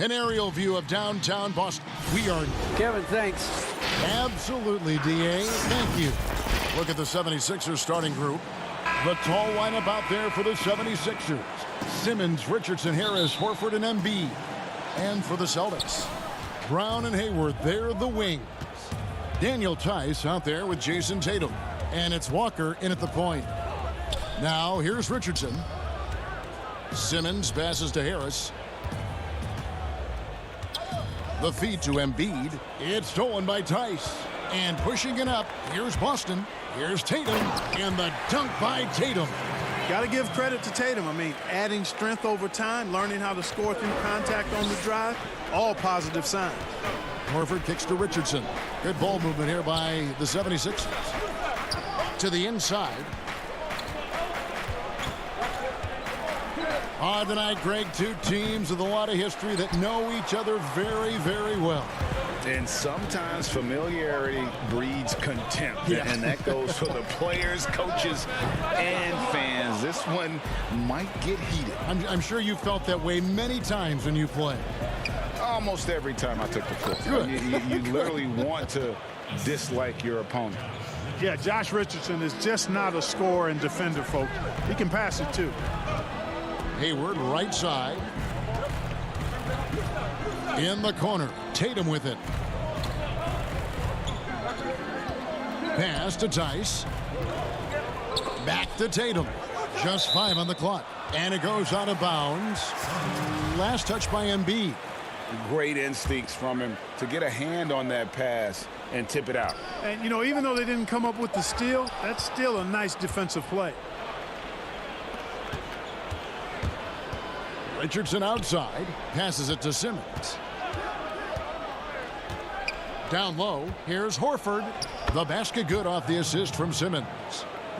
An aerial view of downtown Boston. We are... Kevin, thanks. Absolutely, D.A. Thank you. Look at the 76ers starting group. The tall lineup out there for the 76ers. Simmons, Richardson, Harris, Horford, and Embiid. And for the Celtics, Brown and Hayward, they're the wings. Daniel Tice out there with Jason Tatum. And it's Walker in at the point. Now, here's Richardson. Simmons passes to Harris. The feed to Embiid. It's stolen by Tice. And pushing it up, here's Boston. Here's Tatum. And the dunk by Tatum. Got to give credit to Tatum. I mean, adding strength over time, learning how to score through contact on the drive, all positive signs. Horford kicks to Richardson. Good ball movement here by the 76ers. To the inside. On tonight, Greg, two teams with a lot of history that know each other very, very well. And sometimes familiarity breeds contempt. Yeah. And that goes for the players, coaches, and fans. This one might get heated. I'm sure you felt that way many times when you play. Almost every time I took the floor. Good. You literally want to dislike your opponent. Yeah, Josh Richardson is just not a scorer and defender, folks. He can pass it, too. Hayward, right side. In the corner. Tatum with it. Pass to Tice. Back to Tatum. Just 5 on the clock. And it goes out of bounds. Last touch by Embiid. Great instincts from him to get a hand on that pass and tip it out. And, you know, even though they didn't come up with the steal, that's still a nice defensive play. Richardson outside. Passes it to Simmons. Down low. Here's Horford. The basket good off the assist from Simmons.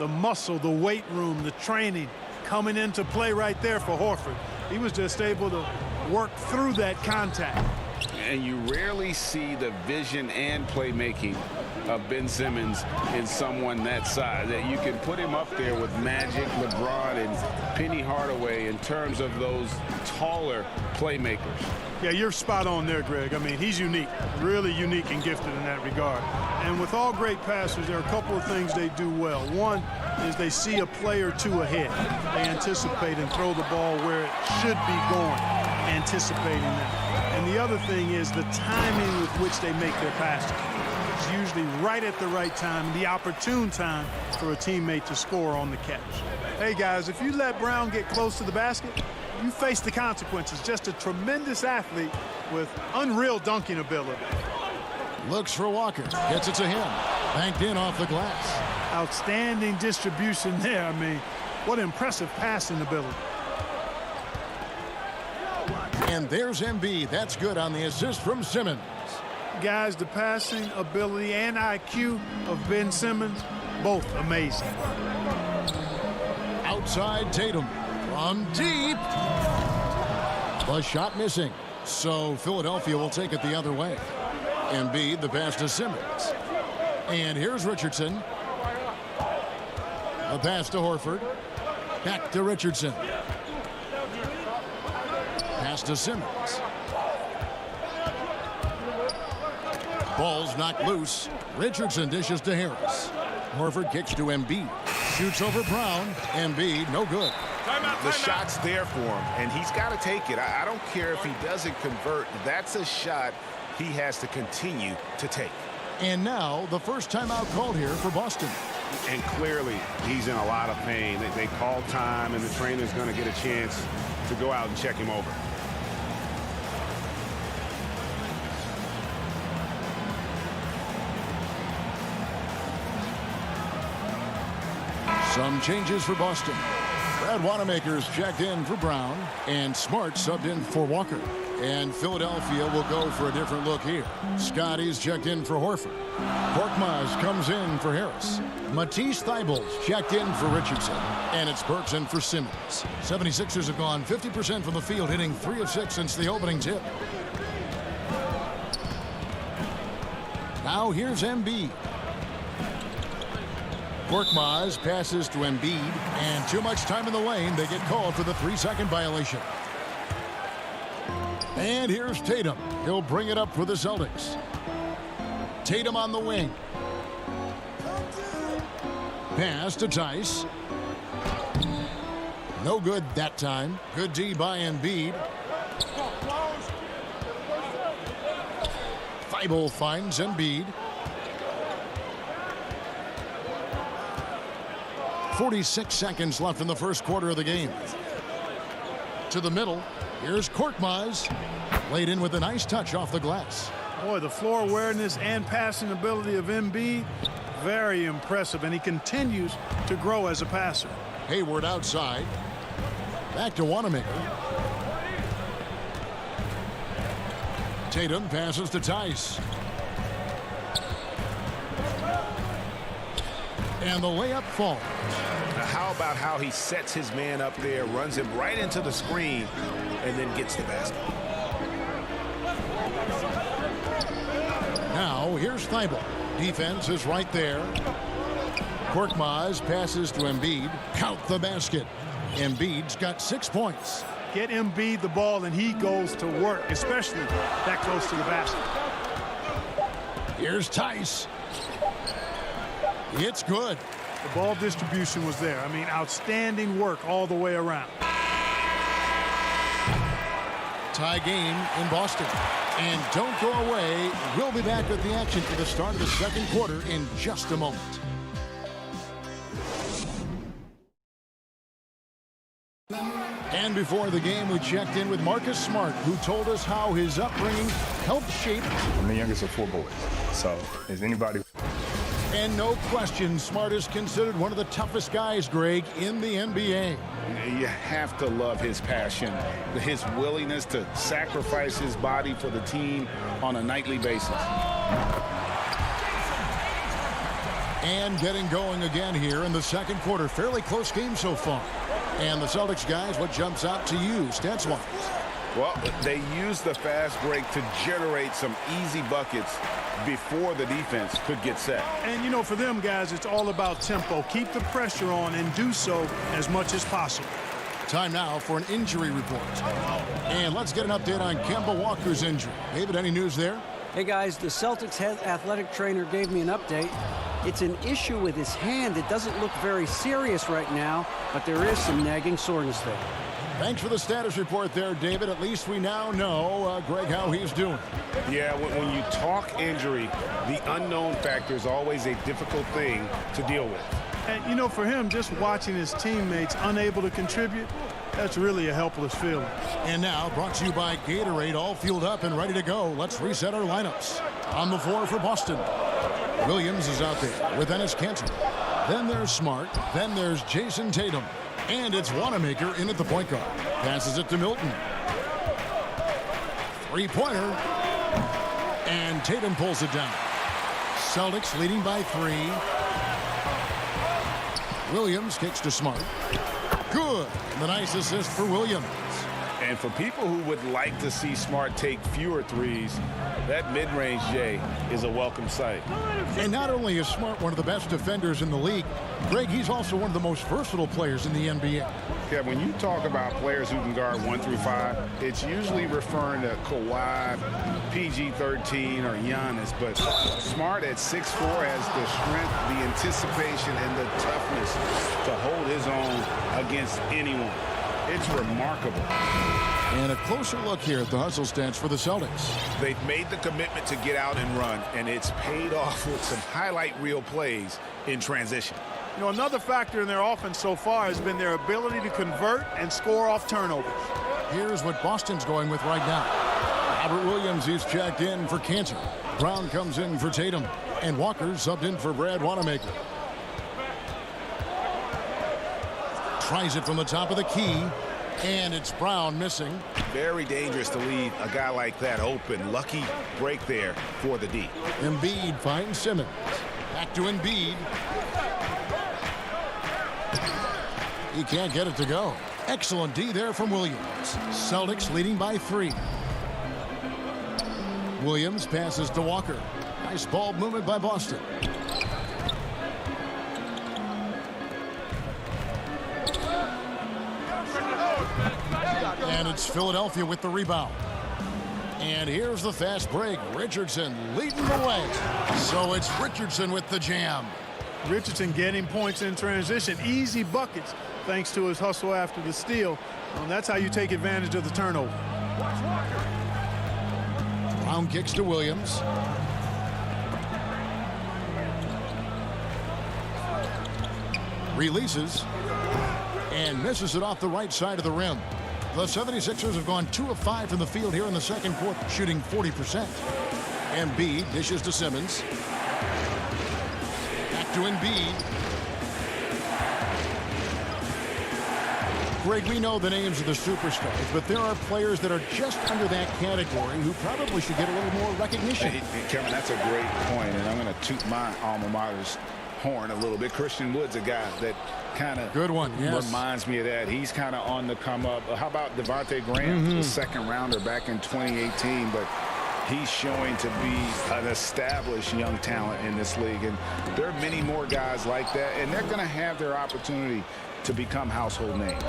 The muscle, the weight room, the training coming into play right there for Horford. He was just able to work through that contact. And you rarely see the vision and playmaking of Ben Simmons in someone that size. That you can put him up there with Magic, LeBron, and Penny Hardaway in terms of those taller playmakers. Yeah, you're spot on there, Greg. I mean, he's unique, really unique and gifted in that regard. And with all great passers, there are a couple of things they do well. One is they see a play or two ahead. They anticipate and throw the ball where it should be going, anticipating that. And the other thing is the timing with which they make their passes. It's usually right at the right time, the opportune time for a teammate to score on the catch. Hey, guys, if you let Brown get close to the basket, you face the consequences. Just a tremendous athlete with unreal dunking ability. Looks for Walker. Gets it to him. Banked in off the glass. Outstanding distribution there. I mean, what impressive passing ability. And there's Embiid. That's good on the assist from Simmons. Guys, the passing ability and IQ of Ben Simmons, both amazing. Outside Tatum. From deep. The shot missing. So Philadelphia will take it the other way. Embiid, the pass to Simmons. And here's Richardson. The pass to Horford. Back to Richardson. Pass to Simmons. Ball's knocked loose. Richardson dishes to Harris. Horford kicks to Embiid. Shoots over Brown. Embiid, no good. The shot's there for him, and he's got to take it. I don't care if he doesn't convert. That's a shot he has to continue to take. And now the first timeout called here for Boston. And clearly he's in a lot of pain. They call time, and the trainer's going to get a chance to go out and check him over. Some changes for Boston. Brad Wanamaker's checked in for Brown, and Smart subbed in for Walker. And Philadelphia will go for a different look here. Scotty's checked in for Horford. Korkmaz comes in for Harris. Matisse Thybulle's checked in for Richardson. And it's Burks in for Simmons. 76ers have gone 50% from the field, hitting 3 of 6 since the opening tip. Now here's Embiid. Korkmaz passes to Embiid, and too much time in the lane. They get called for the 3-second violation. And here's Tatum. He'll bring it up for the Celtics. Tatum on the wing. Pass to Tice. No good that time. Good D by Embiid. Thibault finds Embiid. 46 seconds left in the first quarter of the game. To the middle. Here's Korkmaz. Laid in with a nice touch off the glass. Boy, the floor awareness and passing ability of Embiid, very impressive, and he continues to grow as a passer. Hayward outside. Back to Wanamaker. Tatum passes to Tice. And the layup falls. Now, how about how he sets his man up there, runs him right into the screen, and then gets the basket. Now, here's Thibault. Defense is right there. Korkmaz passes to Embiid. Count the basket. Embiid's got 6 points. Get Embiid the ball, and he goes to work, especially that close to the basket. Here's Tice. It's good. The ball distribution was there. I mean, outstanding work all the way around. Tie game in Boston. And don't go away. We'll be back with the action for the start of the second quarter in just a moment. And before the game, we checked in with Marcus Smart, who told us how his upbringing helped shape. I'm the youngest of 4 boys, so is anybody. And no question, Smart is considered one of the toughest guys, Greg, in the NBA. You have to love his passion, his willingness to sacrifice his body for the team on a nightly basis. And getting going again here in the second quarter. Fairly close game so far. And the Celtics guys, what jumps out to you, stats-wise? Well, they use the fast break to generate some easy buckets before the defense could get set. And, you know, for them guys, it's all about tempo. Keep the pressure on and do so as much as possible. Time now for an injury report. And let's get an update on Kemba Walker's injury. David, any news there? Hey, guys, the Celtics head athletic trainer gave me an update. It's an issue with his hand. It doesn't look very serious right now, but there is some nagging soreness there. Thanks for the status report there, David. At least we now know, Greg, how he's doing. Yeah, when you talk injury, the unknown factor is always a difficult thing to deal with. And, you know, for him, just watching his teammates unable to contribute, that's really a helpless feeling. And now, brought to you by Gatorade, all fueled up and ready to go. Let's reset our lineups. On the floor for Boston, Williams is out there with Enes Kanter. Then there's Smart. Then there's Jason Tatum. And it's Wanamaker in at the point guard. Passes it to Milton. Three-pointer. And Tatum pulls it down. Celtics leading by 3. Williams kicks to Smart. Good. The nice assist for Williams. And for people who would like to see Smart take fewer threes, that mid-range J is a welcome sight. And not only is Smart one of the best defenders in the league, Greg, he's also one of the most versatile players in the NBA. Yeah, when you talk about players who can guard 1 through 5, it's usually referring to Kawhi, PG-13, or Giannis. But Smart at 6'4" has the strength, the anticipation, and the toughness to hold his own against anyone. It's remarkable. And a closer look here at the hustle stats for the Celtics. They've made the commitment to get out and run, and it's paid off with some highlight reel plays in transition. You know, another factor in their offense so far has been their ability to convert and score off turnovers. Here's what Boston's going with right now. Robert Williams is checked in for Kanter. Brown comes in for Tatum. And Walker subbed in for Brad Wanamaker. Tries it from the top of the key. And it's Brown missing. Very dangerous to leave a guy like that open. Lucky break there for the D. Embiid finds Simmons. Back to Embiid. He can't get it to go. Excellent D there from Williams. Celtics leading by 3. Williams passes to Walker. Nice ball movement by Boston. And it's Philadelphia with the rebound. And here's the fast break. Richardson leading the way. So it's Richardson with the jam. Richardson getting points in transition. Easy buckets thanks to his hustle after the steal. That's how you take advantage of the turnover. Brown kicks to Williams. Releases. And misses it off the right side of the rim. The 76ers have gone 2 of 5 from the field here in the second quarter, shooting 40%. Embiid dishes to Simmons. Back to Embiid. Greg, we know the names of the superstars, but there are players that are just under that category who probably should get a little more recognition. Hey, Kevin, that's a great point, and I'm going to toot my alma mater's horn a little bit. Christian Wood's a guy that kind of good one, yes, reminds me of that. He's kind of on the come up. How about Devontae Graham, the second rounder back in 2018, but he's showing to be an established young talent in this league, and there are many more guys like that, and they're going to have their opportunity to become household names.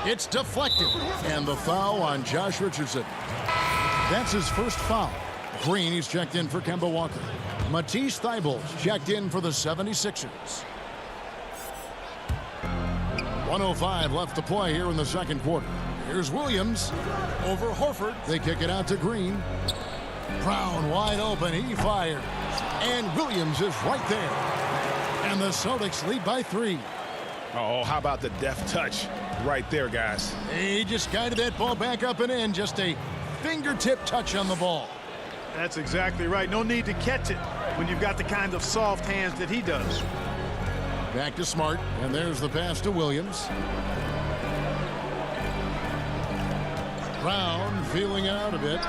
It's deflected, and the foul on Josh Richardson. That's his first foul. Green, he's checked in for Kemba Walker. Matisse Thybulle's checked in for the 76ers. 1:05 left to play here in the second quarter. Here's Williams over Horford. They kick it out to Green. Brown wide open. He fires. And Williams is right there. And the Celtics lead by 3. Oh, how about the deft touch right there, guys? He just guided that ball back up and in. Just a fingertip touch on the ball. That's exactly right. No need to catch it when you've got the kind of soft hands that he does. Back to Smart, and there's the pass to Williams. Brown feeling out a bit.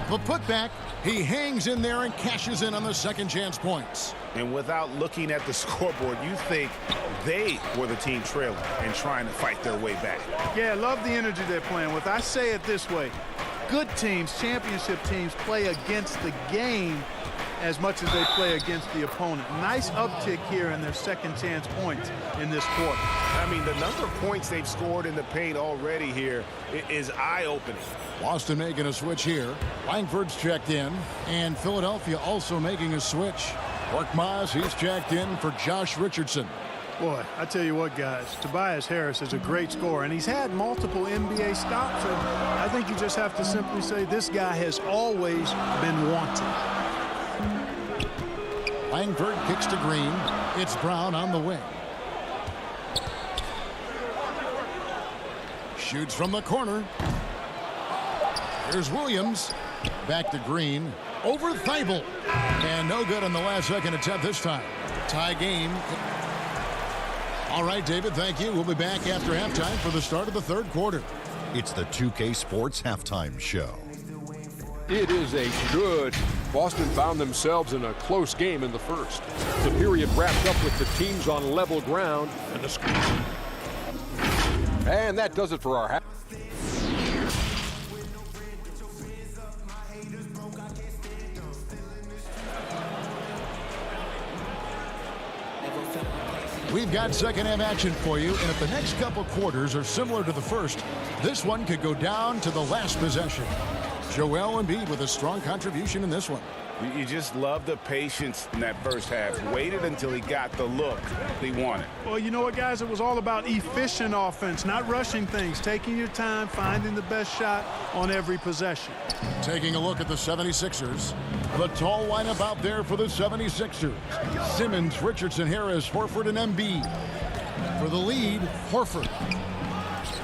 The putback, he hangs in there and cashes in on the second chance points. And without looking at the scoreboard, you think they were the team trailing and trying to fight their way back. Yeah, I love the energy they're playing with. I say it this way. Good teams, championship teams, play against the game as much as they play against the opponent. Nice uptick here in their second chance points in this quarter. I mean, the number of points they've scored in the paint already here is eye-opening. Boston making a switch here. Langford's checked in, and Philadelphia also making a switch. Korkmaz, he's checked in for Josh Richardson. Boy, I tell you what, guys, Tobias Harris is a great scorer, and he's had multiple NBA stops, and I think you just have to simply say this guy has always been wanted. Langford kicks to Green. It's Brown on the wing. Shoots from the corner. Here's Williams. Back to Green. Over Thibault. And no good on the last second attempt this time. Tie game. All right, David, thank you. We'll be back after halftime for the start of the third quarter. It's the 2K Sports Halftime Show. It is a good. Boston found themselves in a close game in the first. The period wrapped up with the teams on level ground. And that does it for our half. We've got second half action for you, and if the next couple quarters are similar to the first, this one could go down to the last possession. Joel Embiid with a strong contribution in this one. You just love the patience in that first half. Waited until he got the look he wanted. Well, you know what, guys? It was all about efficient offense, not rushing things, taking your time, finding the best shot on every possession. Taking a look at the 76ers. The tall lineup out there for the 76ers. Simmons, Richardson, Harris, Horford, and Embiid. For the lead, Horford.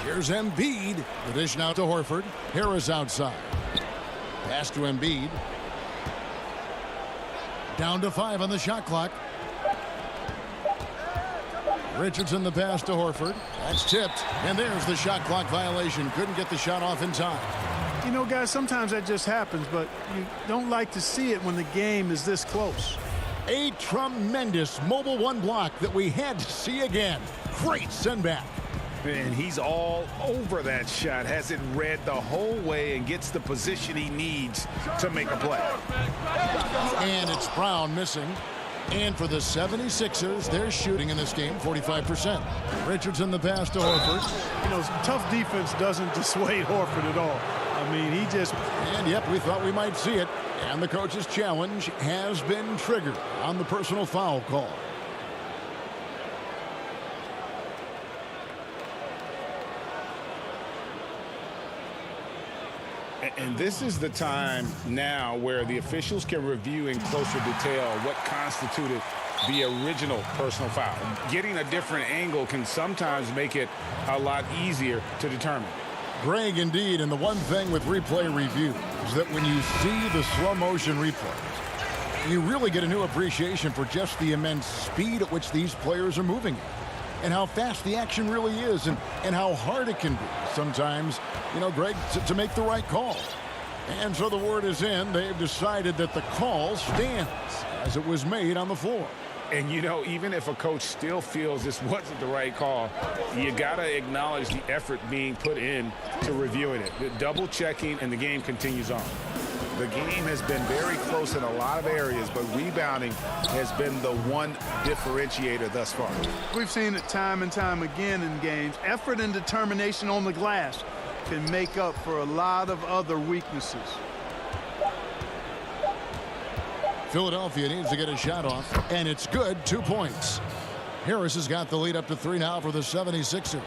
Here's Embiid. The dish now to Horford. Harris outside. Pass to Embiid. Down to 5 on the shot clock. Richardson the pass to Horford. That's tipped. And there's the shot clock violation. Couldn't get the shot off in time. You know, guys, sometimes that just happens, but you don't like to see it when the game is this close. A tremendous mobile one block that we had to see again. Great send back. And he's all over that shot. Has it read the whole way and gets the position he needs to make a play. And it's Brown missing. And for the 76ers, they're shooting in this game 45%. Richardson the pass to Horford. You know, tough defense doesn't dissuade Horford at all. I mean, he just... And, yep, we thought we might see it. And the coach's challenge has been triggered on the personal foul call. And this is the time now where the officials can review in closer detail what constituted the original personal foul. Getting a different angle can sometimes make it a lot easier to determine. Greg, indeed, and the one thing with replay review is that when you see the slow motion replays, you really get a new appreciation for just the immense speed at which these players are moving at, and how fast the action really is, and how hard it can be sometimes, you know, Greg, to make the right call. And so the word is in. They've decided that the call stands as it was made on the floor. And, you know, even if a coach still feels this wasn't the right call, you got to acknowledge the effort being put in to reviewing it. The double checking, and the game continues on. The game has been very close in a lot of areas, but rebounding has been the one differentiator thus far. We've seen it time and time again in games. Effort and determination on the glass can make up for a lot of other weaknesses. Philadelphia needs to get a shot off, and it's good. 2 points. Harris has got the lead up to 3 now for the 76ers.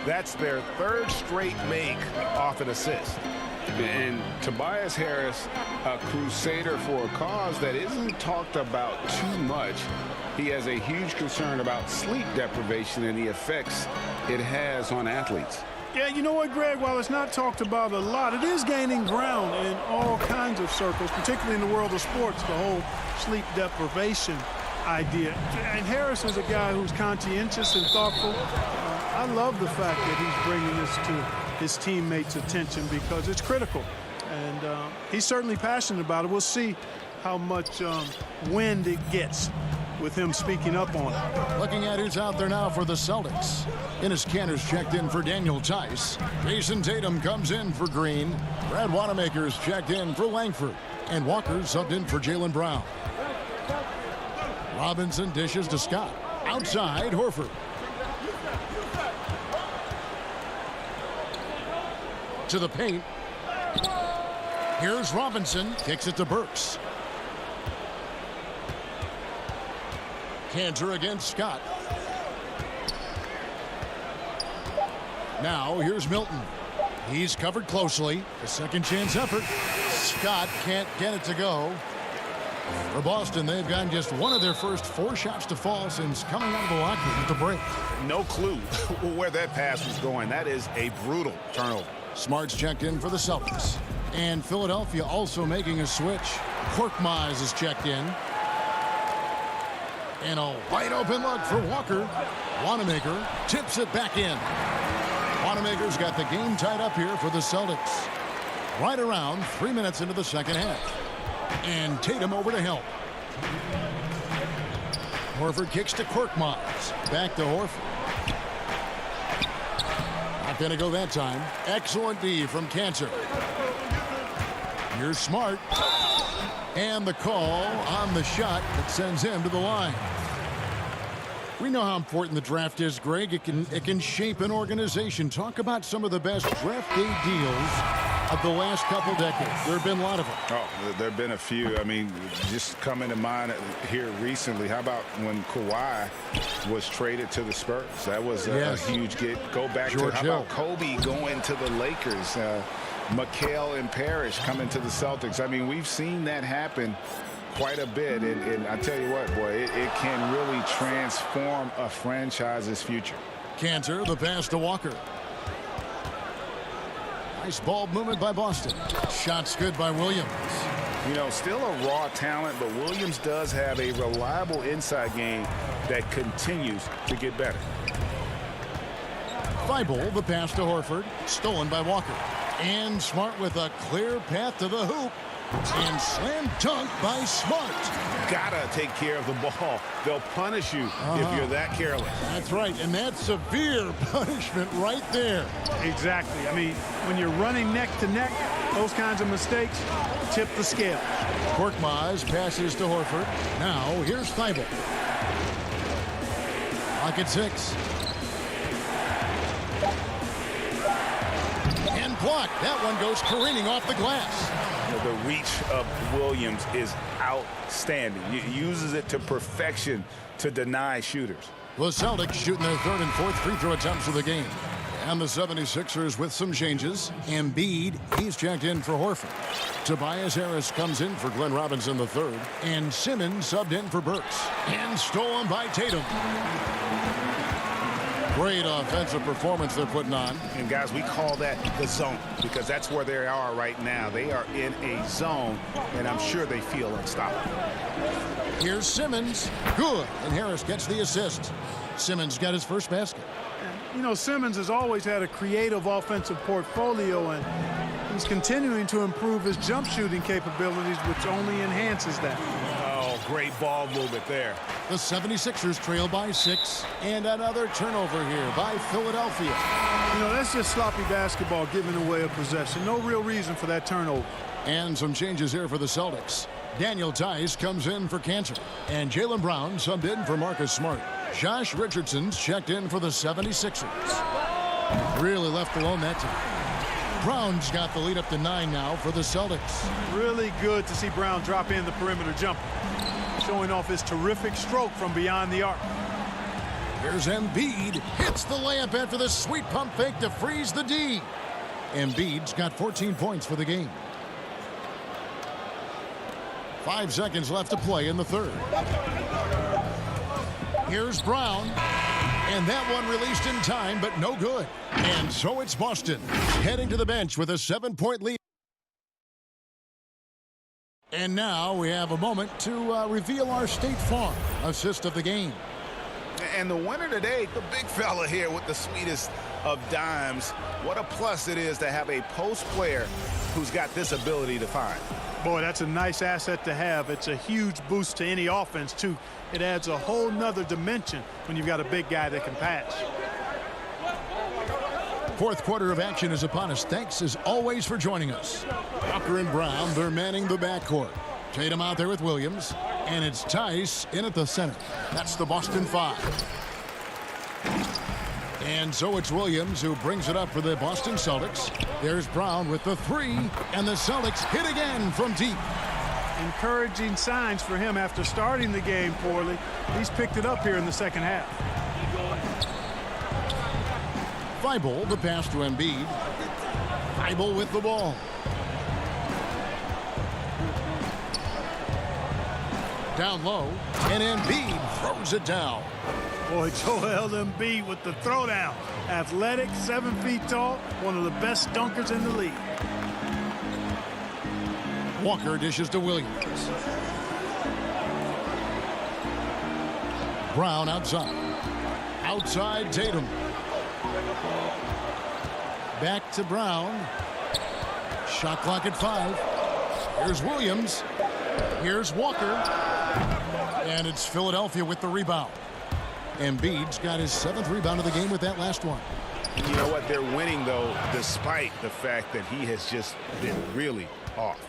That's their third straight make off an assist. And Tobias Harris, a crusader for a cause that isn't talked about too much. He has a huge concern about sleep deprivation and the effects it has on athletes. Yeah, you know what, Greg? While it's not talked about a lot, it is gaining ground in all kinds of circles, particularly in the world of sports, the whole sleep deprivation idea. And Harris is a guy who's conscientious and thoughtful. I love the fact that he's bringing this to his teammates' attention because it's critical. And he's certainly passionate about it. We'll see how much wind it gets with him speaking up on it. Looking at who's out there now for the Celtics. Enes Kanter's checked in for Daniel Tice. Jason Tatum comes in for Green. Brad Wanamaker's checked in for Langford. And Walker's subbed in for Jaylen Brown. Robinson dishes to Scott. Outside, Horford. To the paint. Here's Robinson. Kicks it to Burks. Kanter against Scott. Now here's Milton. He's covered closely. A second chance effort. Scott can't get it to go. For Boston, they've gotten just one of their first 4 shots to fall since coming out of the locker room at the break. No clue where that pass was going. That is a brutal turnover. Smart's checked in for the Celtics. And Philadelphia also making a switch. Korkmaz is checked in. And a wide open look for Walker. Wanamaker tips it back in. Wanamaker's got the game tied up here for the Celtics. Right around 3 minutes into the second half. And Tatum over to help. Horford kicks to Korkmaz. Back to Horford. Not going to go that time. Excellent D from Kanter. Here's Smart. And the call on the shot that sends him to the line. We know how important the draft is, Greg. It can shape an organization. Talk about some of the best draft day deals of the last couple decades. There have been a lot of them. Oh, there have been a few. I mean, just coming to mind here recently, how about when Kawhi was traded to the Spurs? That was a huge get. Go back George to, how Hill. about Kobe going to the Lakers? McHale and Parrish coming to the Celtics. I mean, we've seen that happen quite a bit. And I tell you what, boy, it can really transform a franchise's future. Kanter, the pass to Walker. Nice ball movement by Boston. Shots good by Williams. You know, still a raw talent, but Williams does have a reliable inside game that continues to get better. Thibault, the pass to Horford. Stolen by Walker. And Smart with a clear path to the hoop. And slam dunk by Smart. Gotta take care of the ball. They'll punish you if you're that careless. That's right, and that's severe punishment right there. Exactly. I mean, when you're running neck to neck, those kinds of mistakes tip the scale. Korkmaz passes to Horford. Now, here's Thibault. Clock at 6. And play. block. That one goes careening off the glass. The reach of Williams is outstanding. He uses it to perfection to deny shooters. The Celtics shooting their third and fourth free throw attempts of the game. And the 76ers with some changes. Embiid, he's checked in for Horford. Tobias Harris comes in for Glenn Robinson III. And Simmons subbed in for Burks. And stolen by Tatum. Great offensive performance they're putting on. And guys, we call that the zone because that's where they are right now. They are in a zone, and I'm sure they feel unstoppable. Here's Simmons. Good. And Harris gets the assist. Simmons got his first basket. You know, Simmons has always had a creative offensive portfolio, and he's continuing to improve his jump shooting capabilities, which only enhances that. Oh, great ball movement there. The 76ers trail by 6, and another turnover here by Philadelphia. You know, that's just sloppy basketball giving away a possession. No real reason for that turnover. And some changes here for the Celtics. Daniel Tice comes in for Cantor, and Jaylen Brown subbed in for Marcus Smart. Josh Richardson's checked in for the 76ers. Really left alone that time. Brown's got the lead up to 9 now for the Celtics. Really good to see Brown drop in the perimeter jumper, showing off his terrific stroke from beyond the arc. Here's Embiid. Hits the layup after the sweet pump fake to freeze the D. Embiid's got 14 points for the game. 5 seconds left to play in the third. Here's Brown. And that one released in time, but no good. And so it's Boston heading to the bench with a 7-point lead. And now we have a moment to reveal our State Farm assist of the game. And the winner today, the big fella here with the sweetest of dimes. What a plus it is to have a post player who's got this ability to find. Boy, that's a nice asset to have. It's a huge boost to any offense, too. It adds a whole nother dimension when you've got a big guy that can pass. Fourth quarter of action is upon us. Thanks, as always, for joining us. Walker and Brown, they're manning the backcourt. Tatum out there with Williams. And it's Tice in at the center. That's the Boston 5. And so it's Williams who brings it up for the Boston Celtics. There's Brown with the 3. And the Celtics hit again from deep. Encouraging signs for him after starting the game poorly. He's picked it up here in the second half. Thibault, the pass to Embiid. Thibault with the ball. Down low, and Embiid throws it down. Boy, Joel Embiid with the throwdown. Athletic, 7 feet tall, one of the best dunkers in the league. Walker dishes to Williams. Brown outside. Outside Tatum. Back to Brown. Shot clock at 5. Here's Williams. Here's Walker. And it's Philadelphia with the rebound. Embiid's got his 7th rebound of the game with that last one. You know what? They're winning, though, despite the fact that he has just been really off.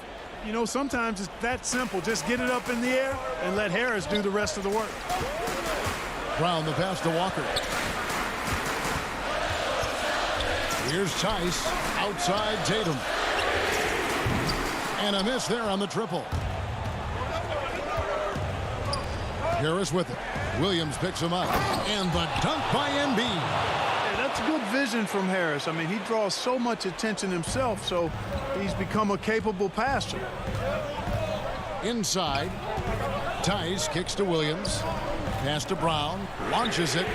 You know, sometimes it's that simple. Just get it up in the air and let Harris do the rest of the work. Brown the pass to Walker. Here's Tice. Outside Tatum. And a miss there on the triple. Harris with it. Williams picks him up. And the dunk by Embiid. Hey, that's good vision from Harris. I mean, he draws so much attention himself, so he's become a capable passer. Inside. Tice kicks to Williams. Pass to Brown. Launches it.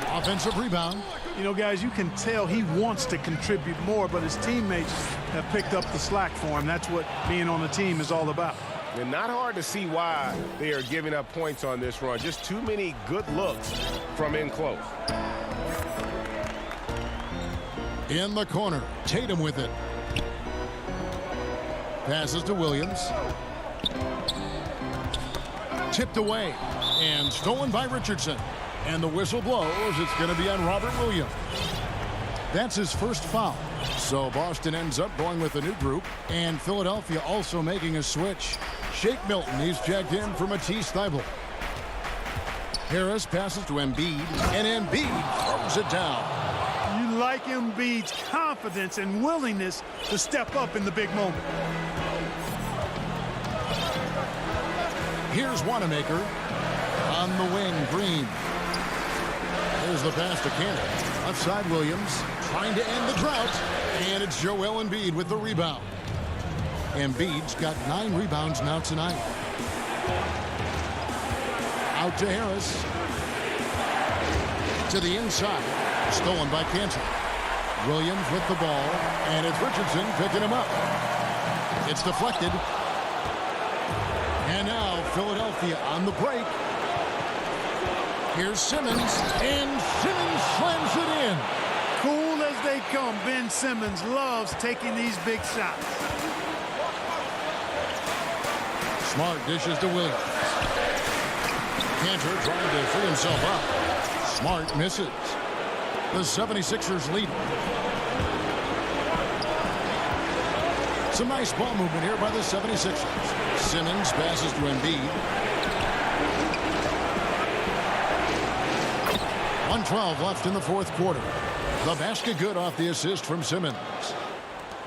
Offensive rebound. You know, guys, you can tell he wants to contribute more, but his teammates have picked up the slack for him. That's what being on a team is all about. And not hard to see why they are giving up points on this run. Just too many good looks from in close. In the corner, Tatum with it. Passes to Williams. Tipped away and stolen by Richardson. And the whistle blows. It's going to be on Robert Williams. That's his first foul. So Boston ends up going with a new group. And Philadelphia also making a switch. Shake Milton, he's checked in for Matisse Thybulle. Harris passes to Embiid. And Embiid throws it down. You like Embiid's confidence and willingness to step up in the big moment. Here's Wanamaker on the wing, Green. There's the pass to Cannon. Left side, Williams trying to end the drought. And it's Joel Embiid with the rebound. Embiid's got 9 rebounds now tonight. Out to Harris. To the inside. Stolen by Cantor. Williams with the ball. And it's Richardson picking him up. It's deflected. And now Philadelphia on the break. Here's Simmons. And Simmons slams it in. Cool as they come, Ben Simmons loves taking these big shots. Smart dishes to Williams. Cantor trying to free himself up. Smart misses. The 76ers lead. Some nice ball movement here by the 76ers. Simmons passes to Embiid. 1:12 left in the fourth quarter. The basket good off the assist from Simmons.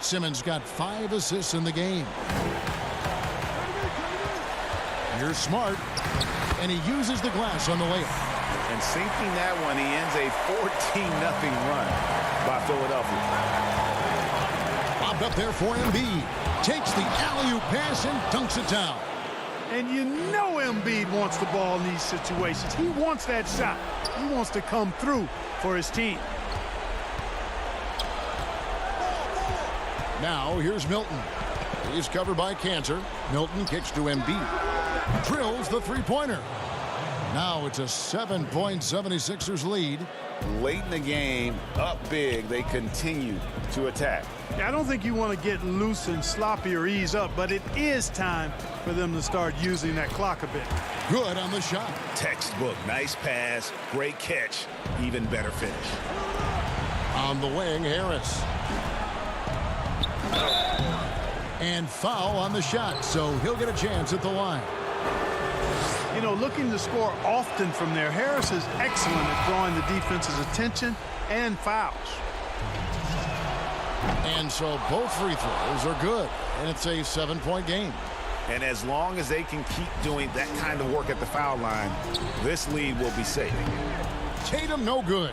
Simmons got 5 assists in the game. Here's Smart, and he uses the glass on the layup. And sinking that one, he ends a 14-0 run by Philadelphia. Bobbed up there for Embiid. Takes the alley-oop pass and dunks it down. And you know Embiid wants the ball in these situations. He wants that shot. He wants to come through for his team. Now here's Milton. He's covered by Cantor. Milton kicks to Embiid. Drills the three-pointer. Now it's a 7-point 76ers lead. Late in the game, up big, they continue to attack. I don't think you want to get loose and sloppy or ease up, but it is time for them to start using that clock a bit. Good on the shot. Textbook, nice pass, great catch, even better finish. On the wing, Harris. And foul on the shot, so he'll get a chance at the line. You know, looking to score often from there, Harris is excellent at drawing the defense's attention and fouls. And so both free throws are good, and it's a 7-point game. And as long as they can keep doing that kind of work at the foul line, this lead will be safe. Tatum no good.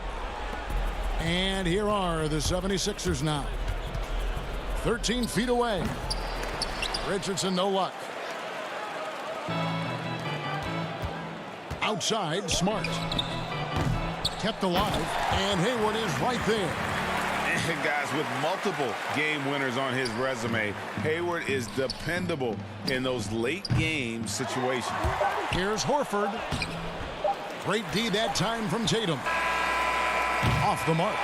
And here are the 76ers now. 13 feet away. Richardson no luck. Outside, Smart. Kept alive, and Hayward is right there. And guys, with multiple game winners on his resume, Hayward is dependable in those late game situations. Here's Horford. Great D that time from Tatum. Off the mark.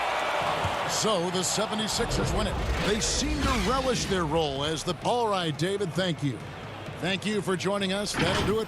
So the 76ers win it. They seem to relish their role as the... All right, David, thank you. Thank you for joining us. That'll do it.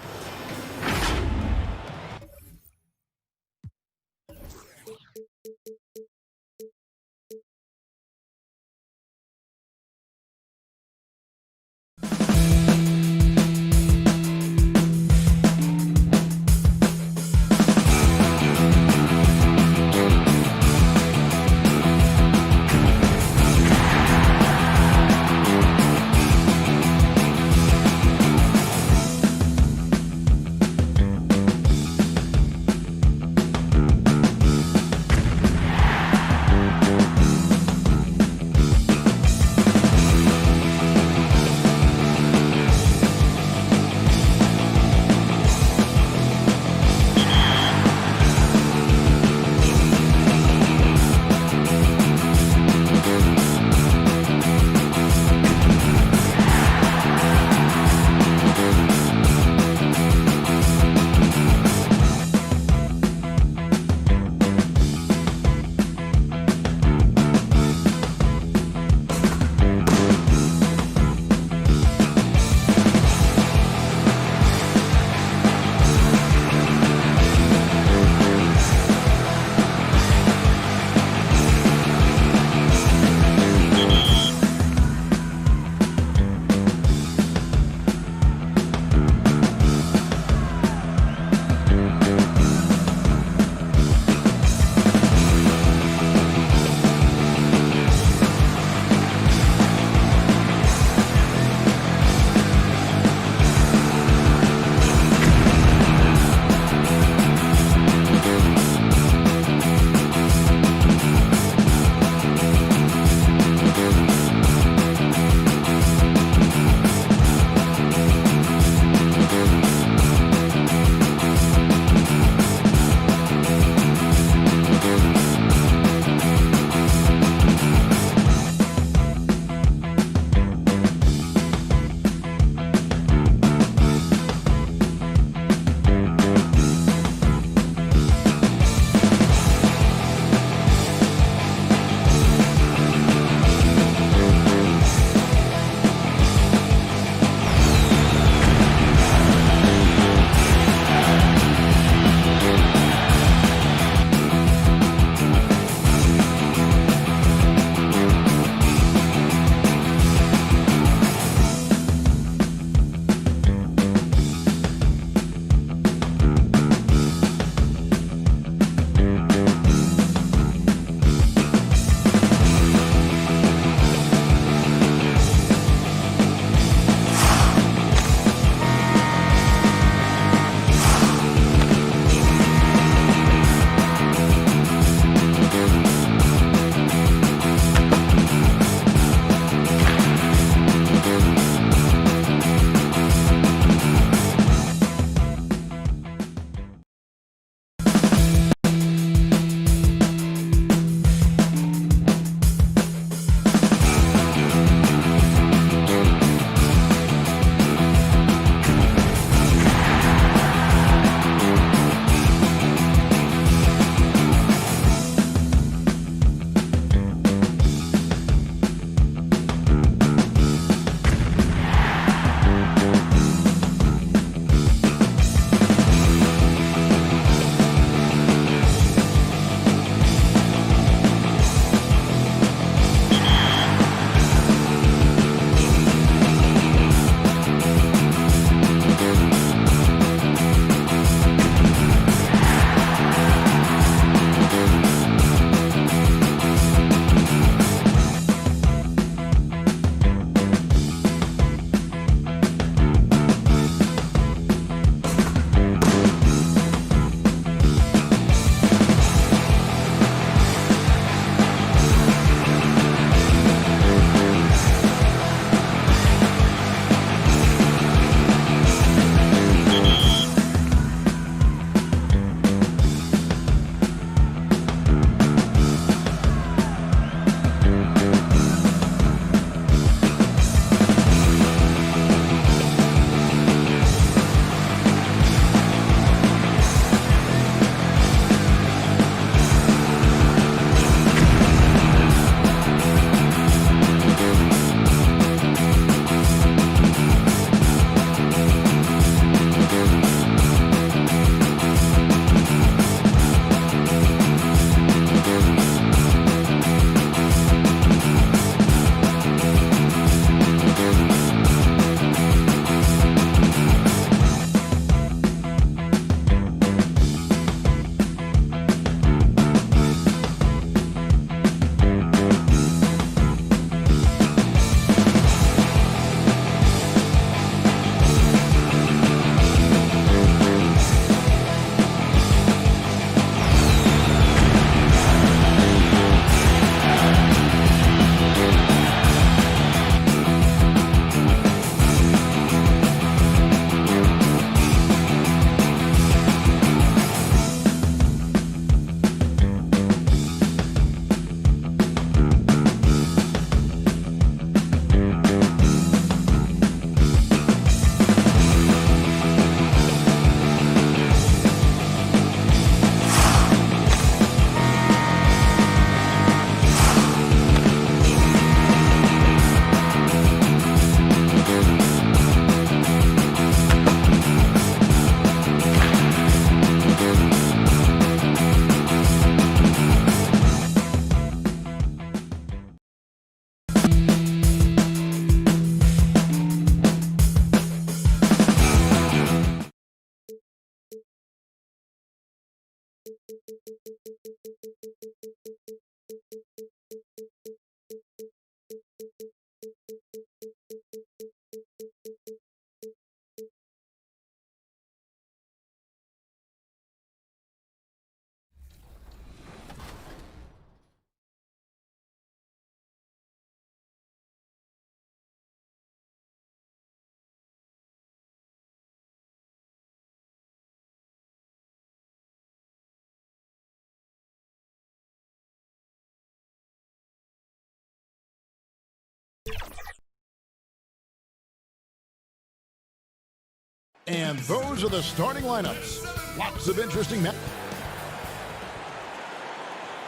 And those are the starting lineups. Lots of interesting matches.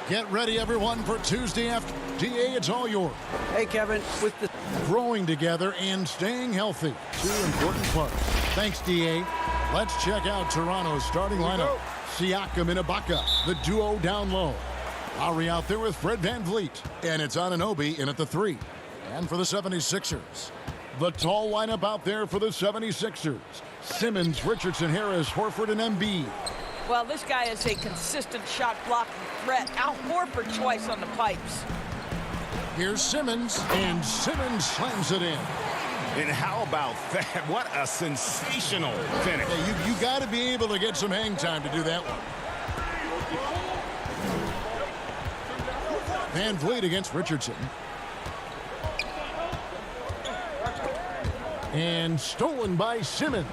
Get ready, everyone, for Tuesday after. DA, it's all yours. Hey, Kevin, with the Growing together and staying healthy. Two important parts. Thanks, DA. Let's check out Toronto's starting lineup. Siakam and Ibaka, the duo down low. Lowry out there with Fred VanVleet. And it's Anunoby in at the 3. And for the 76ers, the tall lineup out there for the 76ers. Simmons, Richardson, Harris, Horford, and Embiid. Well, this guy is a consistent shot blocking threat. Al Horford twice on the pipes. Here's Simmons, and Simmons slams it in. And how about that? What a sensational finish. Hey, you got to be able to get some hang time to do that one. VanVleet against Richardson. And stolen by Simmons.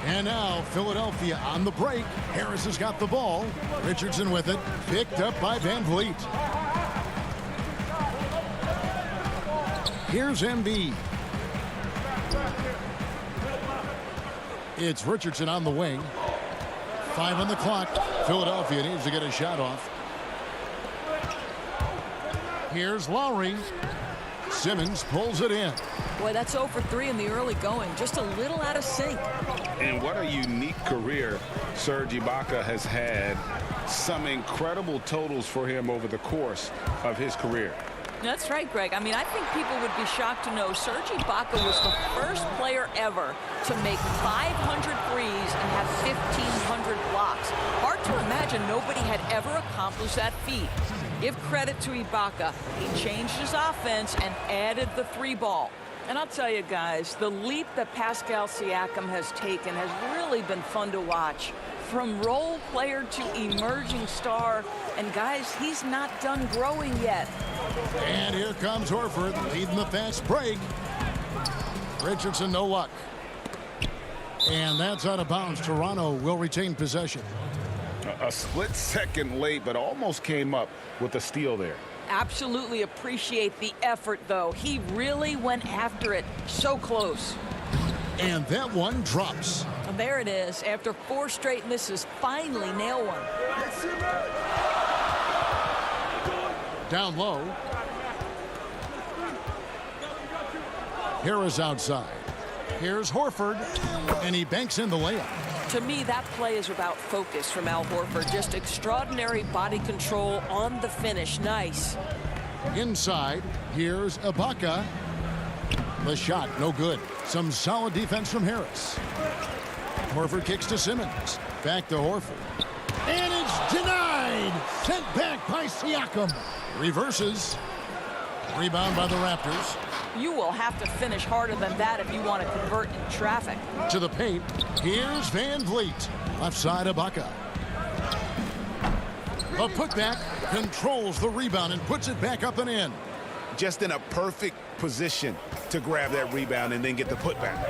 And now Philadelphia on the break. Harris has got the ball. Richardson with it. Picked up by VanVleet. Here's Embiid. It's Richardson on the wing. 5 on the clock. Philadelphia needs to get a shot off. Here's Lowry. Simmons pulls it in. Boy, that's 0 for 3 in the early going. Just a little out of sync. And what a unique career Serge Ibaka has had. Some incredible totals for him over the course of his career. That's right, Greg. I mean, I think people would be shocked to know Serge Ibaka was the first player ever to make 500 threes and have 1,500 blocks. Hard to imagine nobody had ever accomplished that feat. Give credit to Ibaka. He changed his offense and added the 3-ball. And I'll tell you guys, the leap that Pascal Siakam has taken has really been fun to watch. From role player to emerging star. And guys, he's not done growing yet. And here comes Horford leading the fast break. Richardson, no luck. And that's out of bounds. Toronto will retain possession. A split second late, but almost came up with a steal there. Absolutely appreciate the effort, though. He really went after it. So close. And that one drops. And there it is. After 4 straight misses, finally nail one. Down low. Harris outside. Here's Horford. And he banks in the layup. To me, that play is about focus from Al Horford. Just extraordinary body control on the finish. Nice. Inside, here's Ibaka. The shot, no good. Some solid defense from Harris. Horford kicks to Simmons. Back to Horford. And it's denied. Sent back by Siakam. Reverses. Rebound by the Raptors. You will have to finish harder than that if you want to convert in traffic. To the paint. Here's VanVleet. Left side, Ibaka. A putback. Controls the rebound and puts it back up and in. Just in a perfect position to grab that rebound and then get the putback.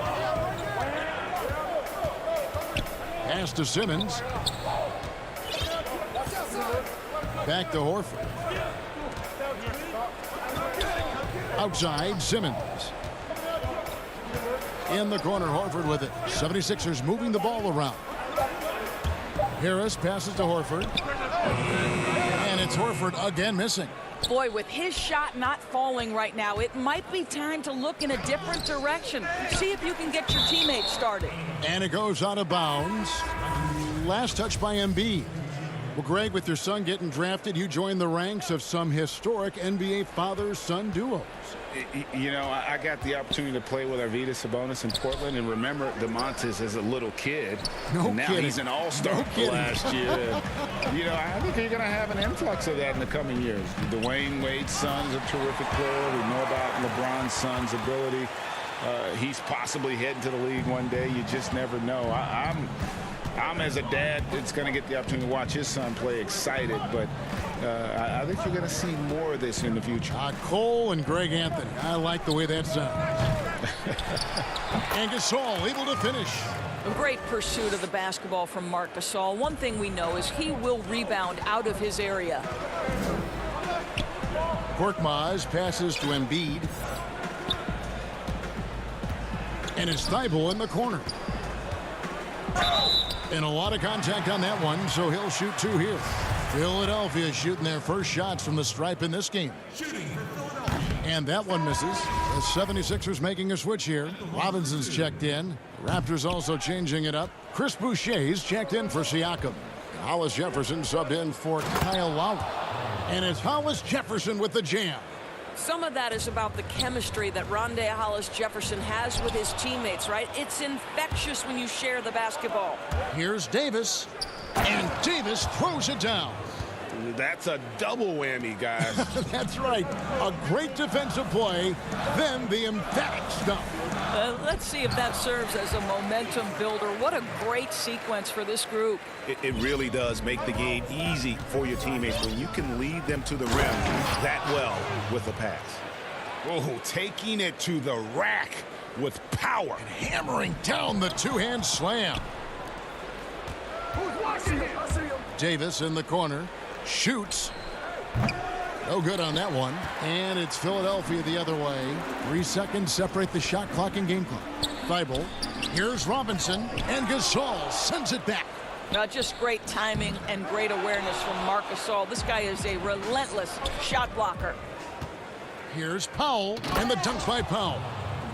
Pass to Simmons. Back to Horford. Outside, Simmons. In the corner, Horford with it. 76ers moving the ball around. Harris passes to Horford. And it's Horford again missing. Boy, with his shot not falling right now, it might be time to look in a different direction. See if you can get your teammates started. And it goes out of bounds. Last touch by Embiid. Well, Greg, with your son getting drafted, you joined the ranks of some historic NBA father-son duos. You know, I got the opportunity to play with Arvydas Sabonis in Portland, and remember DeMontis as a little kid. No and now kidding. He's an all-star last year. You know, I think you're going to have an influx of that in the coming years. Dwayne Wade's son's a terrific player. We know about LeBron's son's ability. He's possibly heading to the league one day. You just never know. I'm as a dad that's going to get the opportunity to watch his son play excited, but I think you're going to see more of this in the future. Cole and Greg Anthony. I like the way that sounds. And Gasol able to finish. A great pursuit of the basketball from Marc Gasol. One thing we know is he will rebound out of his area. Korkmaz passes to Embiid. And it's Thibault in the corner. And a lot of contact on that one, so he'll shoot 2 here. Philadelphia shooting their first shots from the stripe in this game. And that one misses. The 76ers making a switch here. Robinson's checked in. Raptors also changing it up. Chris Boucher's checked in for Siakam. Hollis Jefferson subbed in for Kyle Lowry. And it's Hollis Jefferson with the jam. Some of that is about the chemistry that Rondé Hollis Jefferson has with his teammates, right? It's infectious when you share the basketball. Here's Davis. And Davis throws it down. That's a double whammy, guys. That's right. A great defensive play, then the emphatic stuff. Let's see if that serves as a momentum builder. What a great sequence for this group. It really does make the game easy for your teammates when you can lead them to the rim that well with a pass. Oh, taking it to the rack with power. And hammering down the two-hand slam. Davis in the corner. Shoots. No good on that one. And it's Philadelphia the other way. 3 seconds separate the shot clock and game clock. Thibault. Here's Robinson. And Gasol sends it back. Just great timing and great awareness from Marc Gasol. This guy is a relentless shot blocker. Here's Powell. And the dunk by Powell.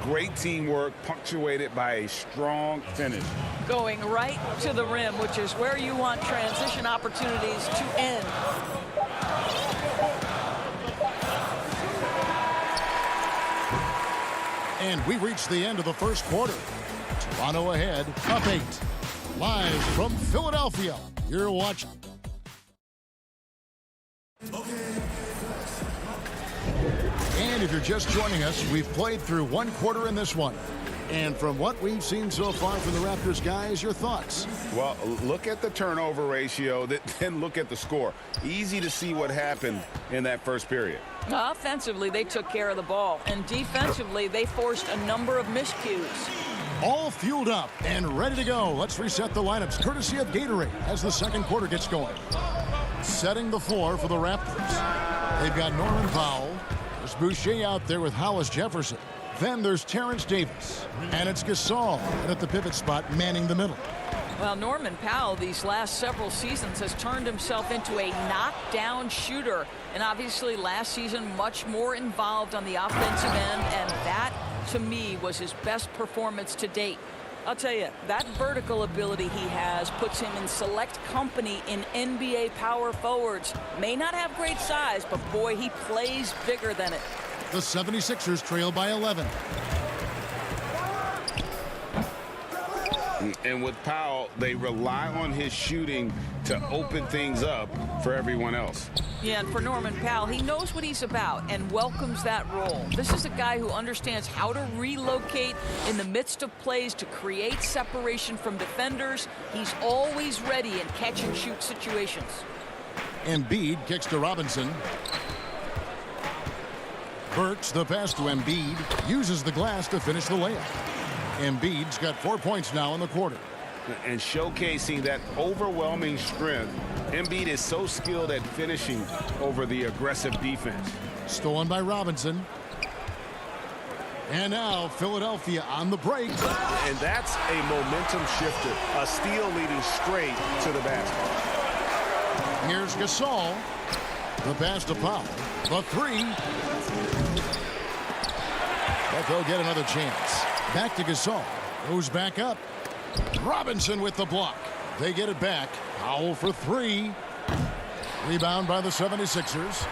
Great teamwork punctuated by a strong finish. Going right to the rim, which is where you want transition opportunities to end. And we reach the end of the first quarter. Toronto ahead, up 8. Live from Philadelphia, you're watching. And if you're just joining us, we've played through 1 quarter in this one. And from what we've seen so far from the Raptors, guys, your thoughts? Well, look at the turnover ratio, then look at the score. Easy to see what happened in that first period. Offensively, they took care of the ball. And defensively, they forced a number of miscues. All fueled up and ready to go. Let's reset the lineups, courtesy of Gatorade, as the second quarter gets going. Setting the floor for the Raptors. They've got Norman Powell. There's Boucher out there with Hollis Jefferson. Then there's Terrence Davis. And it's Gasol at the pivot spot, manning the middle. Well, Norman Powell these last several seasons has turned himself into a knockdown shooter. And obviously last season much more involved on the offensive end. And that, to me, was his best performance to date. I'll tell you, that vertical ability he has puts him in select company in NBA power forwards. May not have great size, but boy, he plays bigger than it. The 76ers trail by 11. And with Powell, they rely on his shooting to open things up for everyone else. Yeah, and for Norman Powell, he knows what he's about and welcomes that role. This is a guy who understands how to relocate in the midst of plays to create separation from defenders. He's always ready in catch-and-shoot situations. Embiid kicks to Robinson. Burks, the pass to Embiid, uses the glass to finish the layup. Embiid's got 4 points now in the quarter. And showcasing that overwhelming strength, Embiid is so skilled at finishing over the aggressive defense. Stolen by Robinson. And now Philadelphia on the break. And that's a momentum shifter. A steal leading straight to the basket. Here's Gasol. The pass to Powell. The three. But they'll get another chance. Back to Gasol. Goes back up. Robinson with the block. They get it back. Powell for 3. Rebound by the 76ers.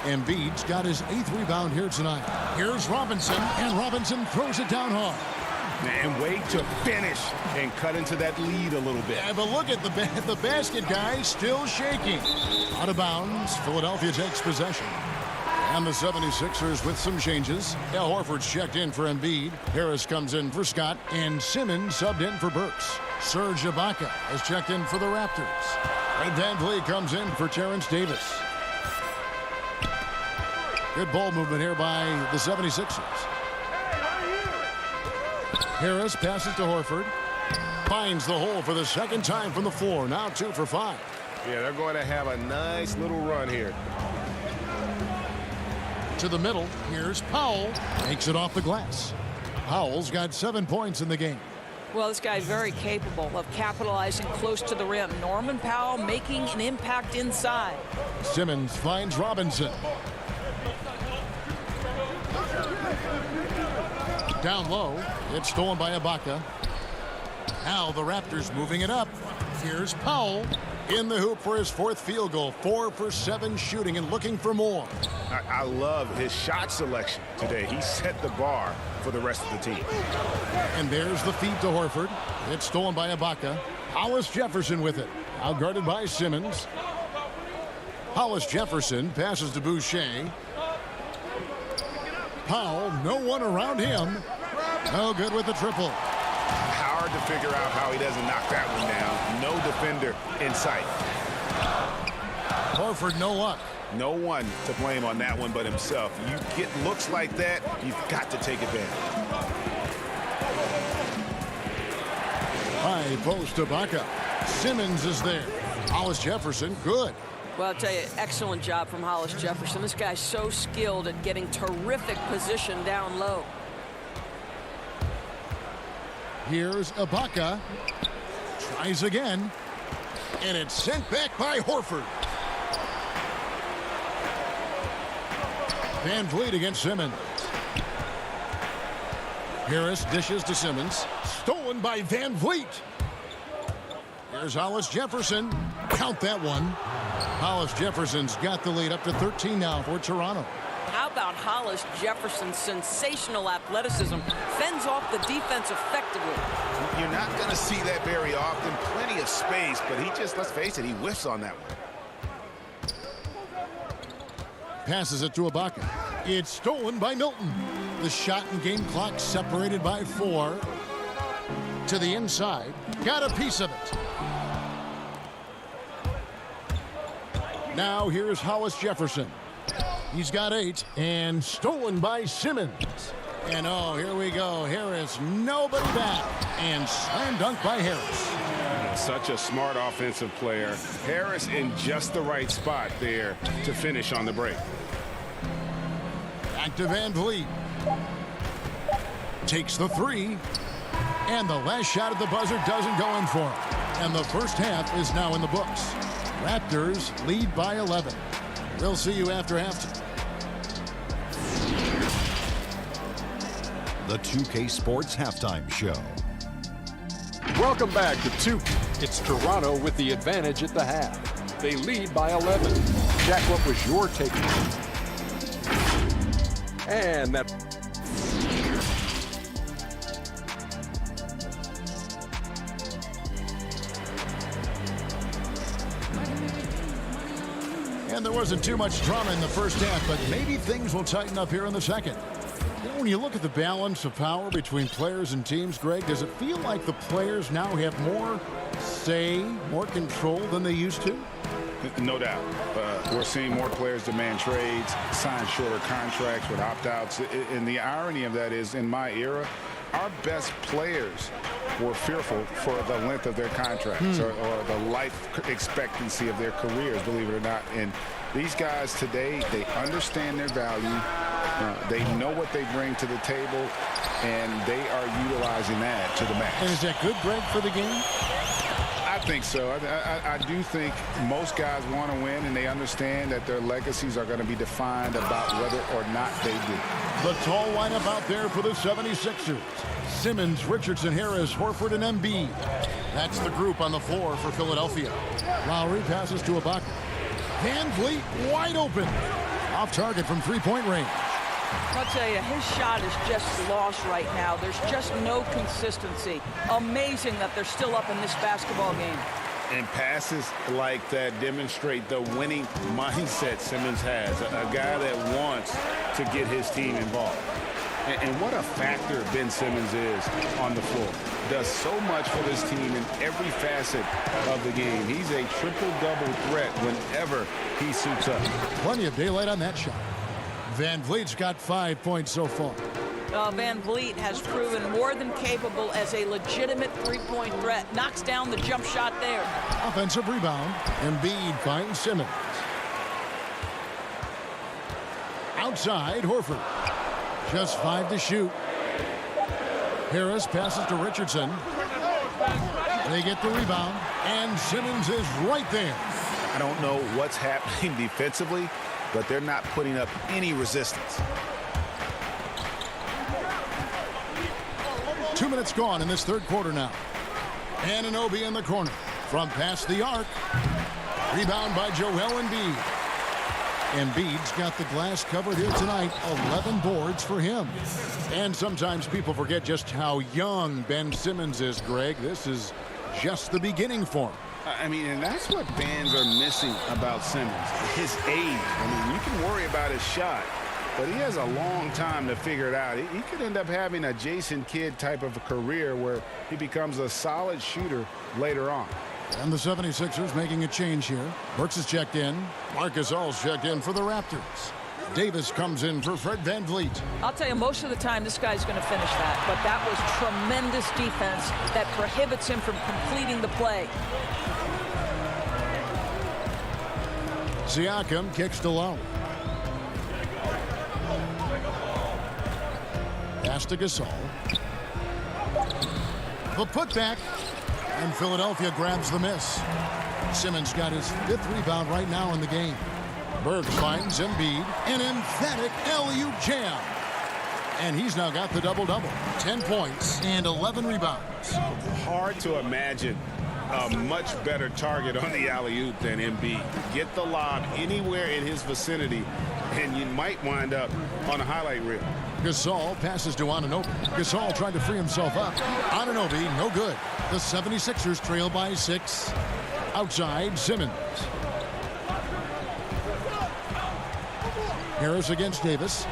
Embiid's got his 8th rebound here tonight. Here's Robinson, and Robinson throws it down hard. And wait to finish and cut into that lead a little bit. Yeah, but look at the basket, guys, still shaking. Out of bounds, Philadelphia takes possession. And the 76ers with some changes. Al Horford's checked in for Embiid. Harris comes in for Scott. And Simmons subbed in for Burks. Serge Ibaka has checked in for the Raptors. And Van Vliet comes in for Terrence Davis. Good ball movement here by the 76ers. Harris passes to Horford. Finds the hole for the second time from the floor. Now 2 for 5. Yeah, they're going to have a nice little run here. To the middle. Here's Powell. Makes it off the glass. Powell's got 7 points in the game. Well, this guy's very capable of capitalizing close to the rim. Norman Powell making an impact inside. Simmons finds Robinson. Down low. It's stolen by Ibaka. Now the Raptors moving it up. Here's Powell in the hoop for his 4th field goal. 4 for 7 shooting and looking for more. I love his shot selection today. He set the bar for the rest of the team. And there's the feed to Horford. It's stolen by Ibaka. Hollis Jefferson with it. Outguarded by Simmons. Hollis Jefferson passes to Boucher. Powell, no one around him. No good with the triple. Hard to figure out how he doesn't knock that one down. No defender in sight. Horford, no luck. No one to blame on that one but himself. You get looks like that, you've got to take advantage. High post to Ibaka. Simmons is there. Hollis Jefferson, good. Well, I'll tell you, excellent job from Hollis Jefferson. This guy's so skilled at getting terrific position down low. Here's Ibaka. Tries again. And it's sent back by Horford. Van Vliet against Simmons. Harris dishes to Simmons. Stolen by Van Vliet. Here's Hollis Jefferson. Count that one. Hollis Jefferson's got the lead up to 13 now for Toronto. How about Hollis Jefferson's sensational athleticism? Fends off the defense effectively. You're not going to see that very often. Plenty of space, but he just, let's face it, he whiffs on that one. Passes it to Ibaka. It's stolen by Milton. The shot and game clock separated by 4. To the inside. Got a piece of it. Now here's Hollis Jefferson. He's got 8 and stolen by Simmons. And oh, here we go. Harris, nobody back. And slam dunk by Harris. Such a smart offensive player. Harris in just the right spot there to finish on the break. Back to Van Vliet. Takes the 3. And the last shot at the buzzer doesn't go in for him. And the first half is now in the books. Raptors lead by 11. We'll see you after halftime. The 2K Sports Halftime Show. Welcome back to 2K. It's Toronto with the advantage at the half. They lead by 11. Jack, what was your take? And that... And there wasn't too much drama in the first half, but maybe things will tighten up here in the second. You know, when you look at the balance of power between players and teams, Greg, does it feel like the players now have more say, more control than they used to? No doubt. We're seeing more players demand trades, sign shorter contracts with opt-outs. And the irony of that is, in my era, our best players were fearful for the length of their contracts or the life expectancy of their careers, believe it or not. And these guys today, they understand their value. They know what they bring to the table, and they are utilizing that to the max. And is that good, Greg, for the game? I think so. I do think most guys want to win, and they understand that their legacies are going to be defined about whether or not they do. The tall lineup out there for the 76ers. Simmons, Richardson, Harris, Horford, and Embiid. That's the group on the floor for Philadelphia. Lowry passes to Ibaka. Van Vliet wide open. Off target from three-point range. I'll tell you, his shot is just lost right now. There's just no consistency. Amazing that they're still up in this basketball game. And passes like that demonstrate the winning mindset Simmons has. A guy that wants to get his team involved. And what a factor Ben Simmons is on the floor. Does so much for this team in every facet of the game. He's a triple-double threat whenever he suits up. Plenty of daylight on that shot. Van Vliet's got 5 points so far. Van Vliet has proven more than capable as a legitimate three-point threat. Knocks down the jump shot there. Offensive rebound. Embiid finds Simmons. Outside, Horford. Just 5 to shoot. Harris passes to Richardson. They get the rebound, and Simmons is right there. I don't know what's happening defensively, but they're not putting up any resistance. 2 minutes gone in this third quarter now. Anunoby in the corner from past the arc. Rebound by Joel Embiid. Embiid's got the glass covered here tonight. 11 boards for him. And sometimes people forget just how young Ben Simmons is, Greg. This is just the beginning for him. I mean, and that's what fans are missing about Simmons, his age. I mean, you can worry about his shot, but he has a long time to figure it out. He could end up having a Jason Kidd type of a career where he becomes a solid shooter later on. And the 76ers making a change here. Burks is checked in. Marcus All's checked in for the Raptors. Davis comes in for Fred VanVleet. I'll tell you, most of the time this guy's going to finish that, but that was tremendous defense that prohibits him from completing the play. Siakam kicks to Lowe. Pass to Gasol. The putback. And Philadelphia grabs the miss. Simmons got his 5th rebound right now in the game. Berg finds Embiid. An emphatic alley-oop jam. And he's now got the double-double. 10 points and 11 rebounds. Hard to imagine a much better target on the alley-oop than Embiid. Get the lob anywhere in his vicinity, and you might wind up on a highlight reel. Gasol passes to Anunoby. Gasol tried to free himself up. Anunoby, no good. The 76ers trail by 6. Outside, Simmons. Harris against Davis.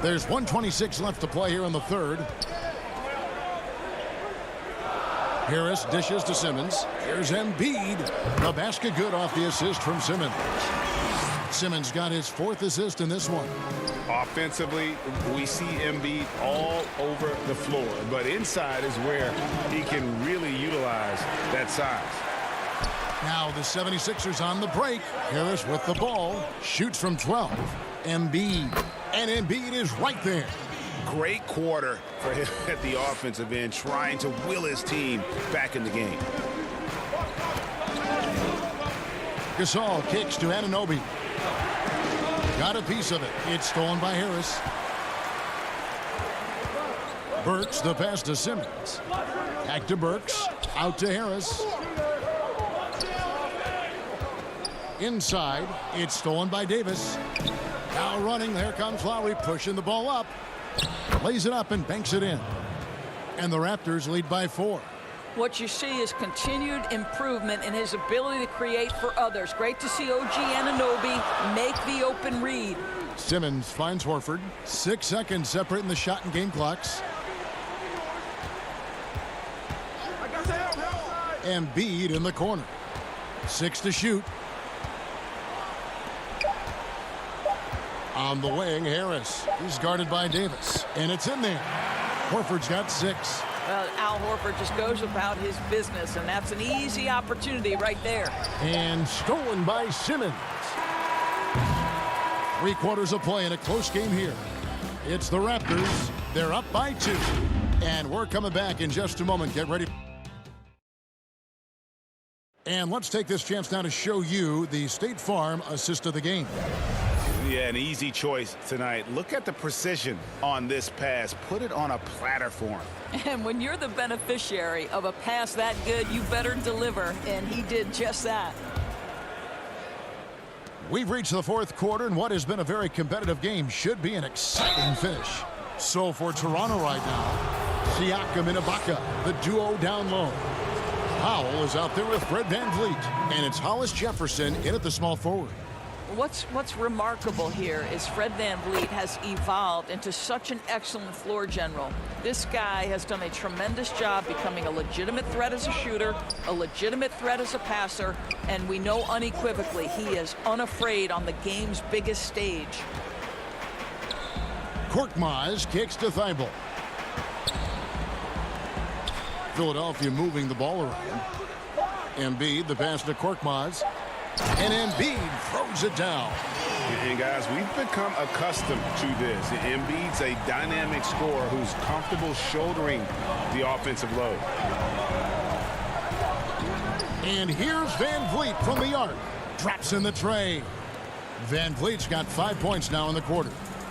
There's 1:26 left to play here in the third. Harris dishes to Simmons. Here's Embiid. The basket good off the assist from Simmons. Simmons got his 4th assist in this one. Offensively, we see Embiid all over the floor, but inside is where he can really utilize that size. Now the 76ers on the break. Harris with the ball. Shoots from 12. Embiid. And Embiid is right there. Great quarter for him at the offensive end, trying to will his team back in the game. Gasol kicks to Anunoby. Got a piece of it. It's stolen by Harris. Burks, the pass to Simmons. Back to Burks. Out to Harris. Inside. It's stolen by Davis. Now running. There comes Lowry pushing the ball up. Lays it up and banks it in. And the Raptors lead by 4. What you see is continued improvement in his ability to create for others. Great to see OG Anunoby make the open read. Simmons finds Horford. 6 seconds separating the shot and game clocks. Embiid in the corner. 6 to shoot. On the wing, Harris. He's guarded by Davis. And it's in there. Horford's got 6. Well, Al Horford just goes about his business, and that's an easy opportunity right there. And stolen by Simmons. 3 quarters of play in a close game here. It's the Raptors. They're up by 2. And we're coming back in just a moment. Get ready. And let's take this chance now to show you the State Farm assist of the game. Yeah, an easy choice tonight. Look at the precision on this pass. Put it on a platter for him. And when you're the beneficiary of a pass that good, you better deliver, and he did just that. We've reached the 4th quarter, and what has been a very competitive game should be an exciting finish. So for Toronto right now, Siakam and Ibaka, the duo down low. Powell is out there with Fred VanVleet, and it's Hollis Jefferson in at the small forward. What's remarkable here is Fred VanVleet has evolved into such an excellent floor general. This guy has done a tremendous job becoming a legitimate threat as a shooter, a legitimate threat as a passer, and we know unequivocally he is unafraid on the game's biggest stage. Korkmaz kicks to Thibault. Philadelphia moving the ball around. Embiid, the pass to Korkmaz. And Embiid throws it down. And guys, we've become accustomed to this. Embiid's a dynamic scorer who's comfortable shouldering the offensive load. And here's Van Vliet from the arc. Drops in the tray. Van Vliet's got 5 points now in the quarter.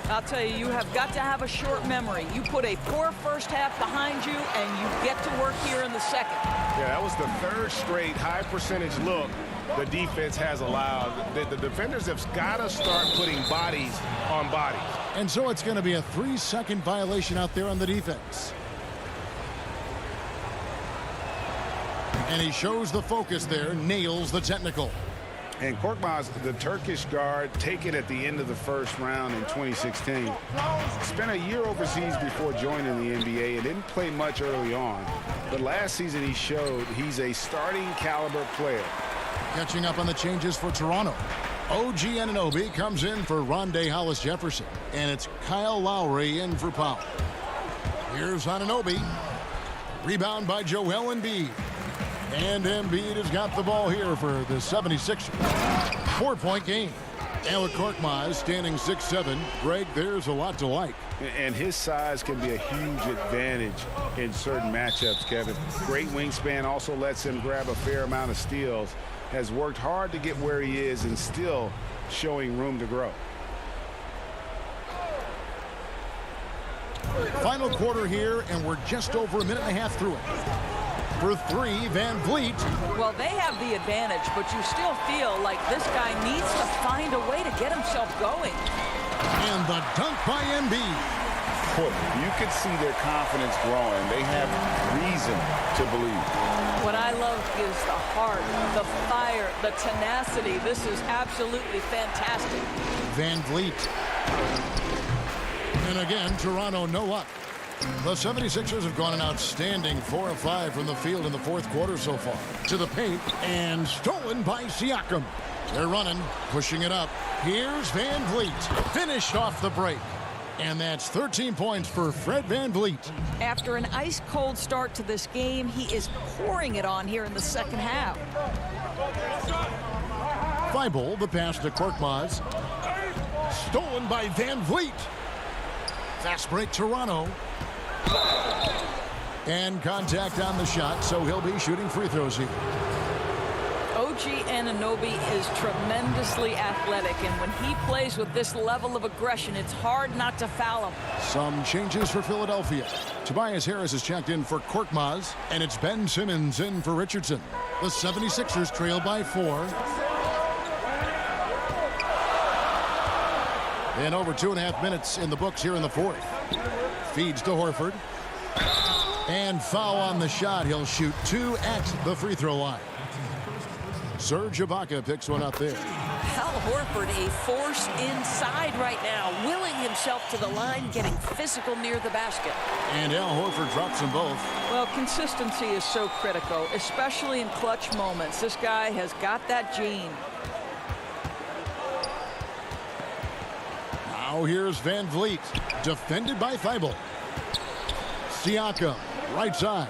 I'll tell you, you have got to have a short memory. You put a poor first half behind you, and you get to work here in the second. Yeah, that was the third straight high percentage look the defense has allowed. The defenders have got to start putting bodies on bodies. And so it's going to be a 3-second violation out there on the defense. And he shows the focus there, nails the technical. And Korkmaz, the Turkish guard, taken at the end of the first round in 2016. Spent a year overseas before joining the NBA and didn't play much early on. But last season he showed he's a starting caliber player. Catching up on the changes for Toronto. OG Anunoby comes in for Rondé Hollis-Jefferson. And it's Kyle Lowry in for Powell. Here's Anunoby. Rebound by Joel Embiid. And Embiid has got the ball here for the 76ers. 4-point game. And with Korkmaz standing 6'7", Greg, there's a lot to like. And his size can be a huge advantage in certain matchups, Kevin. Great wingspan also lets him grab a fair amount of steals. Has worked hard to get where he is and still showing room to grow. Final quarter here, and we're just over a minute and a half through it. For three, Van Vliet. Well, they have the advantage, but you still feel like this guy needs to find a way to get himself going. And the dunk by Embiid. You could see their confidence growing. They have reason to believe. What I love is the heart, the fire, the tenacity. This is absolutely fantastic. Van Vliet. And again, Toronto no luck. The 76ers have gone an outstanding 4 of 5 from the field in the fourth quarter so far. To the paint, and stolen by Siakam. They're running, pushing it up. Here's Van Vliet. Finished off the break. And that's 13 points for Fred Van Vliet. After an ice-cold start to this game, he is pouring it on here in the second half. Thibault, the pass to Korkmaz. Stolen by Van Vliet. Fast break, Toronto. And contact on the shot, so he'll be shooting free throws here. OG Anunoby is tremendously athletic, and when he plays with this level of aggression, it's hard not to foul him. Some changes for Philadelphia. Tobias Harris is checked in for Korkmaz, and it's Ben Simmons in for Richardson. The 76ers trail by 4. And over 2.5 minutes in the books here in the fourth. Feeds to Horford. And foul on the shot. He'll shoot 2 at the free throw line. Serge Ibaka picks one up there. Al Horford, a force inside right now, willing himself to the line, getting physical near the basket. And Al Horford drops them both. Well, consistency is so critical, especially in clutch moments. This guy has got that gene. Now here's Van Vliet, defended by Thibault. Siakam, right side.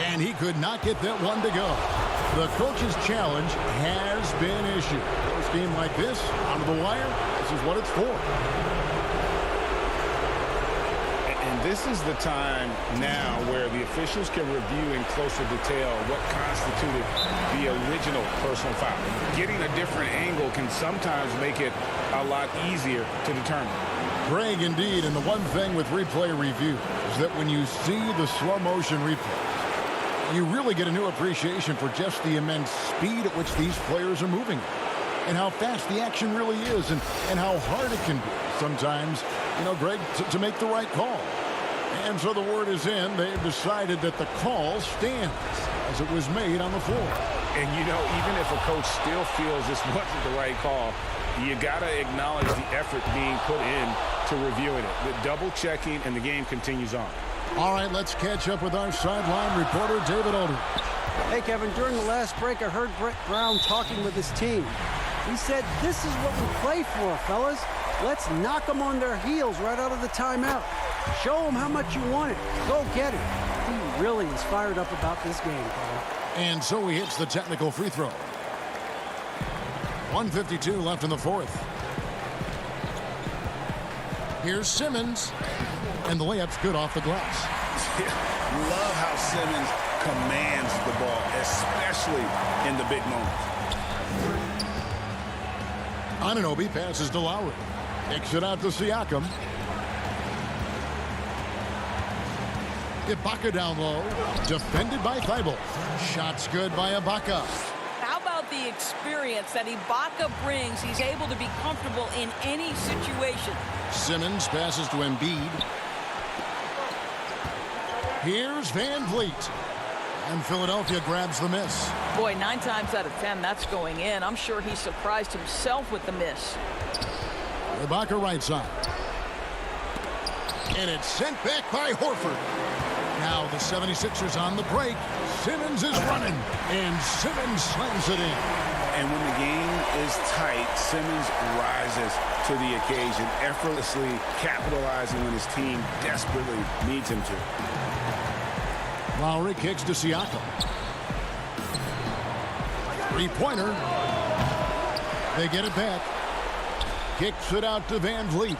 And he could not get that one to go. The coach's challenge has been issued. This game like this, out of the wire, this is what it's for. And this is the time now where the officials can review in closer detail what constituted the original personal foul. Getting a different angle can sometimes make it a lot easier to determine. Greg, indeed, and the one thing with replay review is that when you see the slow motion replay, you really get a new appreciation for just the immense speed at which these players are moving and how fast the action really is and how hard it can be sometimes, you know, Greg, to make the right call. And so the word is in. They've decided that the call stands as it was made on the floor. And, you know, even if a coach still feels this wasn't the right call, you got to acknowledge the effort being put in to reviewing it. The double checking, and the game continues on. All right, let's catch up with our sideline reporter, David Odom. Hey, Kevin, during the last break, I heard Brett Brown talking with his team. He said, this is what we play for, fellas. Let's knock them on their heels right out of the timeout. Show them how much you want it. Go get it. He really is fired up about this game, Paul. And so he hits the technical free throw. 1:52 left in the fourth. Here's Simmons. And the layup's good off the glass. Love how Simmons commands the ball, especially in the big moments. Anunoby passes to Lowry. Kicks it out to Siakam. Ibaka down low. Defended by Thibault. Shots good by Ibaka. How about the experience that Ibaka brings? He's able to be comfortable in any situation. Simmons passes to Embiid. Here's Van Vliet. And Philadelphia grabs the miss. Boy, 9 times out of 10, that's going in. I'm sure he surprised himself with the miss. Ibaka right side. And it's sent back by Horford. Now the 76ers on the break. Simmons is running. And Simmons slams it in. And when the game is tight, Simmons rises to the occasion, effortlessly capitalizing when his team desperately needs him to. Lowry kicks to Siakam. Three-pointer. They get it back. Kicks it out to Van Vliet.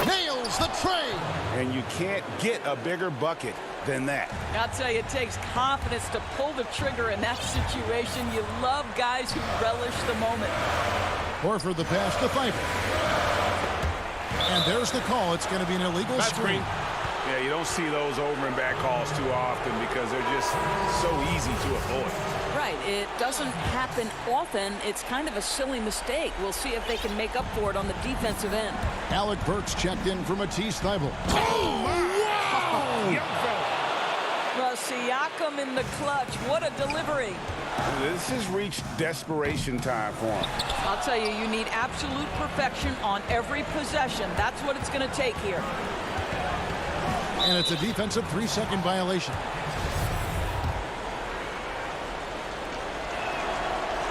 Nails the tray. And you can't get a bigger bucket than that. I'll tell you, it takes confidence to pull the trigger in that situation. You love guys who relish the moment. Horford the pass to Thibault. And there's the call. It's going to be an illegal screen. Yeah, you don't see those over and back calls too often because they're just so easy to avoid. Right. It doesn't happen often. It's kind of a silly mistake. We'll see if they can make up for it on the defensive end. Alec Burks checked in for Matisse Thibault. Oh, wow! Well, Siakam in the clutch. What a delivery. This has reached desperation time for him. I'll tell you, you need absolute perfection on every possession. That's what it's going to take here. And it's a defensive 3-second violation.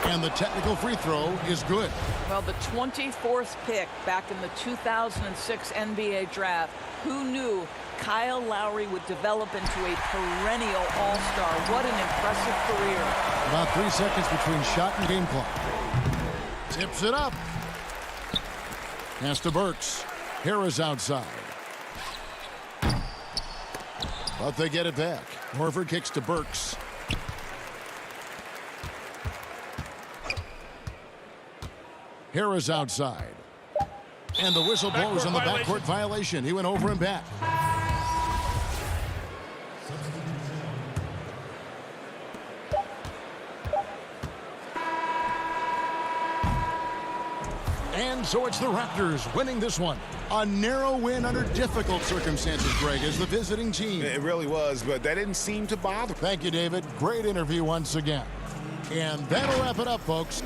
And the technical free throw is good. Well, the 24th pick back in the 2006 NBA draft. Who knew Kyle Lowry would develop into a perennial all-star? What an impressive career. About 3 seconds between shot and game clock. Tips it up. Pass to Burks. Harris outside. But they get it back. Horford kicks to Burks. Harris outside. And the whistle blows on the backcourt violation. He went over and back. And so it's the Raptors winning this one. A narrow win under difficult circumstances, Greg, as the visiting team. It really was, but that didn't seem to bother. Thank you, David. Great interview once again. And that'll wrap it up, folks.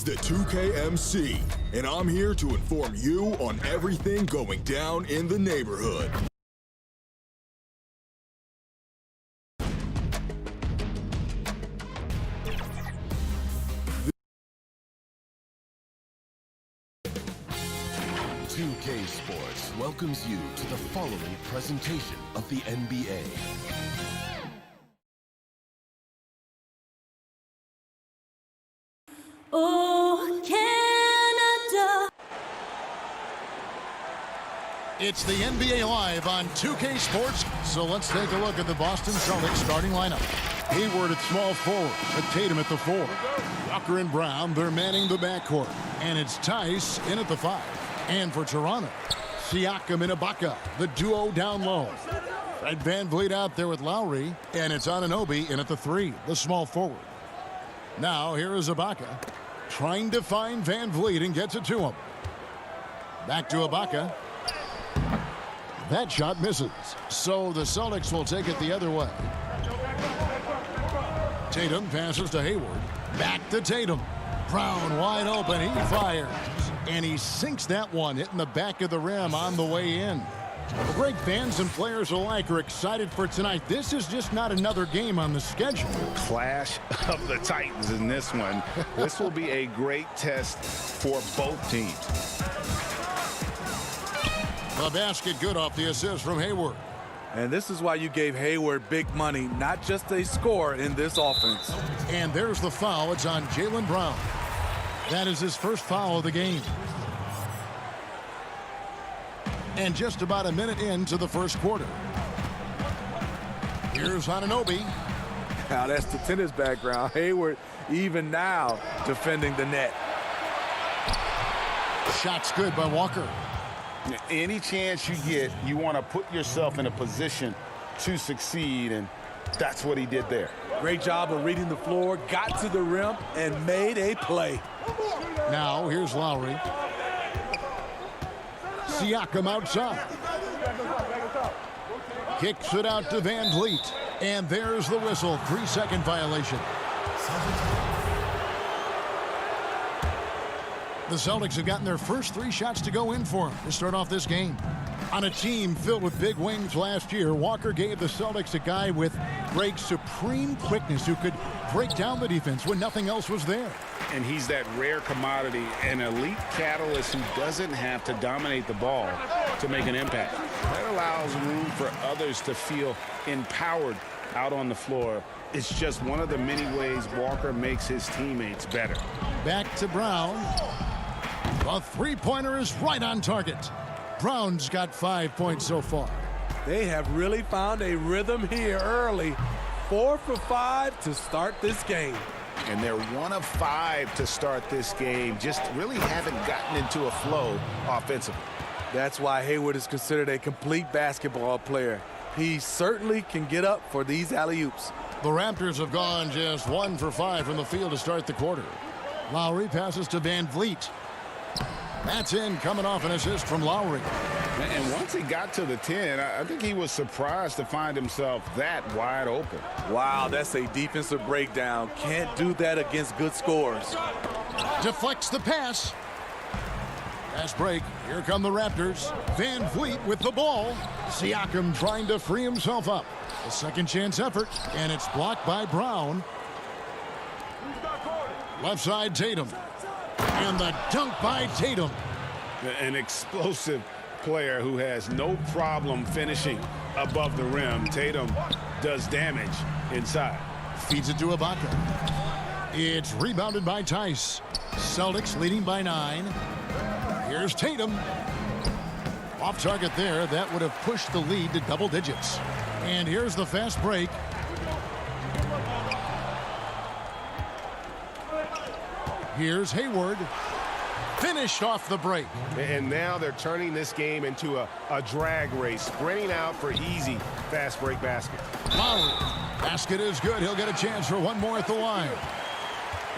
the 2KMC, and I'm here to inform you on everything going down in the neighborhood. CLA Sports welcomes you to the following presentation of the NBA. Oh, Canada. It's the NBA Live on 2K Sports, so let's take a look at the Boston Celtics starting lineup. Hayward at small forward, Tatum at the 4. Walker and Brown, they're manning the backcourt. And it's Tice in at the 5. And for Toronto, Siakam and Ibaka, the duo down low. Fred VanVleet out there with Lowry, and it's Anunoby in at the 3, the small forward. Now here is Ibaka trying to find VanVleet and gets it to him. Back to Ibaka. That shot misses. So the Celtics will take it the other way. Tatum passes to Hayward. Back to Tatum. Brown wide open. He fires. And he sinks that one, hitting the back of the rim on the way in. Well, Greg, fans and players alike are excited for tonight. This is just not another game on the schedule. Clash of the Titans in this one. This will be a great test for both teams. The basket good off the assist from Hayward. And this is why you gave Hayward big money, not just a score in this offense. And there's the foul. It's on Jaylen Brown. That is his first foul of the game. And just about a minute into the first quarter. Here's Anunoby. Now that's the tennis background. Hayward even now defending the net. Shot's good by Walker. Any chance you get, you want to put yourself in a position to succeed, and that's what he did there. Great job of reading the floor, got to the rim, and made a play. Now here's Lowry. Siakam outside. Kicks it out to VanVleet. And there's the whistle. 3-second violation. The Celtics have gotten their first 3 shots to go in for them to start off this game. On a team filled with big wings last year, Walker gave the Celtics a guy with great supreme quickness who could break down the defense when nothing else was there. And he's that rare commodity, an elite catalyst who doesn't have to dominate the ball to make an impact. That allows room for others to feel empowered out on the floor. It's just one of the many ways Walker makes his teammates better. Back to Brown. The three-pointer is right on target. Brown's got 5 points so far. They have really found a rhythm here early. 4 for 5 to start this game. And they're 1 of 5 to start this game. Just really haven't gotten into a flow offensively. That's why Hayward is considered a complete basketball player. He certainly can get up for these alley-oops. The Raptors have gone just 1 for 5 from the field to start the quarter. Lowry passes to VanVleet. That's in, coming off an assist from Lowry. And once he got to the 10, I think he was surprised to find himself that wide open. Wow, that's a defensive breakdown. Can't do that against good scores. Deflects the pass. Pass break. Here come the Raptors. VanVleet with the ball. Siakam trying to free himself up. A second chance effort, and it's blocked by Brown. Left side, Tatum. And the dunk by Tatum. An explosive player who has no problem finishing above the rim. Tatum does damage inside. Feeds it to Ibaka. It's rebounded by Tice. Celtics leading by 9. Here's Tatum. Off target there. That would have pushed the lead to double digits. And here's the fast break. Here's Hayward. Finished off the break. And now they're turning this game into a drag race, sprinting out for easy fast break baskets. Lowry. Basket is good. He'll get a chance for one more at the line.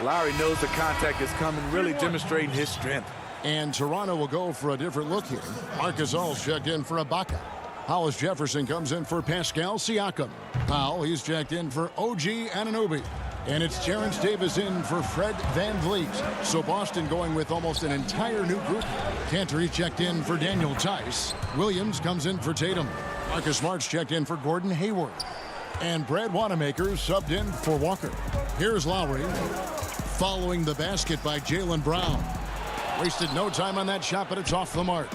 Lowry knows the contact is coming, really demonstrating his strength. And Toronto will go for a different look here. Marcus All's checked in for Ibaka. Hollis Jefferson comes in for Pascal Siakam. Powell, he's checked in for OG Anunoby. And it's Terrence Davis in for Fred VanVleet. So Boston going with almost an entire new group. Cantor checked in for Daniel Tice. Williams comes in for Tatum. Marcus Smart's checked in for Gordon Hayward. And Brad Wanamaker subbed in for Walker. Here's Lowry. Following the basket by Jaylen Brown. Wasted no time on that shot, but it's off the mark.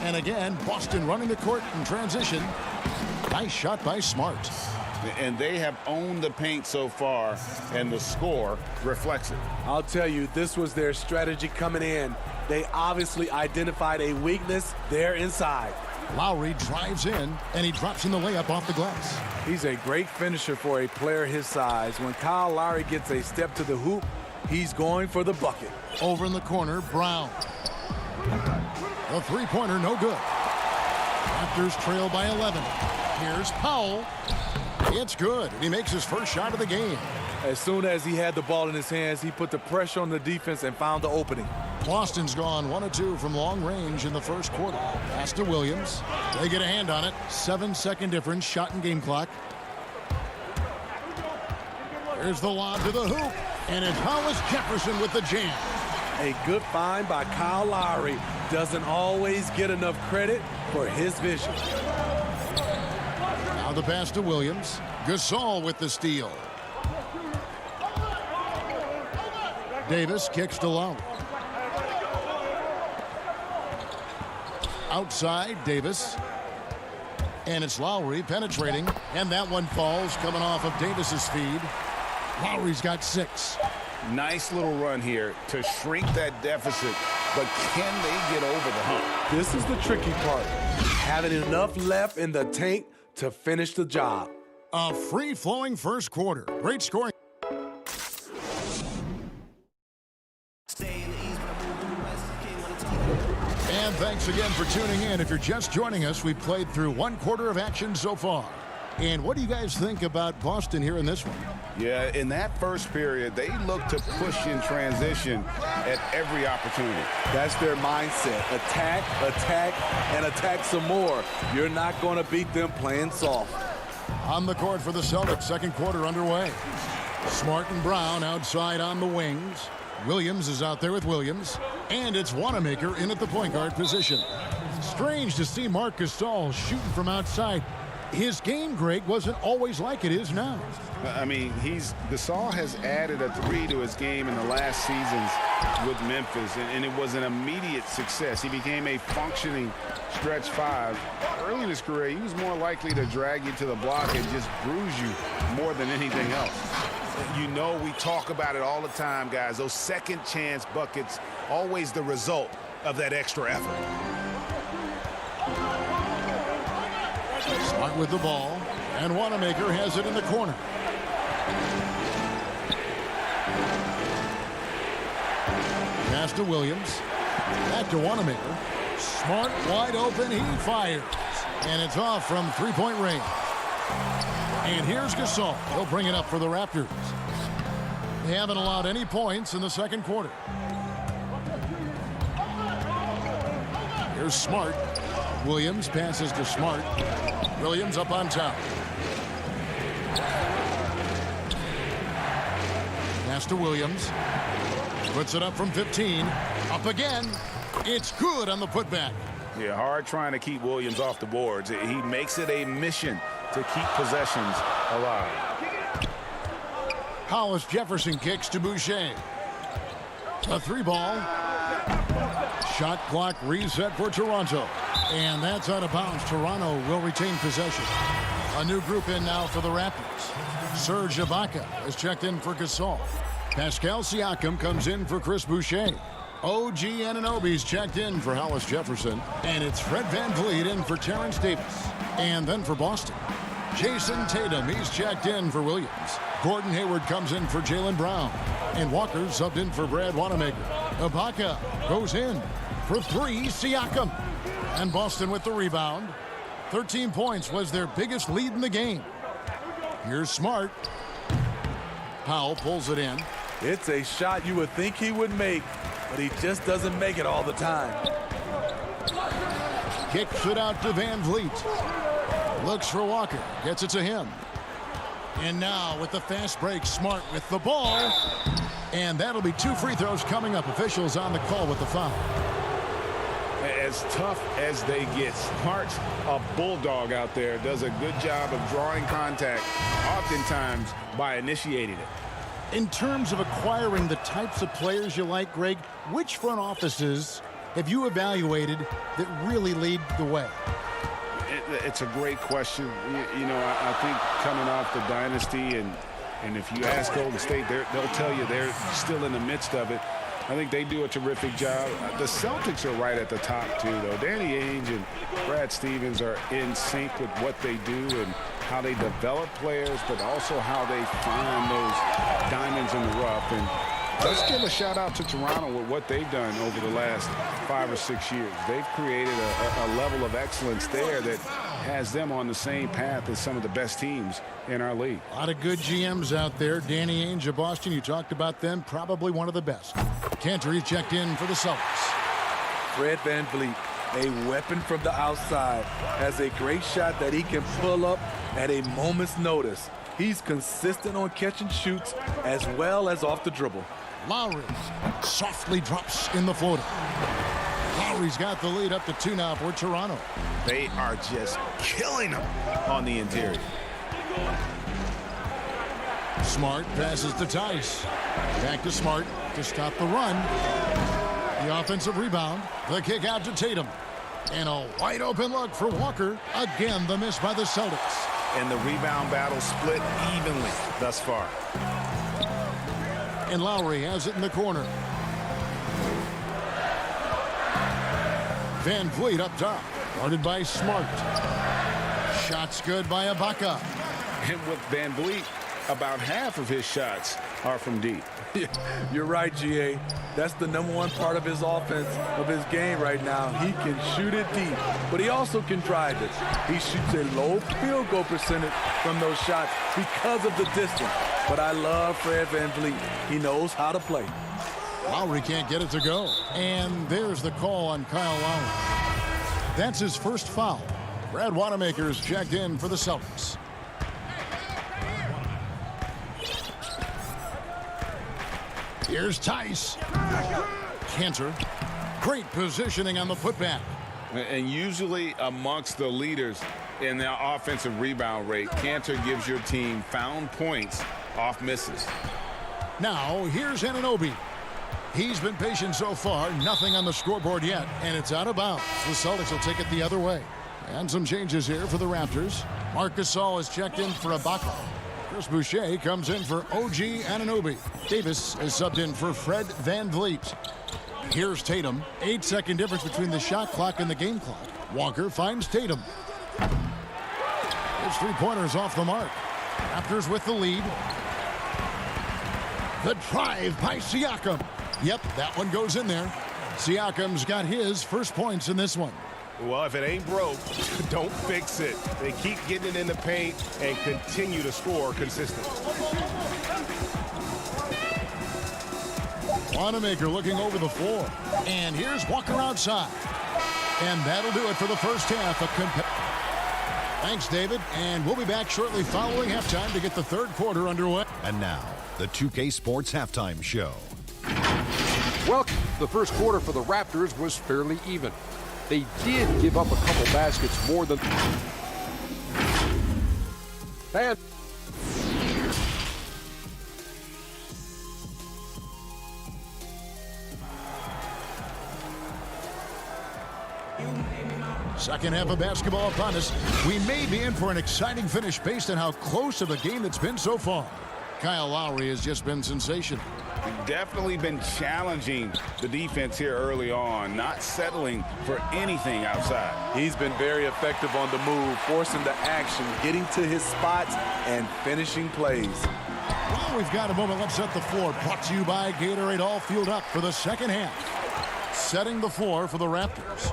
And again, Boston running the court in transition. Nice shot by Smart. And they have owned the paint so far, and the score reflects it. I'll tell you, this was their strategy coming in. They obviously identified a weakness there inside. Lowry drives in, and he drops in the layup off the glass. He's a great finisher for a player his size. When Kyle Lowry gets a step to the hoop, he's going for the bucket. Over in the corner, Brown. The three-pointer, no good. Raptors trail by 11. Here's Powell. It's good. He makes his first shot of the game. As soon as he had the ball in his hands, he put the pressure on the defense and found the opening. Boston's gone 1 of 2 from long range in the first quarter. Pass to Williams. They get a hand on it. 7-second difference, shot and game clock. Here's the lob to the hoop. And it's Hollis Jefferson with the jam. A good find by Kyle Lowry. Doesn't always get enough credit for his vision. Now the pass to Williams. Gasol with the steal. Davis kicks to Lowry. Outside, Davis. And it's Lowry penetrating. And that one falls coming off of Davis's feed. Lowry's got 6. Nice little run here to shrink that deficit, but can they get over the hump? This is the tricky part. Having enough left in the tank to finish the job. A free-flowing first quarter. Great scoring. And thanks again for tuning in. If you're just joining us, we've played through 1 quarter of action so far. And what do you guys think about Boston here in this one? Yeah, in that first period, they looked to push in transition at every opportunity. That's their mindset. Attack, attack, and attack some more. You're not going to beat them playing soft. On the court for the Celtics, second quarter underway. Smart and Brown outside on the wings. Williams is out there with Williams. And it's Wanamaker in at the point guard position. Strange to see Marc Gasol shooting from outside. His game, Greg, wasn't always like it is now. I mean, Gasol has added a 3 to his game in the last seasons with Memphis, and it was an immediate success. He became a functioning stretch 5. Early in his career, he was more likely to drag you to the block and just bruise you more than anything else. You know, we talk about it all the time, guys. Those second chance buckets, always the result of that extra effort. Smart with the ball, and Wanamaker has it in the corner. Pass to Williams. Back to Wanamaker. Smart wide open. He fires. And it's off from three-point range. And here's Gasol. He'll bring it up for the Raptors. They haven't allowed any points in the second quarter. Here's Smart. Williams passes to Smart. Williams up on top. Pass to Williams. Puts it up from 15. Up again. It's good on the putback. Yeah, hard trying to keep Williams off the boards. He makes it a mission to keep possessions alive. Hollis Jefferson kicks to Boucher. A 3-ball. Shot clock reset for Toronto. And that's out of bounds. Toronto will retain possession. A new group in now for the Raptors. Serge Ibaka has checked in for Gasol. Pascal Siakam comes in for Chris Boucher. OG Anunoby's checked in for Hollis Jefferson. And it's Fred VanVleet in for Terrence Davis. And then for Boston, Jason Tatum, he's checked in for Williams. Gordon Hayward comes in for Jaylen Brown. And Walker subbed in for Brad Wanamaker. Ibaka goes in for 3, Siakam. And Boston with the rebound. 13 points was their biggest lead in the game. Here's Smart. Powell pulls it in. It's a shot you would think he would make, but he just doesn't make it all the time. Kicks it out to VanVleet. Looks for Walker. Gets it to him. And now with the fast break, Smart with the ball. And that'll be 2 free throws coming up. Officials on the call with the foul. As tough as they get, Smart's a bulldog out there, does a good job of drawing contact, oftentimes by initiating it. In terms of acquiring the types of players you like, Greg, which front offices have you evaluated that really lead the way? It's a great question. You know, I think coming off the dynasty, and if you ask Golden State, they'll tell you they're still in the midst of it. I think they do a terrific job. The Celtics are right at the top, too, though. Danny Ainge and Brad Stevens are in sync with what they do and how they develop players, but also how they find those diamonds in the rough. And let's give a shout-out to Toronto with what they've done over the last 5 or 6 years. They've created a level of excellence there that has them on the same path as some of the best teams in our league. A lot of good GMs out there. Danny Ainge of Boston, you talked about them, probably one of the best. Cantor, he's checked in for the Celtics. Fred VanVleet, a weapon from the outside, has a great shot that he can pull up at a moment's notice. He's consistent on catch and shoots as well as off the dribble. Lowry softly drops in the floater. Lowry's got the lead up to 2 now for Toronto. They are just killing them on the interior. Smart passes to Tice. Back to Smart to stop the run. The offensive rebound. The kick out to Tatum. And a wide open look for Walker. Again, the miss by the Celtics. And the rebound battle split evenly thus far. And Lowry has it in the corner. VanVleet up top. Guarded by Smart. Shots good by Ibaka. And with VanVleet, about half of his shots are from deep. You're right, GA. That's the #1 part of his offense, of his game right now. He can shoot it deep, but he also can drive it. He shoots a low field goal percentage from those shots because of the distance. But I love Fred VanVleet. He knows how to play. Lowry can't get it to go. And there's the call on Kyle Lowry. That's his first foul. Brad Wanamaker's checked in for the Celtics. Here's Tice. Cantor. Great positioning on the putback. And usually amongst the leaders in the offensive rebound rate, Cantor gives your team found points off misses. Now, here's Anunoby. He's been patient so far. Nothing on the scoreboard yet, and it's out of bounds. The Celtics will take it the other way. And some changes here for the Raptors. Marc Gasol is checked in for Ibaka. Chris Boucher comes in for OG Anunoby. Davis is subbed in for Fred VanVleet. Here's Tatum. 8-second difference between the shot clock and the game clock. Walker finds Tatum. His three-pointers off the mark. Raptors with the lead. The drive by Siakam. Yep, that one goes in there. Siakam's got his first points in this one. Well, if it ain't broke, don't fix it. They keep getting it in the paint and continue to score consistently. Wanamaker looking over the floor. And here's Walker outside. And that'll do it for the first half. Thanks, David. And we'll be back shortly following halftime to get the third quarter underway. And now, the 2K Sports Halftime Show. Well, the first quarter for the Raptors was fairly even. They did give up a couple baskets more than... And... Second half of basketball upon us. We may be in for an exciting finish based on how close of a game it's been so far. Kyle Lowry has just been sensational. Definitely been challenging the defense here early on, not settling for anything outside. He's been very effective on the move, forcing the action, getting to his spots, and finishing plays. Well, we've got a moment. Let's set the floor. Brought to you by Gatorade, all fueled up for the second half. Setting the floor for the Raptors.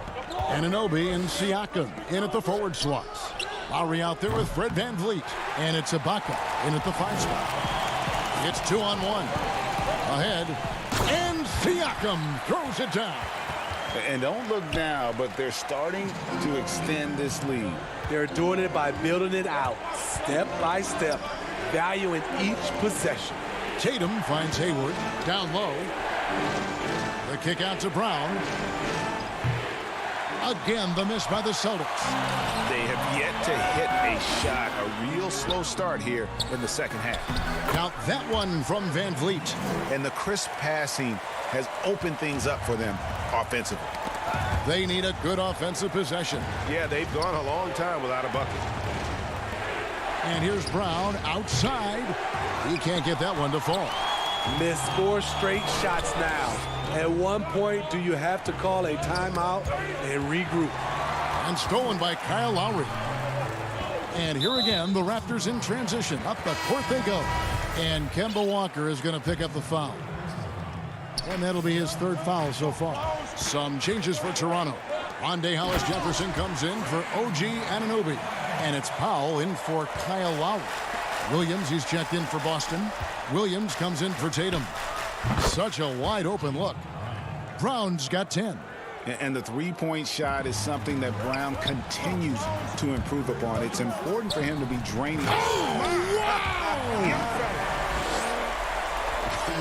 Anunoby and Siakam in at the forward slots. Lowry out there with Fred VanVleet. And it's Ibaka in at the 5 spot. It's 2-on-1. Ahead, and Siakam throws it down. And don't look now, but they're starting to extend this lead. They're doing it by building it out, step by step. valuing each possession. Tatum finds Hayward down low. The kick out to Brown. Again, the miss by the Celtics. They have yet to hit a shot, a real slow start here in the second half. Count that one from Van Vliet. And the crisp passing has opened things up for them offensively. They need a good offensive possession. Yeah, they've gone a long time without a bucket. And here's Brown outside. He can't get that one to fall. Missed 4 straight shots now. At one point, do you have to call a timeout and regroup? And stolen by Kyle Lowry. And here again, the Raptors in transition. Up the court they go. And Kemba Walker is going to pick up the foul. And that'll be his 3rd foul so far. Some changes for Toronto. Rondé Hollis-Jefferson comes in for OG Anunoby. And it's Powell in for Kyle Lowry. Williams, he's checked in for Boston. Williams comes in for Tatum. Such a wide open look. Brown's got 10. And the three-point shot is something that Brown continues to improve upon. It's important for him to be draining.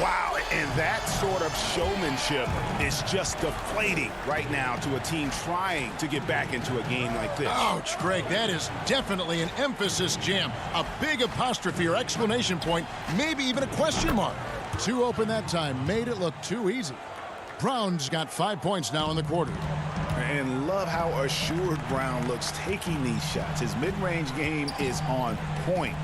Wow, and that sort of showmanship is just deflating right now to a team trying to get back into a game like this. Ouch, Greg, that is definitely an emphasis jam. A big apostrophe or exclamation point, maybe even a question mark. Too open that time, made it look too easy. Brown's got 5 points now in the quarter. And love how assured Brown looks taking these shots. His mid-range game is on point.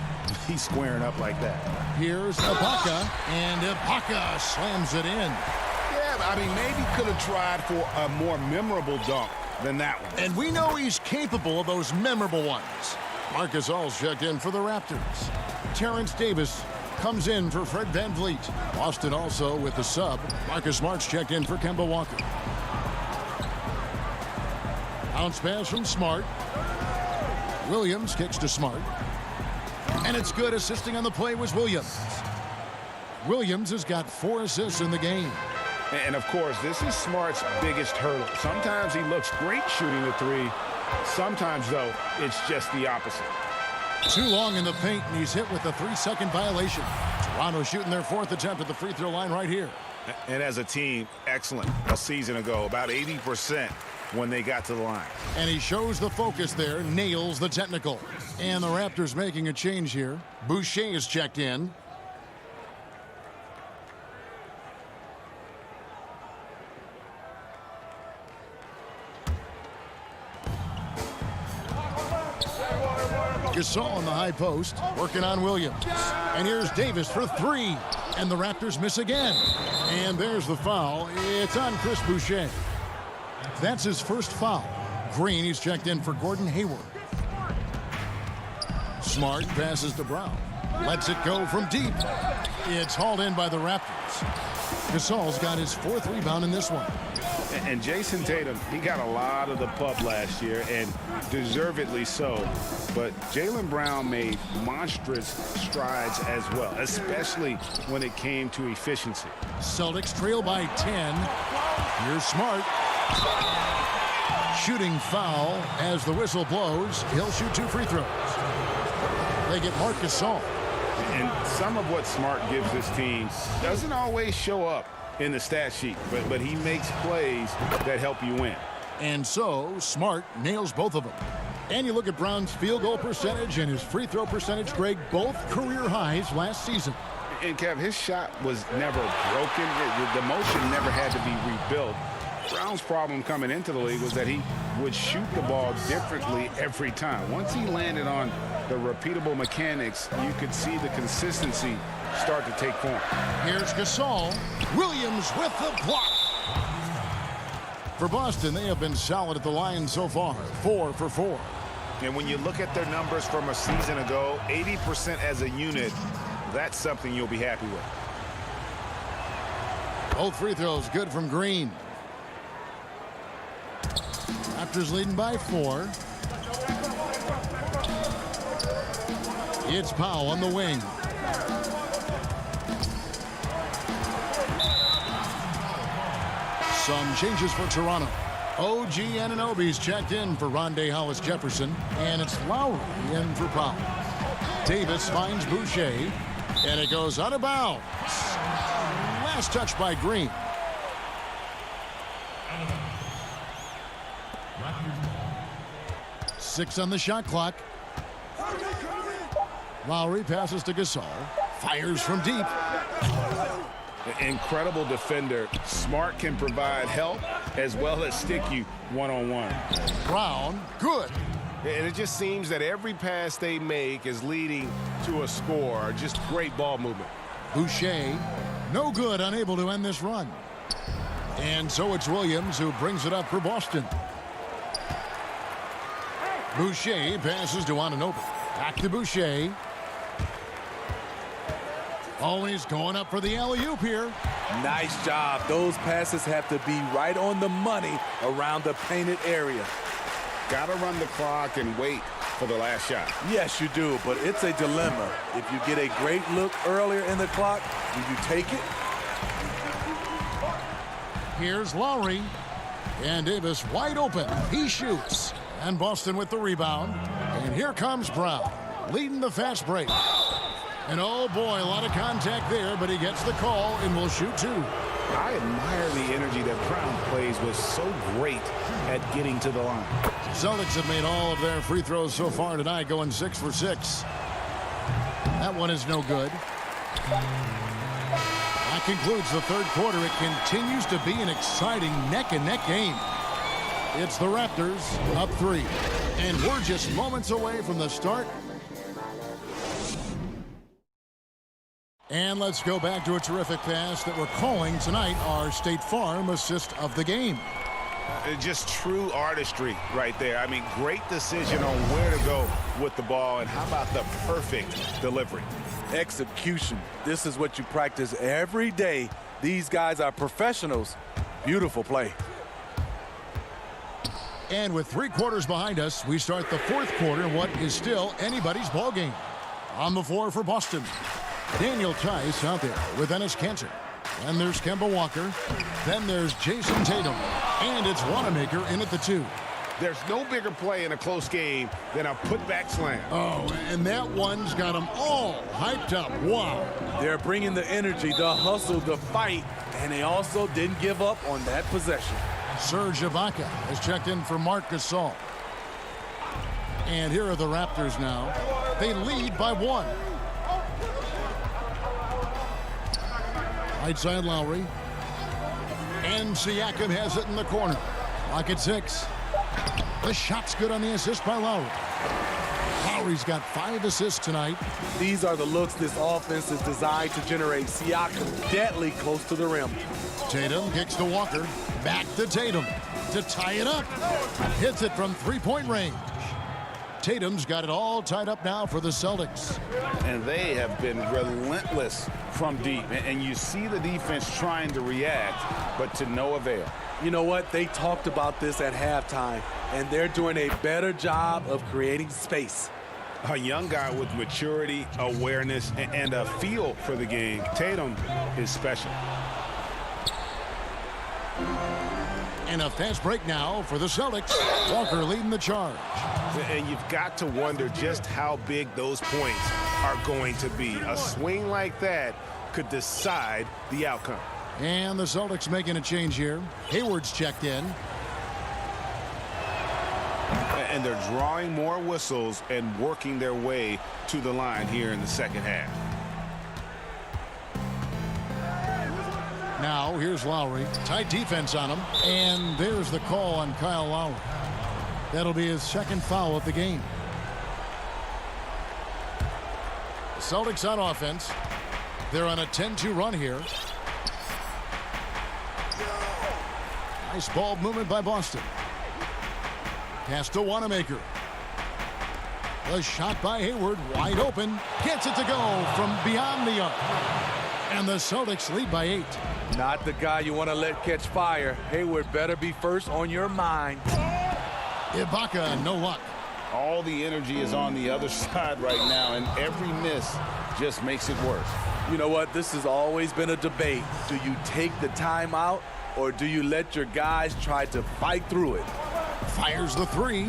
He's squaring up like that. Here's Ibaka, and Ibaka slams it in. Yeah, I mean, maybe could have tried for a more memorable dunk than that one. And we know he's capable of those memorable ones. Marcus All's checked in for the Raptors. Terrence Davis comes in for Fred Van Vliet. Boston also with the sub. Marcus Smart's checked in for Kemba Walker. Bounce pass from Smart. Williams kicks to Smart. And it's good. Assisting on the play was Williams. Williams has got 4 assists in the game. And, of course, this is Smart's biggest hurdle. Sometimes he looks great shooting the three. Sometimes, though, it's just the opposite. Too long in the paint, and he's hit with a 3-second violation. Toronto shooting their 4th attempt at the free throw line right here. And as a team, excellent. A season ago, about 80% when they got to the line. And he shows the focus there, nails the technical. And the Raptors making a change here. Boucher is checked in. Gasol on the high post, working on Williams. And here's Davis for 3. And the Raptors miss again. And there's the foul. It's on Chris Boucher. That's his 1st foul. Green, he's checked in for Gordon Hayward. Smart passes to Brown. Lets it go from deep. It's hauled in by the Raptors. Gasol's got his 4th rebound in this one. And Jason Tatum, he got a lot of the pub last year, and deservedly so. But Jaylen Brown made monstrous strides as well, especially when it came to efficiency. Celtics trail by 10. Here's Smart. Shooting foul as the whistle blows. He'll shoot 2 free throws. They get Marc Gasol. And some of what Smart gives this team doesn't always show up in the stat sheet, but he makes plays that help you win. And so Smart nails both of them. And you look at Brown's field goal percentage and his free throw percentage, Greg, both career highs last season. And Kev, his shot was never broken. The motion never had to be rebuilt. Brown's problem coming into the league was that he would shoot the ball differently every time. Once he landed on the repeatable mechanics, you could see the consistency start to take form. Here's Gasol. Williams with the block. For Boston, they have been solid at the line so far. 4 for 4. And when you look at their numbers from a season ago, 80% as a unit, that's something you'll be happy with. Both free throws good from Green. Raptors leading by 4. It's Powell on the wing. Some changes for Toronto. OG Anunoby's checked in for Rondé Hollis-Jefferson, and it's Lowry in for Powell. Davis finds Boucher, and it goes out of bounds. Last touch by Green. Six on the shot clock. Lowry passes to Gasol. Fires from deep. Incredible defender. Smart can provide help as well as stick you one-on-one. Brown, good. And it just seems that every pass they make is leading to a score. Just great ball movement. Boucher, no good, unable to end this run. And so it's Williams who brings it up for Boston. Boucher passes to Anunoby. Back to Boucher. Always going up for the alley-oop here. Nice job. Those passes have to be right on the money around the painted area. Got to run the clock and wait for the last shot. Yes, you do, but it's a dilemma. If you get a great look earlier in the clock, do you take it? Here's Lowry. And Davis wide open. He shoots. And Boston with the rebound. And here comes Brown, leading the fast break. And oh boy, a lot of contact there, but he gets the call and will shoot two. I admire the energy that Brown plays with, so great at getting to the line. Celtics have made all of their free throws so far tonight, going 6 for 6. That one is no good. That concludes the third quarter. It continues to be an exciting neck-and-neck game. It's the Raptors up 3. And we're just moments away from the start. And let's go back to a terrific pass that we're calling tonight our State Farm assist of the game. Just true artistry right there. I mean, great decision on where to go with the ball, and how about the perfect delivery? Execution. This is what you practice every day. These guys are professionals. Beautiful play. And with 3 quarters behind us, we start the fourth quarter in what is still anybody's ball game. On the floor for Boston, Daniel Tice out there with Enes Kanter. Then there's Kemba Walker. Then there's Jason Tatum. And it's Wanamaker in at the 2. There's no bigger play in a close game than a putback slam. Oh, and that one's got them all hyped up. Wow. They're bringing the energy, the hustle, the fight, and they also didn't give up on that possession. Serge Ibaka has checked in for Marc Gasol. And here are the Raptors now. They lead by 1. Right side Lowry. And Siakam has it in the corner. Lock at 6. The shot's good on the assist by Lowry. Lowry's got 5 assists tonight. These are the looks this offense is designed to generate. Siakam deadly close to the rim. Tatum kicks to Walker. Back to Tatum to tie it up. Hits it from 3-point range. Tatum's got it all tied up now for the Celtics. And they have been relentless from deep. And you see the defense trying to react, but to no avail. You know what? They talked about this at halftime, and they're doing a better job of creating space. A young guy with maturity, awareness, and a feel for the game. Tatum is special. And a fast break now for the Celtics. Walker leading the charge. And you've got to wonder just how big those points are going to be. A swing like that could decide the outcome. And the Celtics making a change here. Hayward's checked in. And they're drawing more whistles and working their way to the line here in the second half. Now, here's Lowry. Tight defense on him. And there's the call on Kyle Lowry. That'll be his second foul of the game. The Celtics on offense. They're on a 10-2 run here. Nice ball movement by Boston. Pass to Wanamaker. The shot by Hayward, wide open. Gets it to go from beyond the arc. And the Celtics lead by 8. Not the guy you want to let catch fire. Hayward better be first on your mind. Ibaka, no luck. All the energy is on the other side right now, and every miss just makes it worse. You know what? This has always been a debate. Do you take the timeout, or do you let your guys try to fight through it? Fires the 3.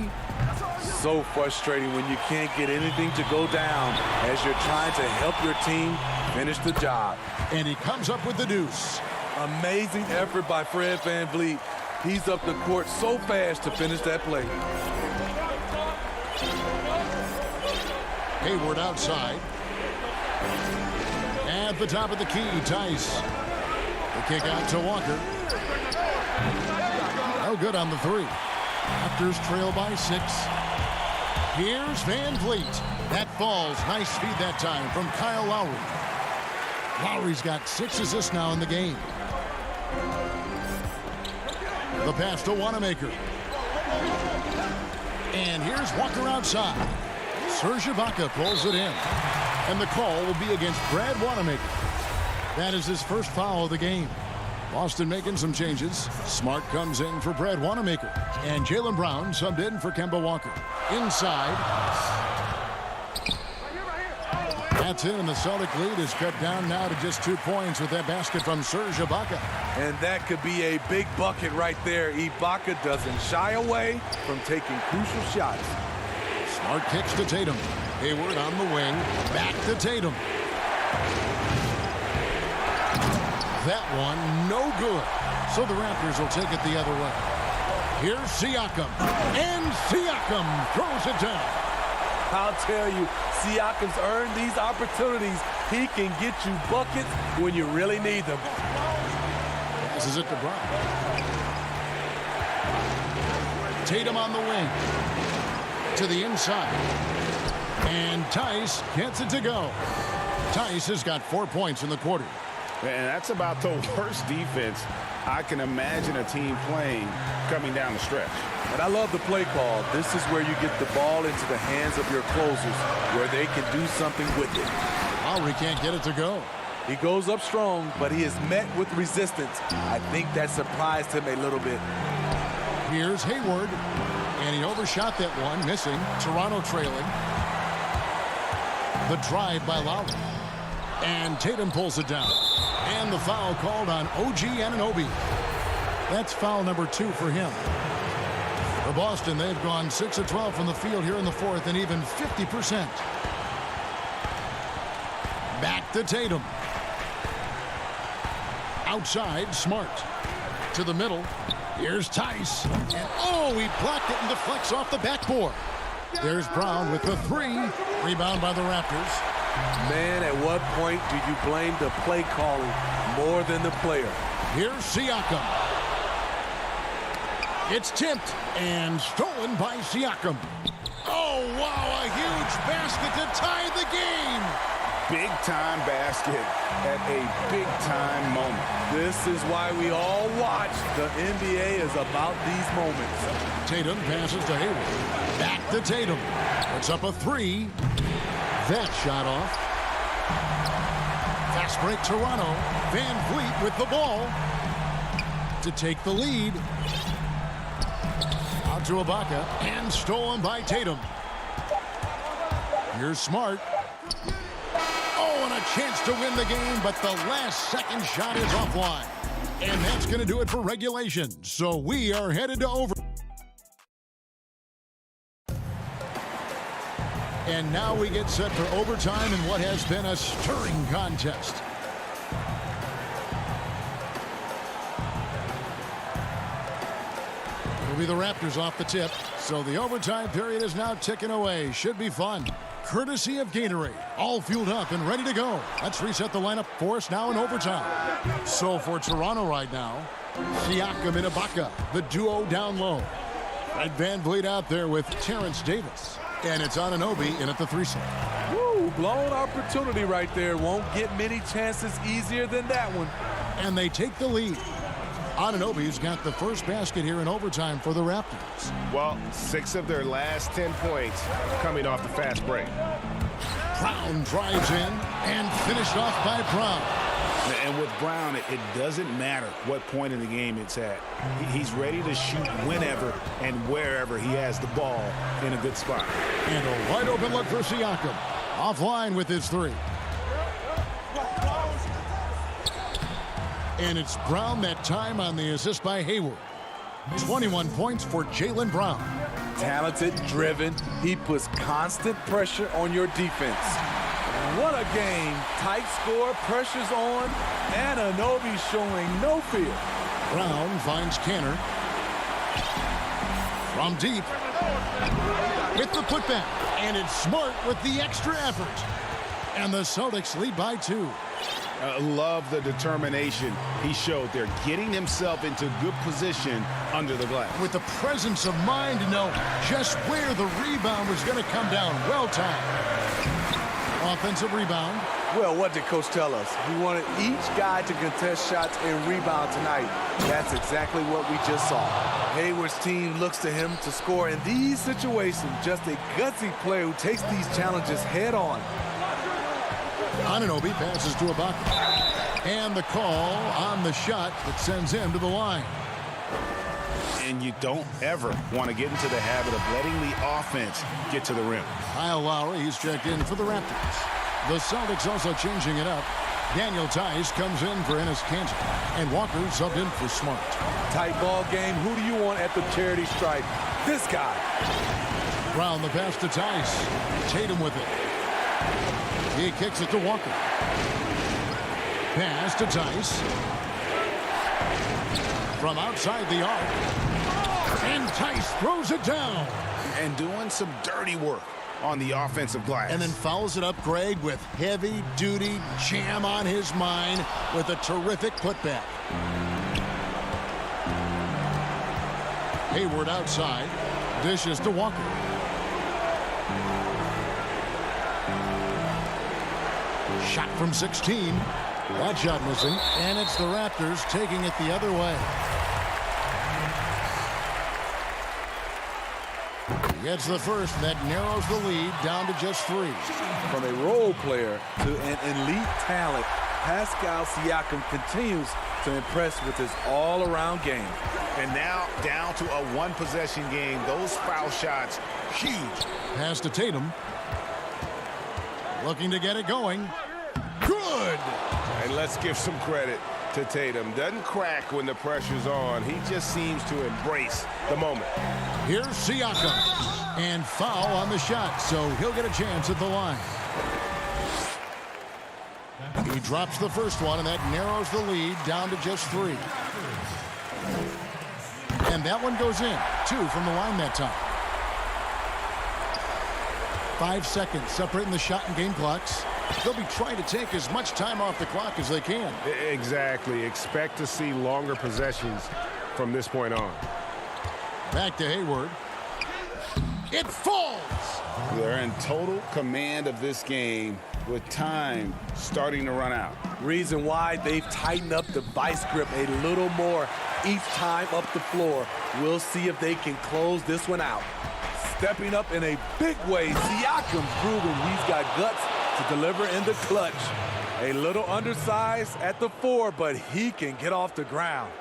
So frustrating when you can't get anything to go down as you're trying to help your team finish the job. And he comes up with the deuce. Amazing effort by Fred VanVleet. He's up the court so fast to finish that play. Hayward outside. At the top of the key, Tice. The kick out to Walker. No good on the three. Raptors trail by 6. Here's VanVleet. That falls. Nice speed that time from Kyle Lowry. Lowry's got 6 assists now in the game. The pass to Wanamaker. And here's Walker outside. Serge Ibaka pulls it in. And the call will be against Brad Wanamaker. That is his first foul of the game. Boston making some changes. Smart comes in for Brad Wanamaker. And Jaylen Brown subbed in for Kemba Walker. Inside. That's it, and the Celtic lead is cut down now to just 2 points with that basket from Serge Ibaka. And that could be a big bucket right there. Ibaka doesn't shy away from taking crucial shots. Smart kicks to Tatum. Hayward on the wing. Back to Tatum. That one, no good. So the Raptors will take it the other way. Here's Siakam. And Siakam throws it down. I'll tell you, Siakam's earned these opportunities. He can get you buckets when you really need them. This is it to Brown. Tatum on the wing. To the inside. And Tice gets it to go. Tice has got 4 points in the quarter. And that's about the worst defense I can imagine a team playing coming down the stretch. And I love the play call. This is where you get the ball into the hands of your closers, where they can do something with it. Lowry can't get it to go. He goes up strong, but he is met with resistance. I think that surprised him a little bit. Here's Hayward, and he overshot that one, missing. Toronto trailing. The drive by Lowry. And Tatum pulls it down. And the foul called on OG Anunoby. That's foul number 2 for him. For Boston, they've gone 6 of 12 from the field here in the fourth and even 50%. Back to Tatum. Outside, Smart. To the middle. Here's Tice. And oh, he blocked it and deflects off the backboard. There's Brown with the 3. Rebound by the Raptors. Man, at what point do you blame the play calling more than the player? Here's Siakam. It's tipped and stolen by Siakam. Oh, wow, a huge basket to tie the game. Big-time basket at a big-time moment. This is why we all watch. The NBA is about these moments. Tatum passes to Hayward. Back to Tatum. Puts up a 3. That shot off. Fast break Toronto. VanVleet with the ball to take the lead. Out to Ibaka and stolen by Tatum. Here's Smart. Oh, and a chance to win the game, but the last second shot is offline. And that's going to do it for regulation. So we are headed to over. And now we get set for overtime in what has been a stirring contest. It'll be the Raptors off the tip. So the overtime period is now ticking away. Should be fun. Courtesy of Gatorade. All fueled up and ready to go. Let's reset the lineup for us now in overtime. So for Toronto right now, Siakam and Ibaka, the duo down low. Fred VanVleet out there with Terrence Davis. And it's Anunoby in at the 3-side. Woo, blown opportunity right there. Won't get many chances easier than that one. And they take the lead. Anunoby's got the first basket here in overtime for the Raptors. Well, 6 of their last 10 points coming off the fast break. Brown drives in and finished off by Brown. And with Brown, it doesn't matter what point in the game it's at. He's ready to shoot whenever and wherever he has the ball in a good spot. And a wide open look for Siakam. Offline with his 3. And it's Brown that time on the assist by Hayward. 21 points for Jaylen Brown. Talented, driven. He puts constant pressure on your defense. What a game. Tight score, pressure's on, and Anunoby showing no fear. Brown finds Canner. From deep. With the putback. And it's Smart with the extra effort. And the Celtics lead by 2. Love the determination he showed there, getting himself into good position under the glass. With the presence of mind to know just where the rebound was going to come down. Well timed. Offensive rebound. Well, what did Coach tell us? He wanted each guy to contest shots and rebound tonight. That's exactly what we just saw. Hayward's team looks to him to score in these situations. Just a gutsy player who takes these challenges head on. Anunoby passes to Ibaka. And the call on the shot that sends him to the line. And you don't ever want to get into the habit of letting the offense get to the rim. Kyle Lowry, he's checked in for the Raptors. The Celtics also changing it up. Daniel Tice comes in for Enes Kanter. And Walker subbed in for Smart. Tight ball game. Who do you want at the charity stripe? This guy. Brown the pass to Tice. Tatum with it. He kicks it to Walker. Pass to Tice. From outside the arc. And Tice throws it down. And doing some dirty work on the offensive glass. And then follows it up, Greg, with heavy-duty jam on his mind with a terrific putback. Hayward outside. Dishes to Walker. Shot from 16. That shot missing. And it's the Raptors taking it the other way. Gets the first, and that narrows the lead down to just 3. From a role player to an elite talent, Pascal Siakam continues to impress with his all-around game. And now down to a one-possession game. Those foul shots, huge. Pass to Tatum. Looking to get it going. Good! And let's give some credit to Tatum. Doesn't crack when the pressure's on. He just seems to embrace the moment. Here's Siakam. And foul on the shot, so he'll get a chance at the line. He drops the first one, and that narrows the lead down to just 3. And that one goes in. 2 from the line that time. 5 seconds separating the shot and game clocks. They'll be trying to take as much time off the clock as they can. Exactly. Expect to see longer possessions from this point on. Back to Hayward. It falls! They're in total command of this game with time starting to run out. Reason why they've tightened up the vice grip a little more each time up the floor. We'll see if they can close this one out. Stepping up in a big way, Siakam's proving he's got guts to deliver in the clutch. A little undersized at the 4, but he can get off the ground.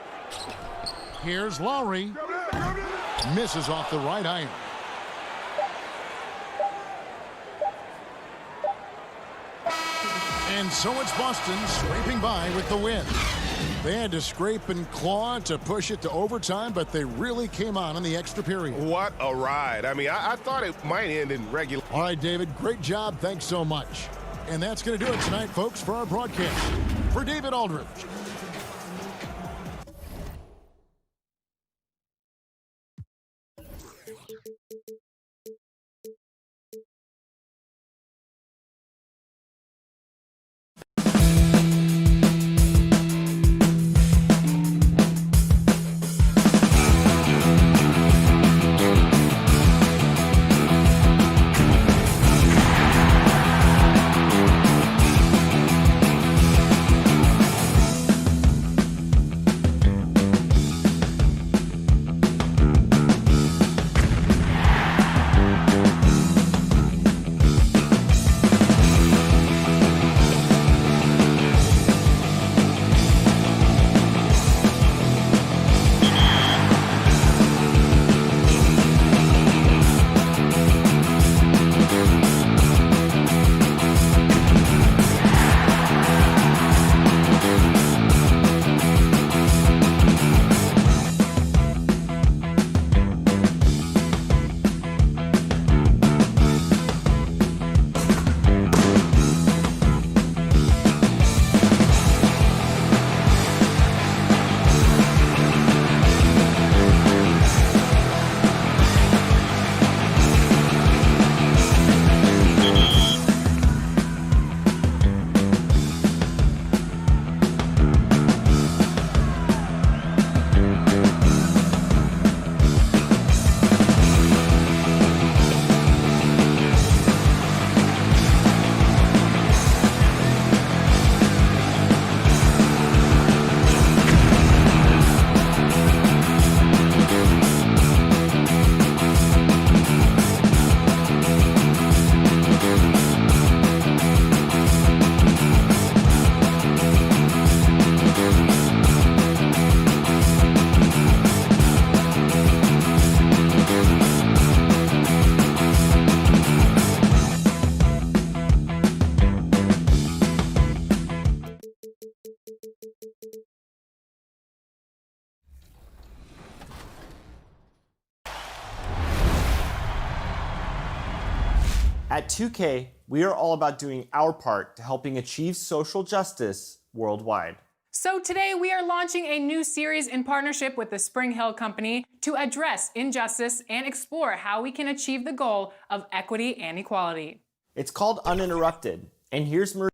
Here's Lowry. Misses off the right iron. And so it's Boston scraping by with the win. They had to scrape and claw to push it to overtime, but they really came on in the extra period. What a ride. I mean, I thought it might end in regular. All right, David, great job. Thanks so much. And that's going to do it tonight, folks, for our broadcast. For David Aldridge. At 2K, we are all about doing our part to helping achieve social justice worldwide. So today we are launching a new series in partnership with the Spring Hill Company to address injustice and explore how we can achieve the goal of equity and equality. It's called Uninterrupted, and here's Marie.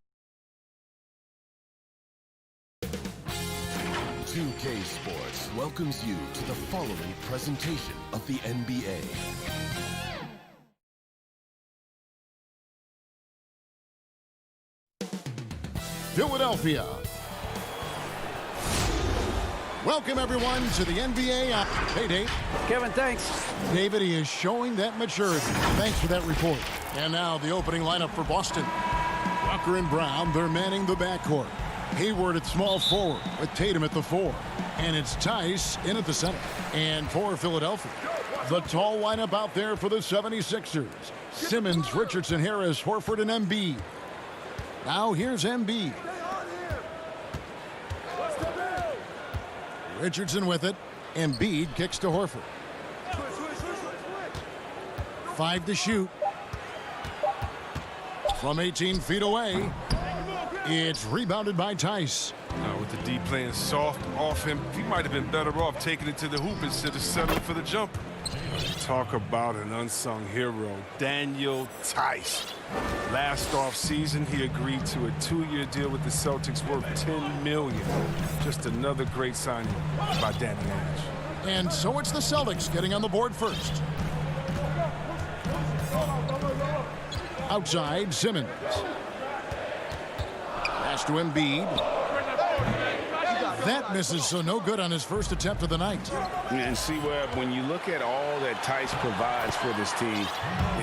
2K Sports welcomes you to the following presentation of the NBA. Philadelphia. Welcome, everyone, to the NBA. Hey, Dave. Kevin, thanks. David, he is showing that maturity. Thanks for that report. And now the opening lineup for Boston. Walker and Brown, they're manning the backcourt. Hayward at small forward with Tatum at the 4. And it's Tice in at the center. And for Philadelphia, the tall lineup out there for the 76ers. Simmons, Richardson, Harris, Horford, and Embiid. Now here's Embiid. Richardson with it. Embiid kicks to Horford. 5 to shoot. From 18 feet away. It's rebounded by Tice. With the D playing soft off him, he might have been better off taking it to the hoop instead of settling for the jumper. Talk about an unsung hero, Daniel Tice. Last offseason, he agreed to a 2-year deal with the Celtics worth $10 million. Just another great signing by Danny Ainge. And so it's the Celtics getting on the board first. Outside, Simmons. Pass to Embiid. That misses, so no good on his first attempt of the night. And see, Webb, when you look at all that Tice provides for this team,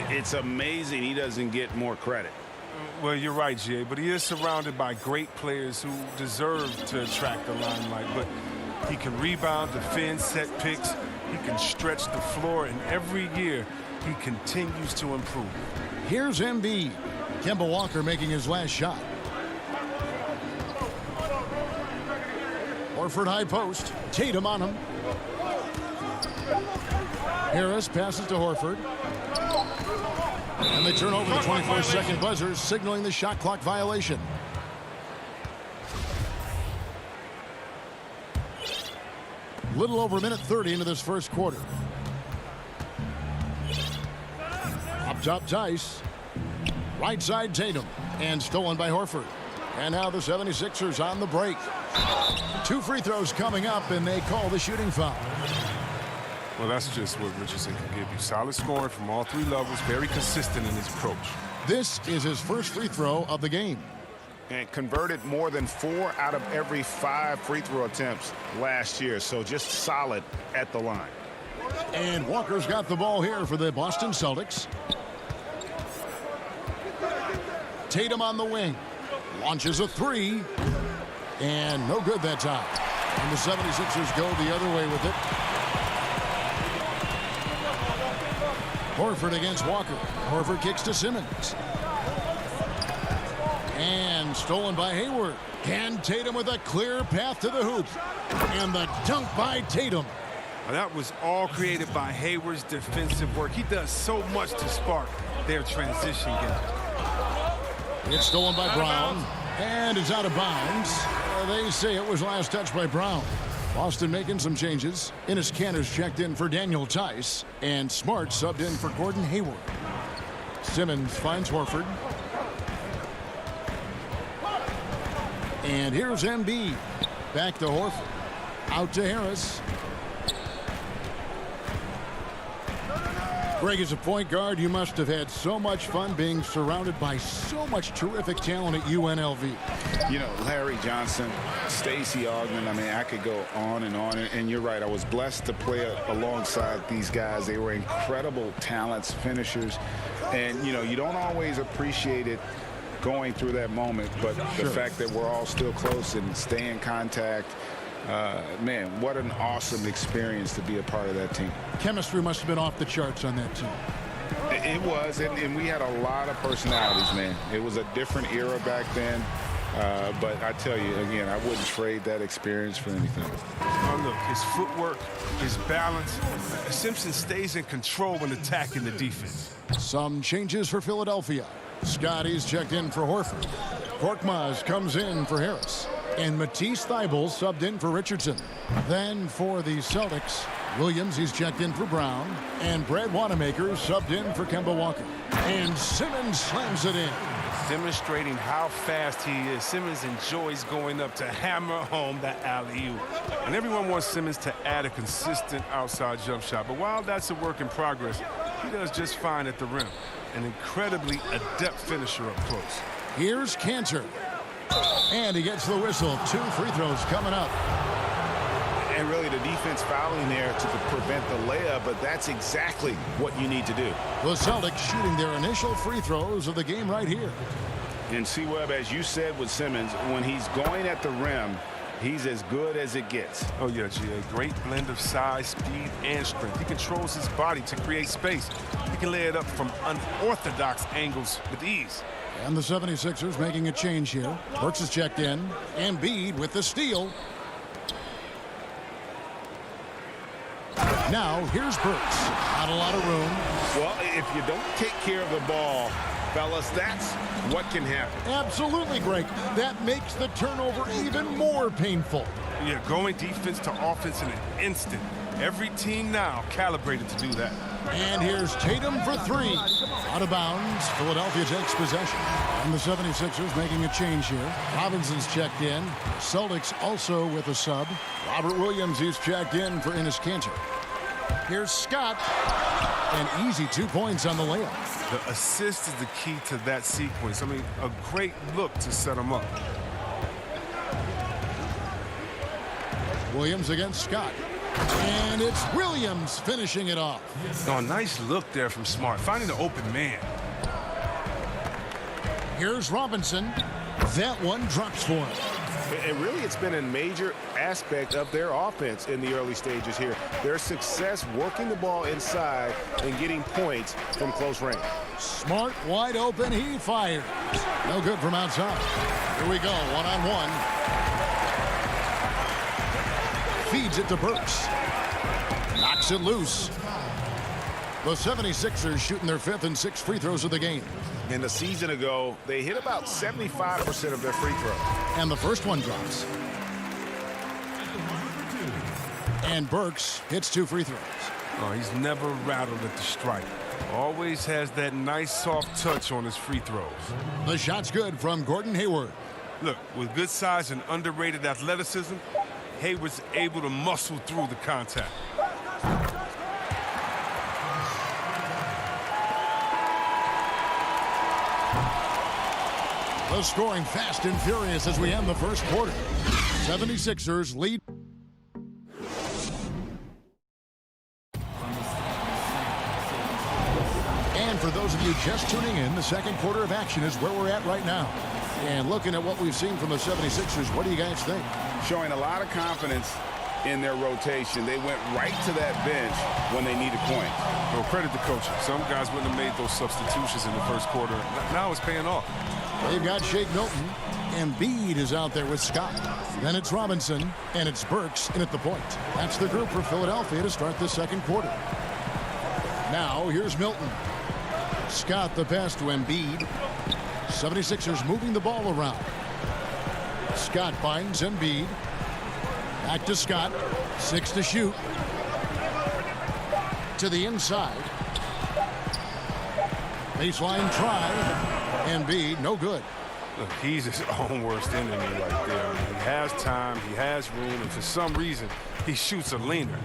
it's amazing he doesn't get more credit. Well, you're right, Jay, but he is surrounded by great players who deserve to attract the limelight. But he can rebound, defend, set picks. He can stretch the floor, and every year he continues to improve. Here's Embiid. Kemba Walker making his last shot. Horford high post. Tatum on him. Harris passes to Horford. And they turn over the 24-second buzzer, signaling the shot clock violation. Little over a minute 30 into this first quarter. Up top, Tice. Right side, Tatum. And stolen by Horford. And now the 76ers on the break. 2 free throws coming up, and they call the shooting foul. Well, that's just what Richardson can give you. Solid scoring from all 3 levels, very consistent in his approach. This is his first free throw of the game. And converted more than 4 out of every 5 free throw attempts last year, so just solid at the line. And Walker's got the ball here for the Boston Celtics. Tatum on the wing. Launches a 3. And no good that time. And the 76ers go the other way with it. Horford against Walker. Horford kicks to Simmons. And stolen by Hayward. And Tatum with a clear path to the hoop. And the dunk by Tatum. Now, that was all created by Hayward's defensive work. He does so much to spark their transition game. It's stolen by Brown. And it's out of bounds. They say it was last touched by Brown. Boston making some changes. Enes Kanter's checked in for Daniel Tice. And Smart subbed in for Gordon Hayward. Simmons finds Horford. And here's Embiid. Back to Horford. Out to Harris. Greg, as a point guard, you must have had so much fun being surrounded by so much terrific talent at UNLV. You know, Larry Johnson, Stacey Augmon, I mean, I could go on. And you're right, I was blessed to play alongside these guys. They were incredible talents, finishers. And, you know, you don't always appreciate it going through that moment, but the fact that we're all still close and stay in contact, man, what an awesome experience to be a part of that team. Chemistry must have been off the charts on that team. It was, and we had a lot of personalities, man. It was a different era back then. But I tell you, again, I wouldn't trade that experience for anything. Oh, look, his footwork, his balance. Simpson stays in control when attacking the defense. Some changes for Philadelphia. Scotty's checked in for Horford. Korkmaz comes in for Harris. And Matisse Thybulle subbed in for Richardson. Then for the Celtics, Williams, he's checked in for Brown. And Brad Wanamaker subbed in for Kemba Walker. And Simmons slams it in. Demonstrating how fast he is. Simmons enjoys going up to hammer home that alley-oop. And everyone wants Simmons to add a consistent outside jump shot. But while that's a work in progress, he does just fine at the rim. An incredibly adept finisher up close. Here's Cantor. And he gets the whistle. 2 free throws coming up. And really the defense fouling there to prevent the layup, but that's exactly what you need to do. The Celtics shooting their initial free throws of the game right here. And C-Webb, as you said with Simmons, when he's going at the rim, he's as good as it gets. Oh, yeah, G.A. Great blend of size, speed, and strength. He controls his body to create space. He can lay it up from unorthodox angles with ease. And the 76ers making a change here. Burks is checked in. Embiid with the steal. Now, here's Burks. Not a lot of room. Well, if you don't take care of the ball, fellas, that's what can happen. Absolutely, Greg. That makes the turnover even more painful. Yeah, going defense to offense in an instant. Every team now calibrated to do that. And here's Tatum for 3. Out of bounds. Philadelphia takes possession. And the 76ers making a change here. Robinson's checked in. Celtics also with a sub. Robert Williams, he's checked in for Enes Kanter. Here's Scott. An easy 2 points on the layup. The assist is the key to that sequence. I mean, a great look to set him up. Williams against Scott. And it's Williams finishing it off. Oh, nice look there from Smart, finding the open man. Here's Robinson. That one drops for him. And really, it's been a major aspect of their offense in the early stages here. Their success working the ball inside and getting points from close range. Smart wide open. He fires. No good from outside. Here we go. One-on-one. Feeds it to Burks. Knocks it loose. The 76ers shooting their 5th and 6th free throws of the game. And a season ago, they hit about 75% of their free throws. And the first one drops. And Burks hits 2 free throws. Oh, he's never rattled at the stripe. Always has that nice soft touch on his free throws. The shot's good from Gordon Hayward. Look, with good size and underrated athleticism, Hayward's able to muscle through the contact. The scoring fast and furious as we end the first quarter. 76ers lead. And for those of you just tuning in, the second quarter of action is where we're at right now. And looking at what we've seen from the 76ers, what do you guys think? Showing a lot of confidence in their rotation. They went right to that bench when they needed points. Well, credit the coaching. Some guys wouldn't have made those substitutions in the first quarter. Now it's paying off. They've got Shake Milton. Embiid is out there with Scott. Then it's Robinson, and it's Burks in at the point. That's the group for Philadelphia to start the second quarter. Now, here's Milton. Scott the pass to Embiid. 76ers moving the ball around. Scott finds Embiid. Back to Scott. 6 to shoot. To the inside. Baseline try. Embiid, no good. Look, he's his own worst enemy right there. I mean, he has time, he has room, and for some reason, he shoots a leaner.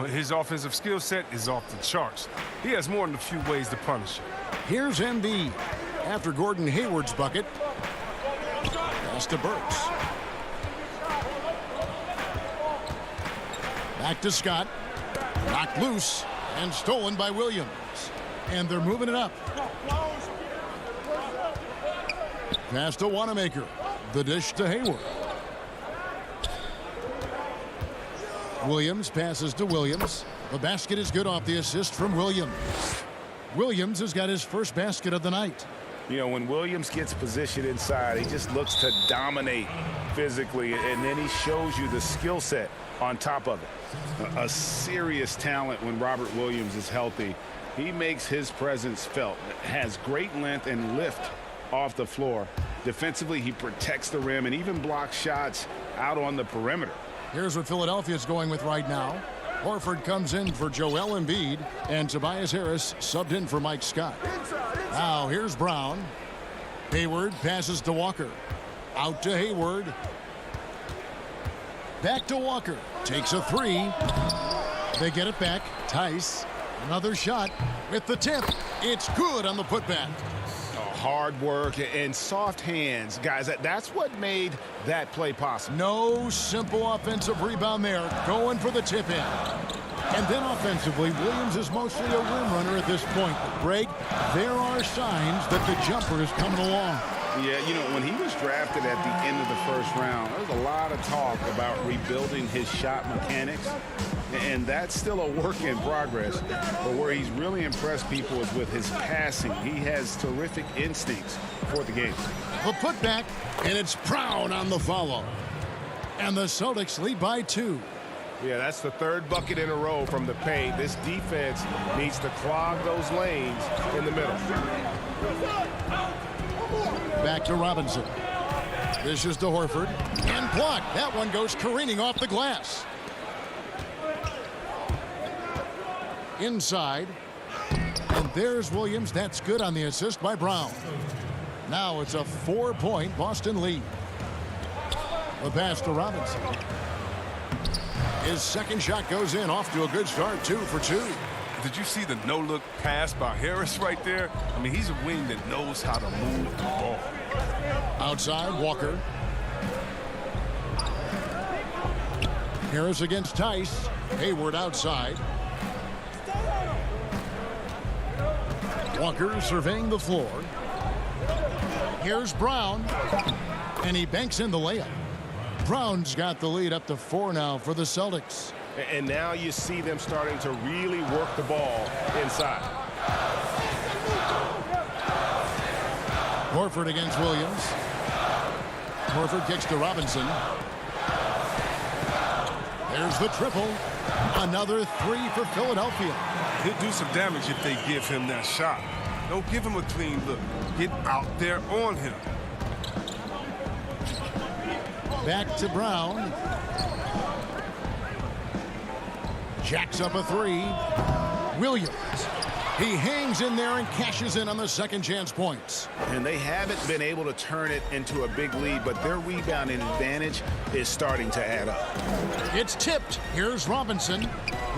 His offensive skill set is off the charts. He has more than a few ways to punish it. Here's Embiid. After Gordon Hayward's bucket. Pass to Burks. Back to Scott. Knocked loose and stolen by Williams. And they're moving it up. Pass to Wanamaker. The dish to Hayward. Williams passes to Williams. The basket is good off the assist from Williams. Williams has got his first basket of the night. You know, when Williams gets positioned inside, he just looks to dominate physically, and then he shows you the skill set on top of it. A serious talent when Robert Williams is healthy. He makes his presence felt. Has great length and lift off the floor. Defensively, he protects the rim and even blocks shots out on the perimeter. Here's what Philadelphia's going with right now. Horford comes in for Joel Embiid, and Tobias Harris subbed in for Mike Scott. Now here's Brown. Hayward passes to Walker. Out to Hayward. Back to Walker. Takes a three. They get it back. Tice. Another shot with the tip. It's good on the putback. Hard work and soft hands, guys. That's what made that play possible. No simple offensive rebound there. Going for the tip in. And then offensively, Williams is mostly a rim runner at this point. Greg, there are signs that the jumper is coming along. Yeah, you know, when he was drafted at the end of the first round, there was a lot of talk about rebuilding his shot mechanics. And that's still a work in progress. But where he's really impressed people is with his passing. He has terrific instincts for the game. The putback, and it's Brown on the follow. And the Celtics lead by 2. Yeah, that's the third bucket in a row from the paint. This defense needs to clog those lanes in the middle. Back to Robinson. This is to Horford. And blocked. That one goes careening off the glass. Inside. And there's Williams. That's good on the assist by Brown. Now it's a 4-point Boston lead. The pass to Robinson. His second shot goes in, off to a good start, 2 for 2. Did you see the no-look pass by Harris right there? I mean, he's a wing that knows how to move the ball. Outside, Walker. Harris against Tice. Hayward outside. Walker surveying the floor. Here's Brown. And he banks in the layup. Brown's got the lead up to 4 now for the Celtics. And now you see them starting to really work the ball inside. Horford against Williams. Horford kicks to Robinson. There's the triple. Another 3 for Philadelphia. He'll do some damage if they give him that shot. Don't give him a clean look. Get out there on him. Back to Brown. Jacks up a 3. Williams. He hangs in there and cashes in on the second chance points. And they haven't been able to turn it into a big lead, but their rebounding advantage is starting to add up. It's tipped. Here's Robinson.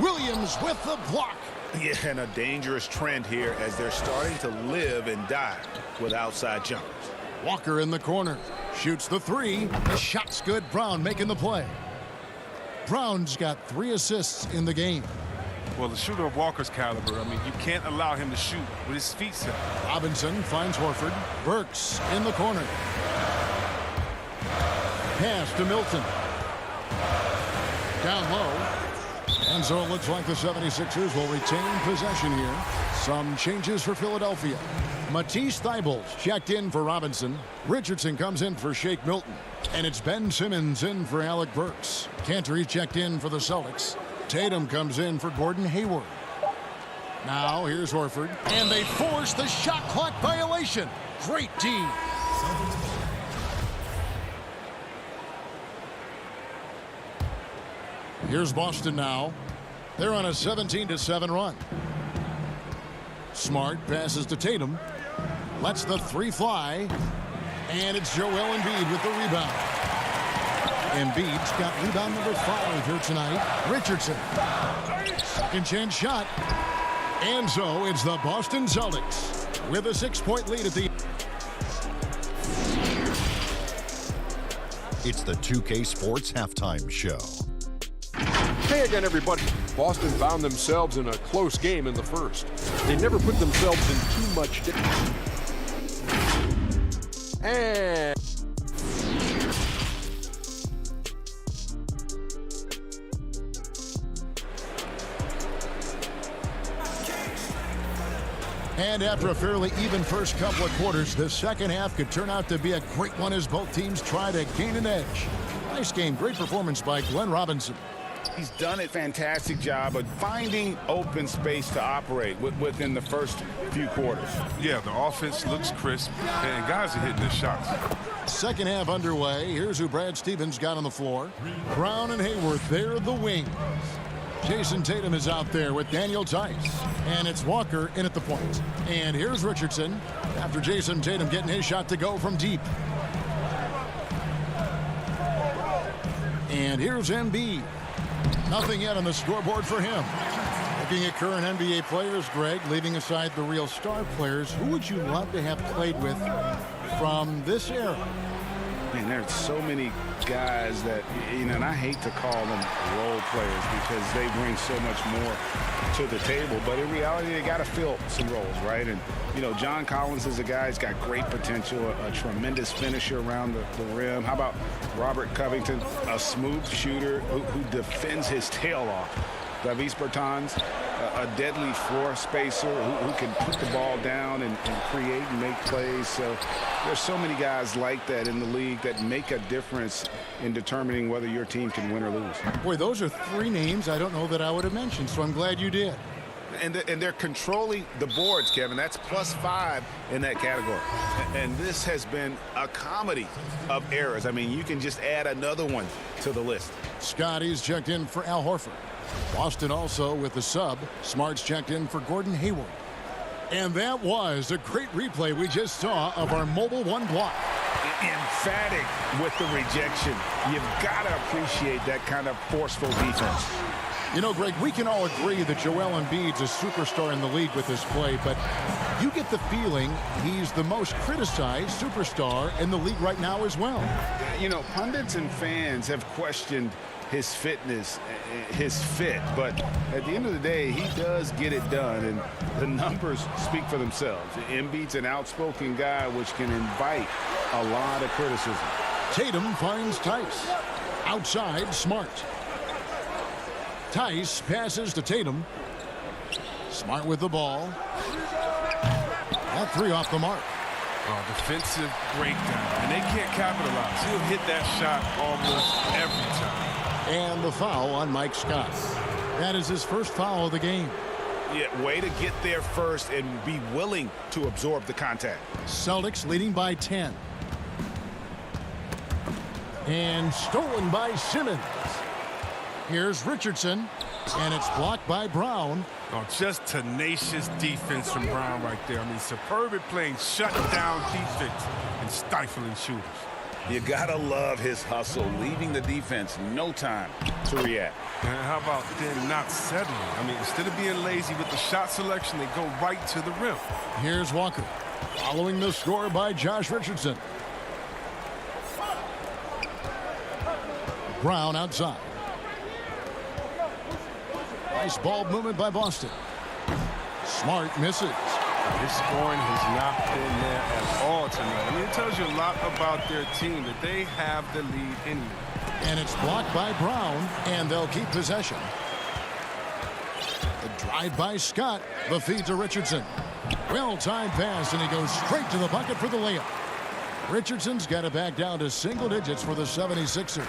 Williams with the block. Yeah, and a dangerous trend here as they're starting to live and die with outside jumpers. Walker in the corner. Shoots the 3. The shot's good. Brown making the play. Brown's got 3 assists in the game. Well, the shooter of Walker's caliber, I mean, you can't allow him to shoot with his feet set. Robinson finds Horford. Burks in the corner. Pass to Milton. Down low. And so it looks like the 76ers will retain possession here. Some changes for Philadelphia. Matisse Thybulle checked in for Robinson. Richardson comes in for Shake Milton. And it's Ben Simmons in for Alec Burks. Cantor checked in for the Celtics. Tatum comes in for Gordon Hayward. Now here's Horford. And they force the shot clock violation. Great D. Here's Boston now. They're on a 17-7 run. Smart passes to Tatum. Lets the 3 fly. And it's Joel Embiid with the rebound. Embiid's got rebound number 5 here tonight. Richardson. Second chance shot. And so it's the Boston Celtics with a 6-point lead at the... It's the 2K Sports Halftime Show. Hey again, everybody. Boston found themselves in a close game in the first. They never put themselves in too much damage. And And after a fairly even first couple of quarters, the second half could turn out to be a great one as both teams try to gain an edge. Nice game. Great performance by Glenn Robinson. He's done a fantastic job of finding open space to operate within the first few quarters. Yeah, the offense looks crisp, and guys are hitting their shots. Second half underway. Here's who Brad Stevens got on the floor. Brown and Hayward, they're the wings. Jason Tatum is out there with Daniel Tice. And it's Walker in at the point. And here's Richardson after Jason Tatum getting his shot to go from deep. And here's Embiid. Nothing yet on the scoreboard for him. Looking at current NBA players, Greg, leaving aside the real star players, who would you love to have played with from this era? Man, there's so many guys that, and I hate to call them role players because they bring so much more to the table. But in reality, they got to fill some roles, right? And, John Collins is a guy who's got great potential, a tremendous finisher around the rim. How about Robert Covington, a smooth shooter who defends his tail off? Davis Bertans, a deadly floor spacer who can put the ball down and create and make plays. So there's so many guys like that in the league that make a difference in determining whether your team can win or lose. Boy, those are three names I don't know that I would have mentioned, so I'm glad you did. And they're controlling the boards, Kevin. That's +5 in that category. And this has been a comedy of errors. I mean, you can just add another one to the list. Scotty's checked in for Al Horford. Boston also with the sub. Smart's checked in for Gordon Hayward. And that was a great replay we just saw of our mobile one block. Emphatic with the rejection. You've got to appreciate that kind of forceful defense. Greg, we can all agree that Joel Embiid's a superstar in the league with this play, but you get the feeling he's the most criticized superstar in the league right now as well. Pundits and fans have questioned his fitness, his fit, but at the end of the day, he does get it done, and the numbers speak for themselves. Embiid's an outspoken guy, which can invite a lot of criticism. Tatum finds Tice. Outside, Smart. Tice passes to Tatum. Smart with the ball. That three off the mark. Defensive breakdown, and they can't capitalize. He'll hit that shot almost every time. And the foul on Mike Scott. That is his first foul of the game. Yeah, way to get there first and be willing to absorb the contact. Celtics leading by 10. And stolen by Simmons. Here's Richardson, and it's blocked by Brown. Just tenacious defense from Brown right there. I mean, superb at playing shutting down defense and stifling shooters. You gotta love his hustle, leaving the defense no time to react. And how about then not settling? I mean, instead of being lazy with the shot selection, they go right to the rim. Here's Walker, following the score by Josh Richardson. Brown outside. Nice ball movement by Boston. Smart misses. His scoring has not been there at all tonight. I mean, it tells you a lot about their team that they have the lead anyway. And it's blocked by Brown, and they'll keep possession. The drive by Scott. The feed to Richardson. Well-timed pass, and he goes straight to the bucket for the layup. Richardson's got it back down to single digits for the 76ers.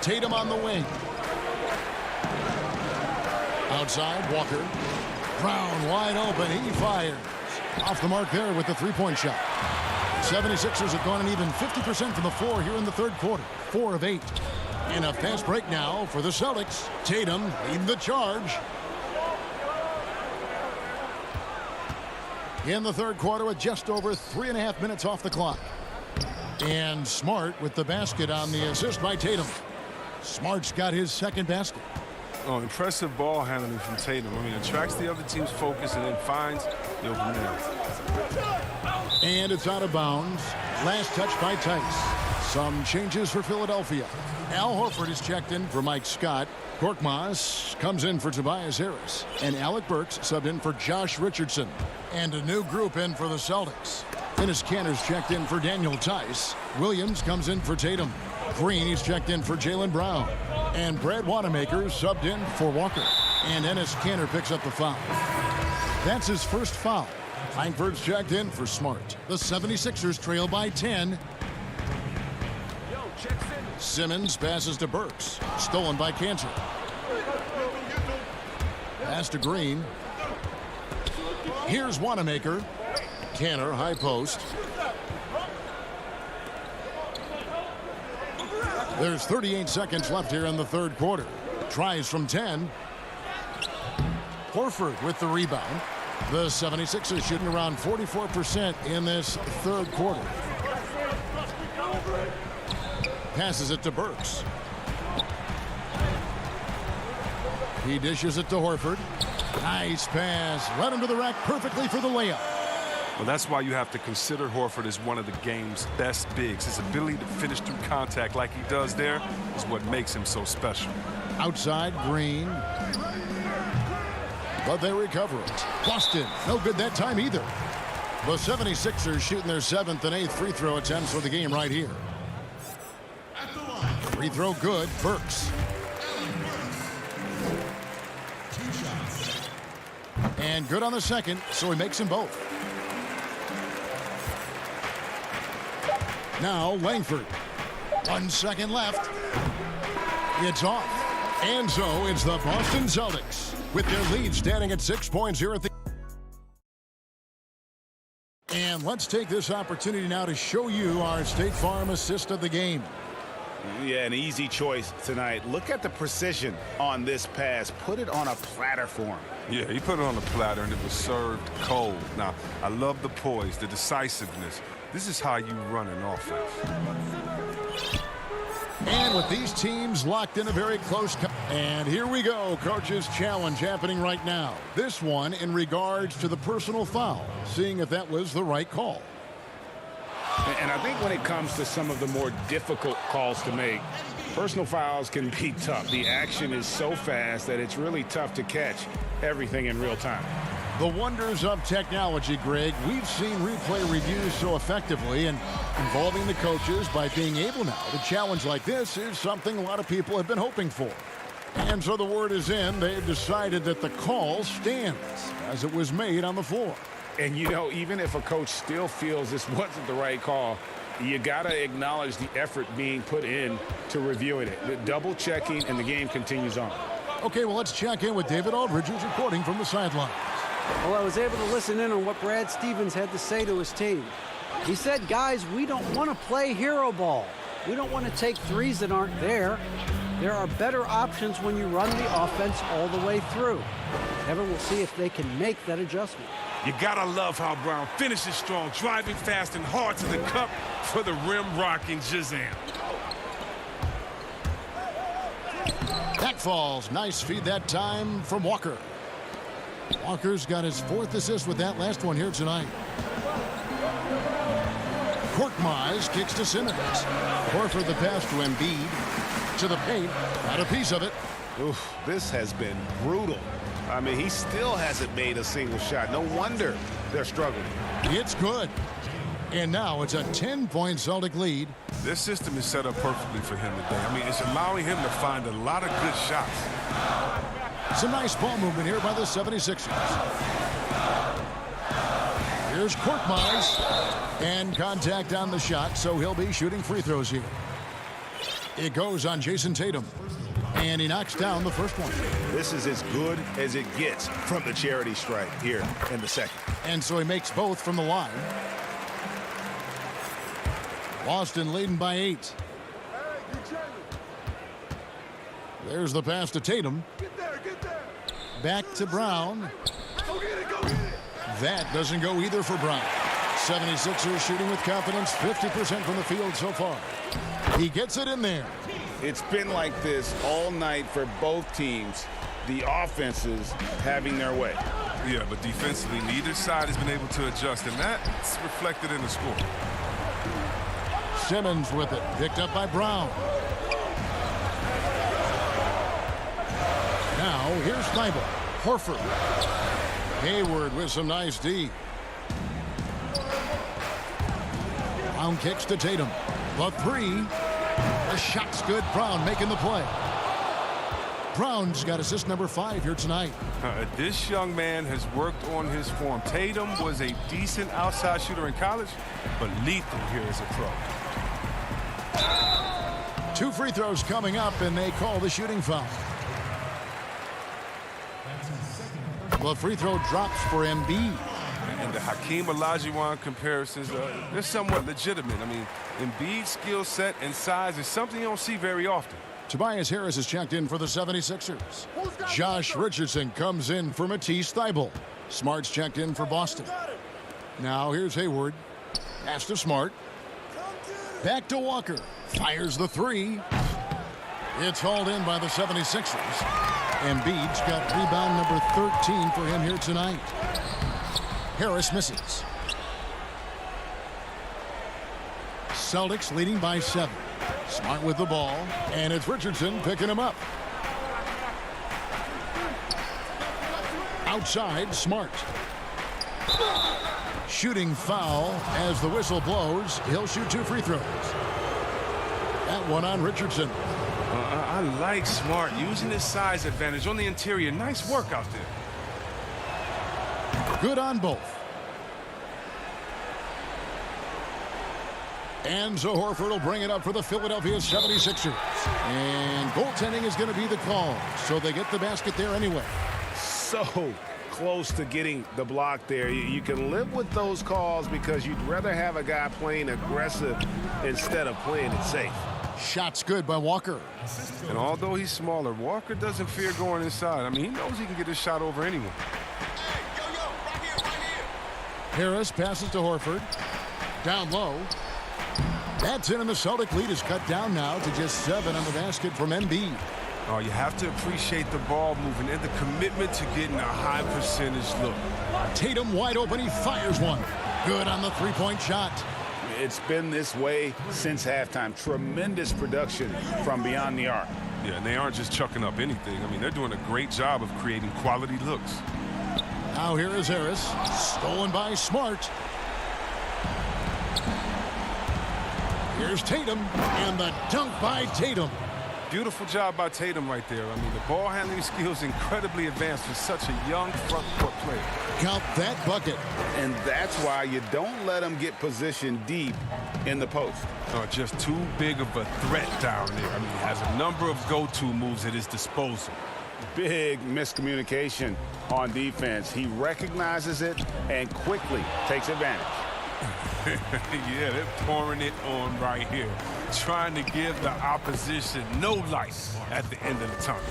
Tatum on the wing. Outside, Walker. Brown wide open. He fires. Off the mark there with the three-point shot. 76ers have gone an even 50% from the floor here in the third quarter. 4 of 8. And a fast break now for the Celtics. Tatum leading the charge. In the third quarter with just over 3.5 minutes off the clock. And Smart with the basket on the assist by Tatum. Smart's got his second basket. Impressive ball handling from Tatum. I mean, attracts the other team's focus and then finds the open man. And it's out of bounds. Last touch by Tice. Some changes for Philadelphia. Al Horford is checked in for Mike Scott. Korkmaz comes in for Tobias Harris. And Alec Burks subbed in for Josh Richardson. And a new group in for the Celtics. Dennis Kanter's checked in for Daniel Tice. Williams comes in for Tatum. Green, he's checked in for Jaylen Brown. And Brad Wanamaker subbed in for Walker. And Dennis Kanter picks up the foul. That's his first foul. Langford's checked in for Smart. The 76ers trail by 10. Simmons passes to Burks. Stolen by Cantor. Pass to Green. Here's Wanamaker. Cantor, high post. There's 38 seconds left here in the third quarter. Tries from 10. Horford with the rebound. The 76ers shooting around 44% in this third quarter. Passes it to Burks. He dishes it to Horford. Nice pass. Right into the rack perfectly for the layup. Well, that's why you have to consider Horford as one of the game's best bigs. His ability to finish through contact like he does there is what makes him so special. Outside, Green. But they recover it. Boston, no good that time either. The 76ers shooting their 7th and 8th free throw attempts for the game right here. Free throw good, Burks. And good on the second, so he makes them both. Now Langford. 1 second left. It's off. And so it's the Boston Celtics with their lead standing at 6 points here at the... And let's take this opportunity now to show you our State Farm assist of the game. Yeah, an easy choice tonight. Look at the precision on this pass. Put it on a platter for him. Yeah, he put it on a platter and it was served cold. Now, I love the poise, the decisiveness. This is how you run an offense. And with these teams locked in a very close... And here we go, Coach's challenge happening right now. This one in regards to the personal foul, seeing if that was the right call. And I think when it comes to some of the more difficult calls to make, personal fouls can be tough. The action is so fast that it's really tough to catch everything in real time. The wonders of technology, Greg. We've seen replay reviews so effectively, and involving the coaches by being able now to challenge like this is something a lot of people have been hoping for. And so the word is in. They've decided that the call stands as it was made on the floor. And, you know, even if a coach still feels this wasn't the right call, you got to acknowledge the effort being put in to reviewing it. The double checking, and the game continues on. Okay, well, let's check in with David Aldridge, who's reporting from the sidelines. Well, I was able to listen in on what Brad Stevens had to say to his team. He said, guys, we don't want to play hero ball. We don't want to take threes that aren't there. There are better options when you run the offense all the way through. Evan will see if they can make that adjustment. You gotta love how Brown finishes strong, driving fast and hard to the cup for the rim-rocking Shazam. That falls. Nice feed that time from Walker. Walker's got his 4th assist with that last one here tonight. Korkmaz kicks to Simmons. Horford the pass to Embiid. To the paint. Got a piece of it. Oof, this has been brutal. I mean, he still hasn't made a single shot. No wonder they're struggling. It's good. And now it's a 10-point Celtic lead. This system is set up perfectly for him today. I mean, it's allowing him to find a lot of good shots. Some nice ball movement here by the 76ers. Here's Korkmaz. And contact on the shot, so he'll be shooting free throws here. It goes on Jason Tatum. And he knocks down the first one. This is as good as it gets from the charity stripe here in the second. And so he makes both from the line. Boston leading by 8. There's the pass to Tatum. Back to Brown. That doesn't go either for Brown. 76ers shooting with confidence, 50% from the field so far. He gets it in there. It's been like this all night for both teams. The offenses having their way. Yeah, but defensively, neither side has been able to adjust, and that's reflected in the score. Simmons with it, picked up by Brown. Now, here's Thibault. Horford. Hayward with some nice D. Brown kicks to Tatum. The three. The shot's good. Brown making the play. Brown's got assist number 5 here tonight. This young man has worked on his form. Tatum was a decent outside shooter in college, but lethal here as a pro. 2 free throws coming up, and they call the shooting foul. The free throw drops for Embiid. And the Hakeem Olajuwon comparisons, they're somewhat legitimate. I mean, Embiid's skill set and size is something you don't see very often. Tobias Harris is checked in for the 76ers. Josh Richardson comes in for Matisse Thybulle. Smart's checked in for Boston. Now here's Hayward. Pass to Smart. Back to Walker. Fires the 3. It's hauled in by the 76ers. Embiid's got rebound number 13 for him here tonight. Harris misses. Celtics leading by 7. Smart with the ball, and it's Richardson picking him up. Outside, Smart. Shooting foul as the whistle blows. He'll shoot 2 free throws. That one on Richardson. I like Smart using his size advantage on the interior. Nice work out there. Good on both. And so Horford will bring it up for the Philadelphia 76ers. And goaltending is going to be the call. So they get the basket there anyway. So close to getting the block there. You can live with those calls because you'd rather have a guy playing aggressive instead of playing it safe. Shot's good by Walker. And although he's smaller, Walker doesn't fear going inside. I mean, he knows he can get his shot over anyone. Harris passes to Horford. Down low. That's in, and the Celtic lead is cut down now to just 7 on the basket from Embiid. Oh, you have to appreciate the ball movement and the commitment to getting a high percentage look. Tatum wide open. He fires one. Good on the three-point shot. It's been this way since halftime. Tremendous production from beyond the arc. Yeah, and they aren't just chucking up anything. I mean, they're doing a great job of creating quality looks. Now here is Harris. Stolen by Smart. Here's Tatum, and the dunk by Tatum. Beautiful job by Tatum right there. I mean, the ball handling skills incredibly advanced for such a young front court player. Count that bucket. And that's why you don't let him get positioned deep in the post. Just too big of a threat down there. I mean, he has a number of go-to moves at his disposal. Big miscommunication on defense. He recognizes it and quickly takes advantage. Yeah, they're pouring it on right here, trying to give the opposition no life at the end of the tunnel.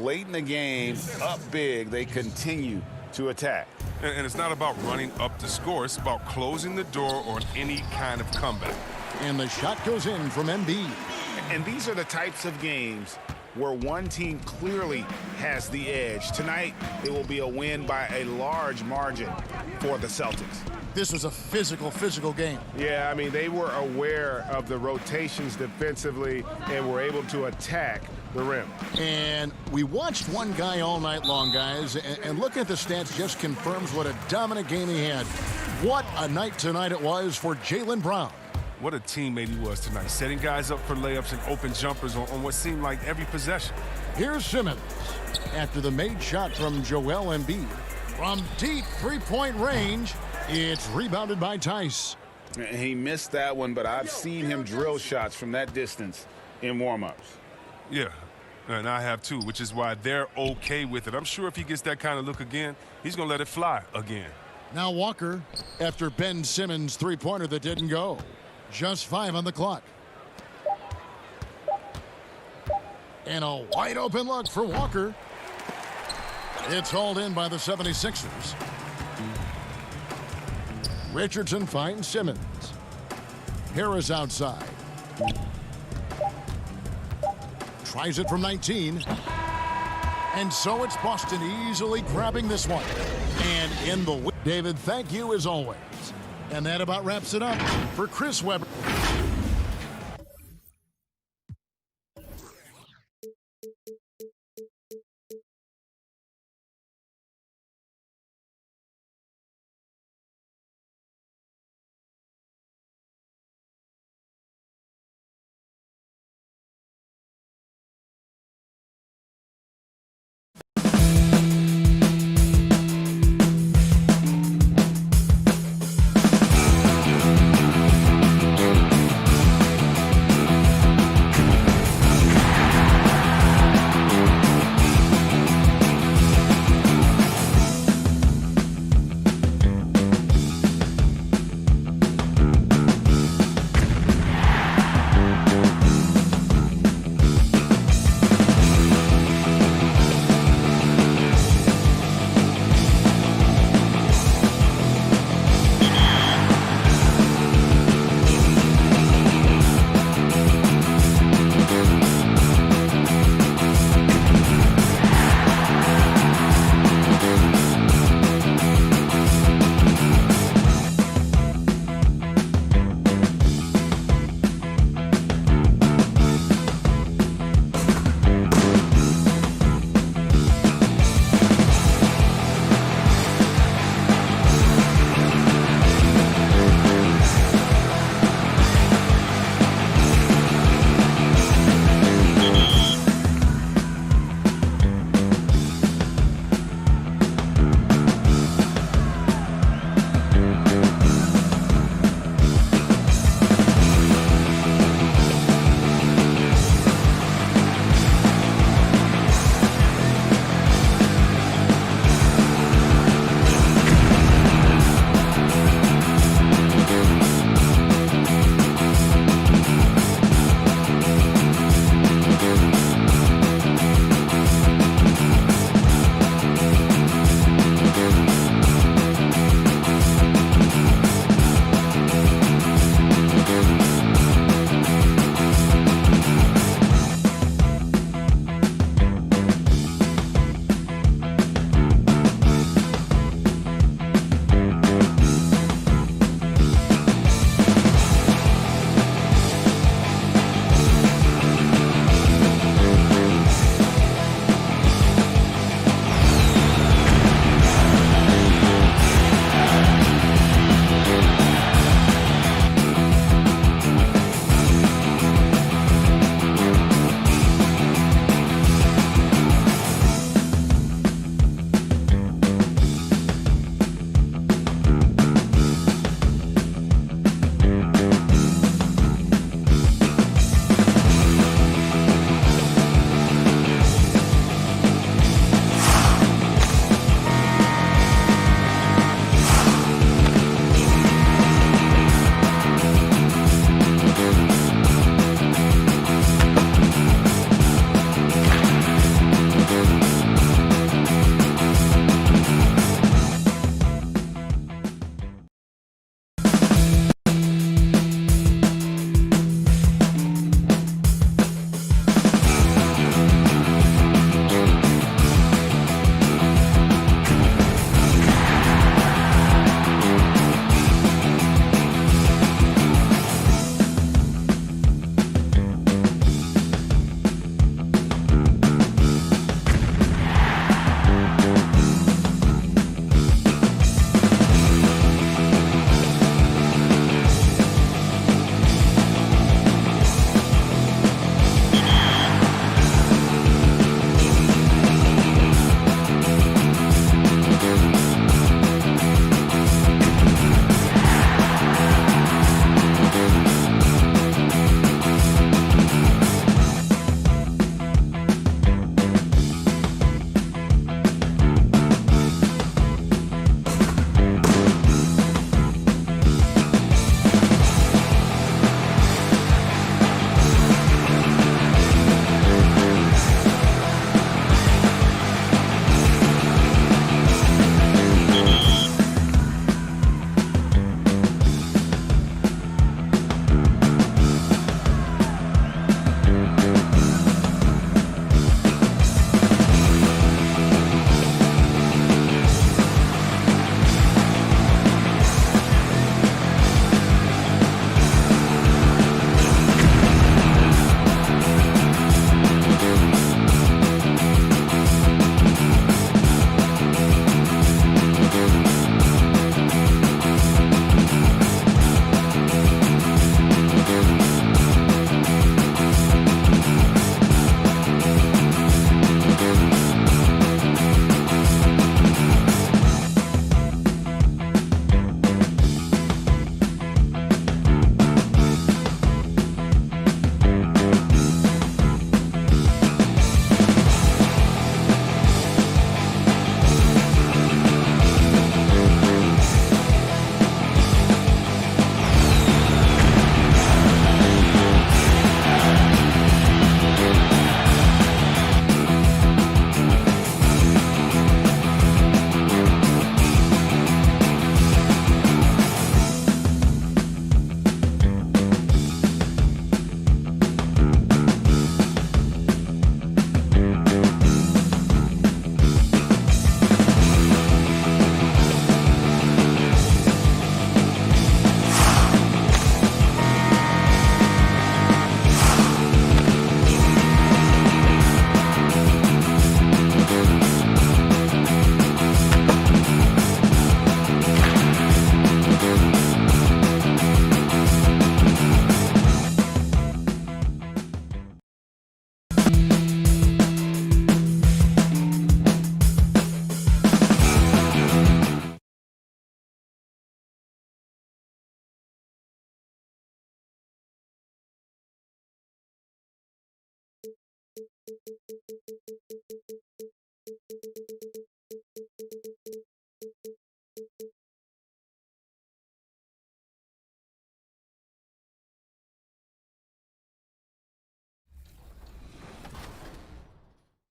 Late in the game, up big, they continue to attack. And it's not about running up the score. It's about closing the door on any kind of comeback. And the shot goes in from Embiid. And these are the types of games where one team clearly has the edge. Tonight, it will be a win by a large margin for the Celtics. This was a physical game. Yeah, I mean, they were aware of the rotations defensively and were able to attack the rim. And we watched one guy all night long, guys, and looking at the stats just confirms what a dominant game he had. What a night tonight it was for Jaylen Brown. What a teammate he was tonight, setting guys up for layups and open jumpers on what seemed like every possession. Here's Simmons after the made shot from Joel Embiid. From deep three-point range, it's rebounded by Tice. He missed that one, but I've seen him drill shots from that distance in warm-ups. Yeah, and I have too, which is why they're okay with it. I'm sure if he gets that kind of look again, he's going to let it fly again. Now Walker after Ben Simmons' three-pointer that didn't go. Just 5 on the clock. And a wide open look for Walker. It's hauled in by the 76ers. Richardson finds Simmons. Harris outside. Tries it from 19. And so it's Boston easily grabbing this one. And in the win. David, thank you as always. And that about wraps it up for Chris Webber.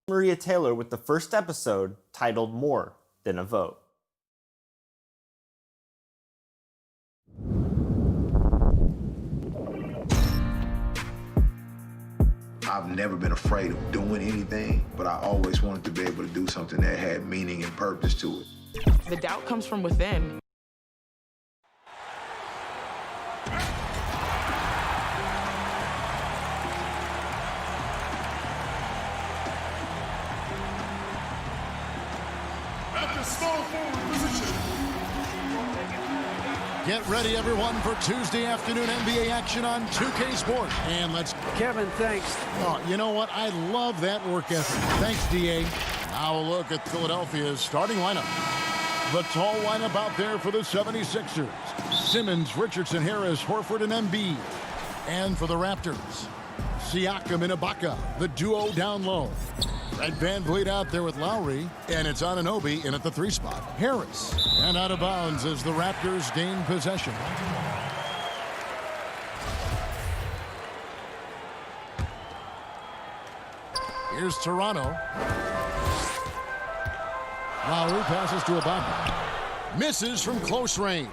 Maria Taylor with the first episode titled More Than a Vote. I've never been afraid of doing anything, but I always wanted to be able to do something that had meaning and purpose to it. The doubt comes from within. At the small forward position. Get ready, everyone, for Tuesday afternoon NBA action on 2K Sports. And let's... Kevin, thanks. Oh, you know what? I love that work ethic. Thanks, D.A. Now a look at Philadelphia's starting lineup. The tall lineup out there for the 76ers. Simmons, Richardson, Harris, Horford, and Embiid. And for the Raptors, Siakam and Ibaka, the duo down low. Fred VanVleet out there with Lowry, and it's Anunoby in at the 3 spot. Harris, and out of bounds as the Raptors gain possession. Here's Toronto. Lowry passes to Ibaka. Misses from close range.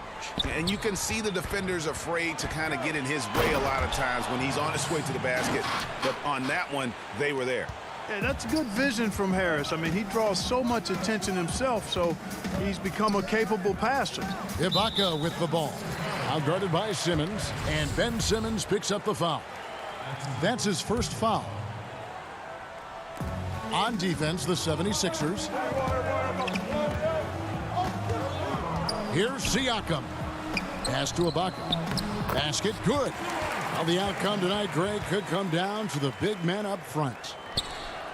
And you can see the defenders afraid to kind of get in his way a lot of times when he's on his way to the basket. But on that one, they were there. Yeah, that's good vision from Harris. I mean, he draws so much attention himself, so he's become a capable passer. Ibaka with the ball. Out guarded by Simmons, and Ben Simmons picks up the foul. That's his first foul. On defense, the 76ers. Here's Siakam. Pass to Ibaka. Basket, good. Well, the outcome tonight, Greg, could come down to the big man up front.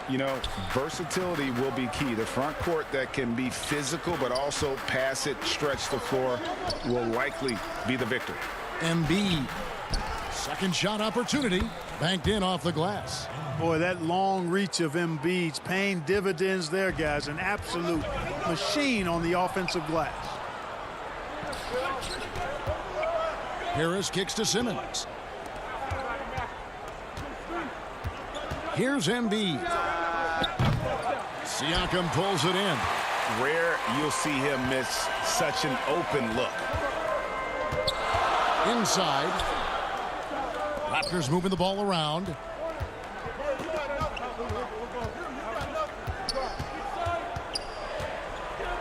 You know, versatility will be key. The front court that can be physical but also pass it, stretch the floor will likely be the victor. Embiid. Second shot opportunity. Banked in off the glass. Boy, that long reach of Embiid's paying dividends there, guys. An absolute machine on the offensive glass. Harris kicks to Simmons. Here's Embiid. Siakam pulls it in. Rare you'll see him miss such an open look. Inside. Raptors moving the ball around.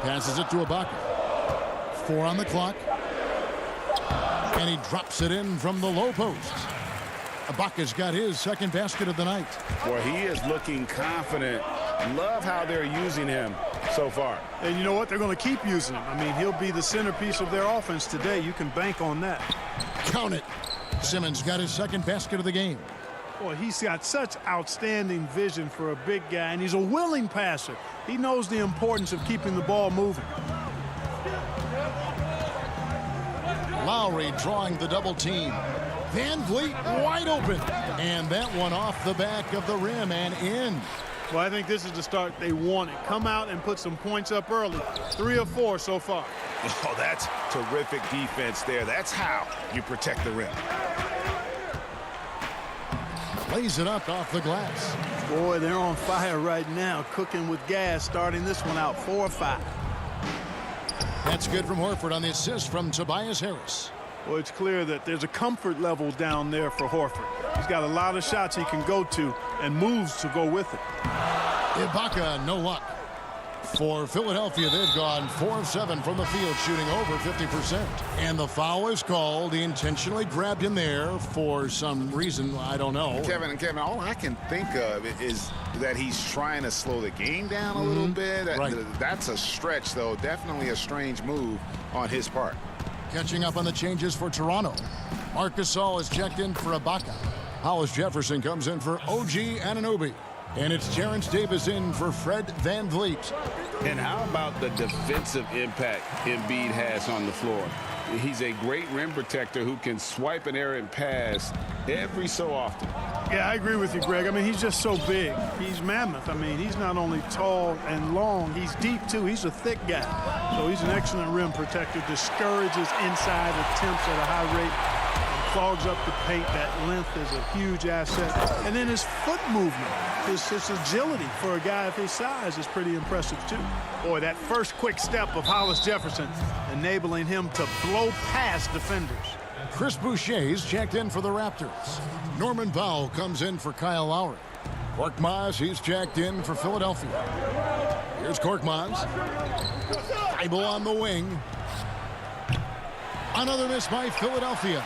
Passes it to Ibaka. 4 on the clock. And he drops it in from the low post. Ibaka's got his second basket of the night. Well, he is looking confident. Love how they're using him so far. And you know what? They're going to keep using him. I mean, he'll be the centerpiece of their offense today. You can bank on that. Count it. Simmons got his second basket of the game. Boy, he's got such outstanding vision for a big guy, and he's a willing passer. He knows the importance of keeping the ball moving. Lowry drawing the double team. VanVleet wide open. And that one off the back of the rim and in. Well, I think this is the start they wanted. Come out and put some points up early. 3 of 4 so far. Oh, that's terrific defense there. That's how you protect the rim. Lays it up off the glass. Boy, they're on fire right now, cooking with gas, starting this one out 4 of 5. That's good from Horford on the assist from Tobias Harris. Well, it's clear that there's a comfort level down there for Horford. He's got a lot of shots he can go to and moves to go with it. Ibaka, no luck. For Philadelphia, they've gone 4 of 7 from the field, shooting over 50%. And the foul is called. He intentionally grabbed him there for some reason, I don't know. Kevin, all I can think of is that he's trying to slow the game down a little bit. Right. That's a stretch, though. Definitely a strange move on his part. Catching up on the changes for Toronto. Marc Gasol is checked in for Ibaka. Hollis Jefferson comes in for OG Anunoby. And it's Terrence Davis in for Fred VanVleet. And how about the defensive impact Embiid has on the floor? He's a great rim protector who can swipe an errant pass every so often. Yeah, I agree with you, Greg. I mean, he's just so big. He's mammoth. I mean, he's not only tall and long, he's deep, too. He's a thick guy. So he's an excellent rim protector, discourages inside attempts at a high rate, and clogs up the paint. That length is a huge asset. And then his foot movement, his agility for a guy of his size is pretty impressive, too. Boy, that first quick step of Hollis Jefferson, enabling him to blow past defenders. Chris Boucher's checked in for the Raptors. Norman Powell comes in for Kyle Lowry. Korkmaz, he's checked in for Philadelphia. Here's Korkmaz. Thibault on the wing. Another miss by Philadelphia.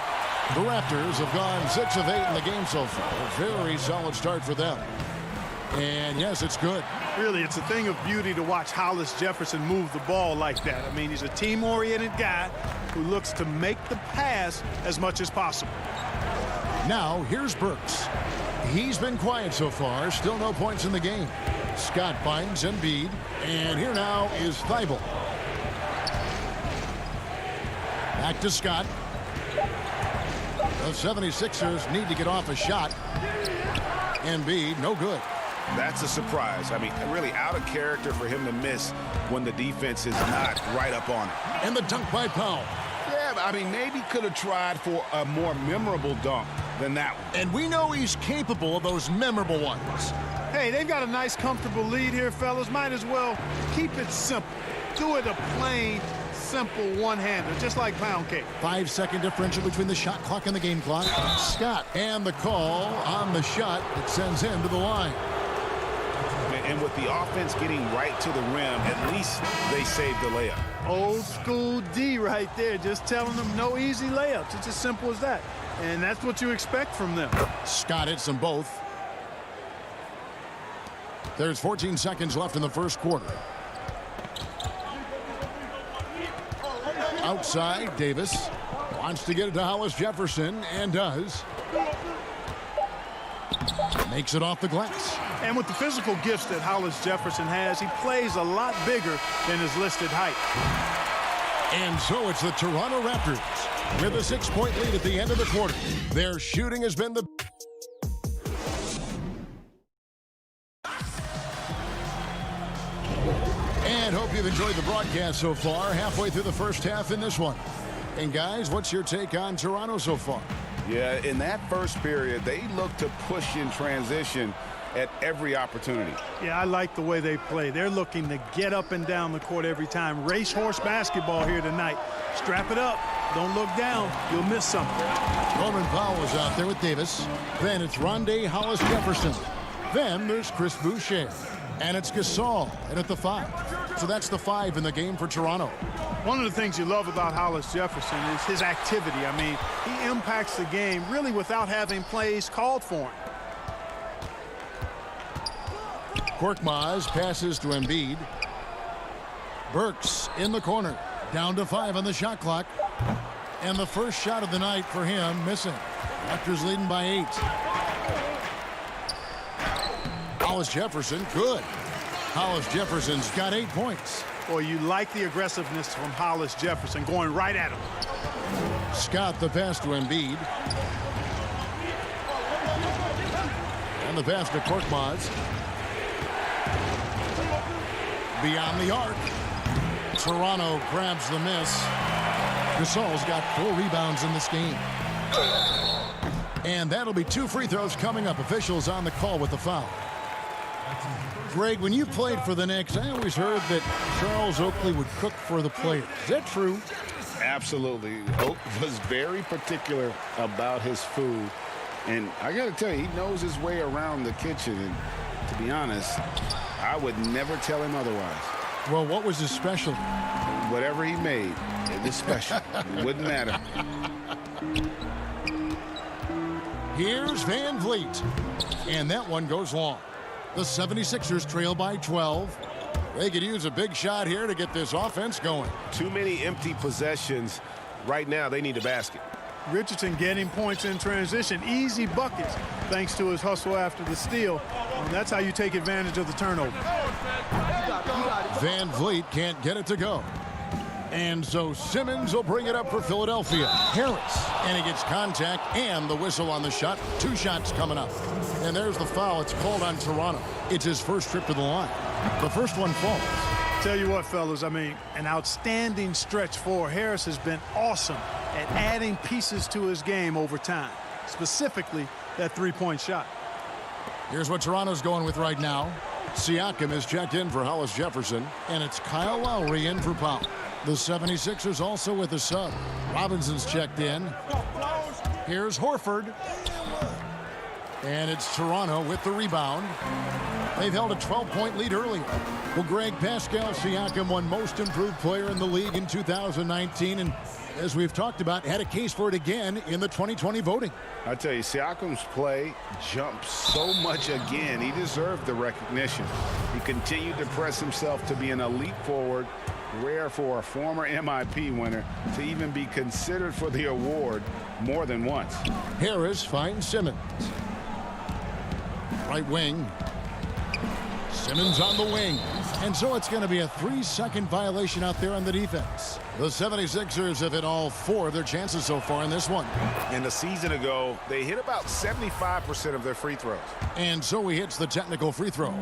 The Raptors have gone 6 of 8 in the game so far. A very solid start for them. And yes, it's good. Really, it's a thing of beauty to watch Hollis Jefferson move the ball like that. I mean, he's a team-oriented guy who looks to make the pass as much as possible. Now, here's Burks. He's been quiet so far. Still no points in the game. Scott finds Embiid. And here now is Thibault. Back to Scott. The 76ers need to get off a shot. Embiid, no good. That's a surprise. I mean, really out of character for him to miss when the defense is not right up on it. And the dunk by Powell. Yeah, I mean, maybe could have tried for a more memorable dunk than that one. And we know he's capable of those memorable ones. Hey, they've got a nice, comfortable lead here, fellas. Might as well keep it simple. Do it a plain, simple one-hander, just like pound cake. 5-second differential between the shot clock and the game clock. Scott, and the call on the shot that sends him to the line. And with the offense getting right to the rim, at least they saved the layup. Old school D right there, just telling them no easy layups. It's as simple as that. And that's what you expect from them. Scott hits them both. There's 14 seconds left in the first quarter. Outside, Davis wants to get it to Hollis Jefferson, and does. Makes it off the glass. And with the physical gifts that Hollis Jefferson has, he plays a lot bigger than his listed height. And so it's the Toronto Raptors with a 6-point lead at the end of the quarter. Their shooting has been the... And hope you've enjoyed the broadcast so far, halfway through the first half in this one. And guys, what's your take on Toronto so far? Yeah, in that first period, they look to push in transition at every opportunity. Yeah, I like the way they play. They're looking to get up and down the court every time. Racehorse basketball here tonight. Strap it up. Don't look down. You'll miss something. Norman Powell is out there with Davis. Then it's Rondé Hollis Jefferson. Then there's Chris Boucher. And it's Gasol and at the 5. So that's the 5 in the game for Toronto. One of the things you love about Hollis Jefferson is his activity. I mean, he impacts the game really without having plays called for him. Korkmaz passes to Embiid. Burks in the corner. Down to 5 on the shot clock. And the first shot of the night for him missing. Raptors leading by 8. Hollis Jefferson, good. Hollis Jefferson's got 8 points. Boy, you like the aggressiveness from Hollis Jefferson going right at him. Scott the pass to Embiid. And the pass to Korkmaz. Beyond the arc. Toronto grabs the miss. Gasol's got 4 rebounds in this game. And that'll be 2 free throws coming up. Officials on the call with the foul. Greg, when you played for the Knicks, I always heard that Charles Oakley would cook for the players. Is that true? Absolutely. Oak was very particular about his food. And I got to tell you, he knows his way around the kitchen. And to be honest, I would never tell him otherwise. Well, what was his specialty? Whatever he made, it was special. It wouldn't matter. Here's Van Vliet. And that one goes long. The 76ers trail by 12. They could use a big shot here to get this offense going. Too many empty possessions. Right now, they need a basket. Richardson getting points in transition. Easy buckets thanks to his hustle after the steal. And that's how you take advantage of the turnover. Van Vliet can't get it to go. And so Simmons will bring it up for Philadelphia. Harris, and he gets contact and the whistle on the shot. 2 shots coming up. And there's the foul. It's called on Toronto. It's his first trip to the line. The first one falls. Tell you what, fellas, I mean, an outstanding stretch for Harris has been awesome at adding pieces to his game over time, specifically that three-point shot. Here's what Toronto's going with right now. Siakam is checked in for Hollis Jefferson, and it's Kyle Lowry in for Powell. The 76ers also with a sub. Robinson's checked in. Here's Horford. And it's Toronto with the rebound. They've held a 12-point lead earlier. Well, Greg, Pascal Siakam won Most Improved Player in the league in 2019, and as we've talked about, had a case for it again in the 2020 voting. I tell you, Siakam's play jumped so much again. He deserved the recognition. He continued to press himself to be an elite forward, rare for a former MIP winner to even be considered for the award more than once. Harris finds Simmons. Right wing. Simmons on the wing. And so it's going to be a 3-second violation out there on the defense. The 76ers have hit all 4 of their chances so far in this one. And a season ago, they hit about 75% of their free throws. And so he hits the technical free throw.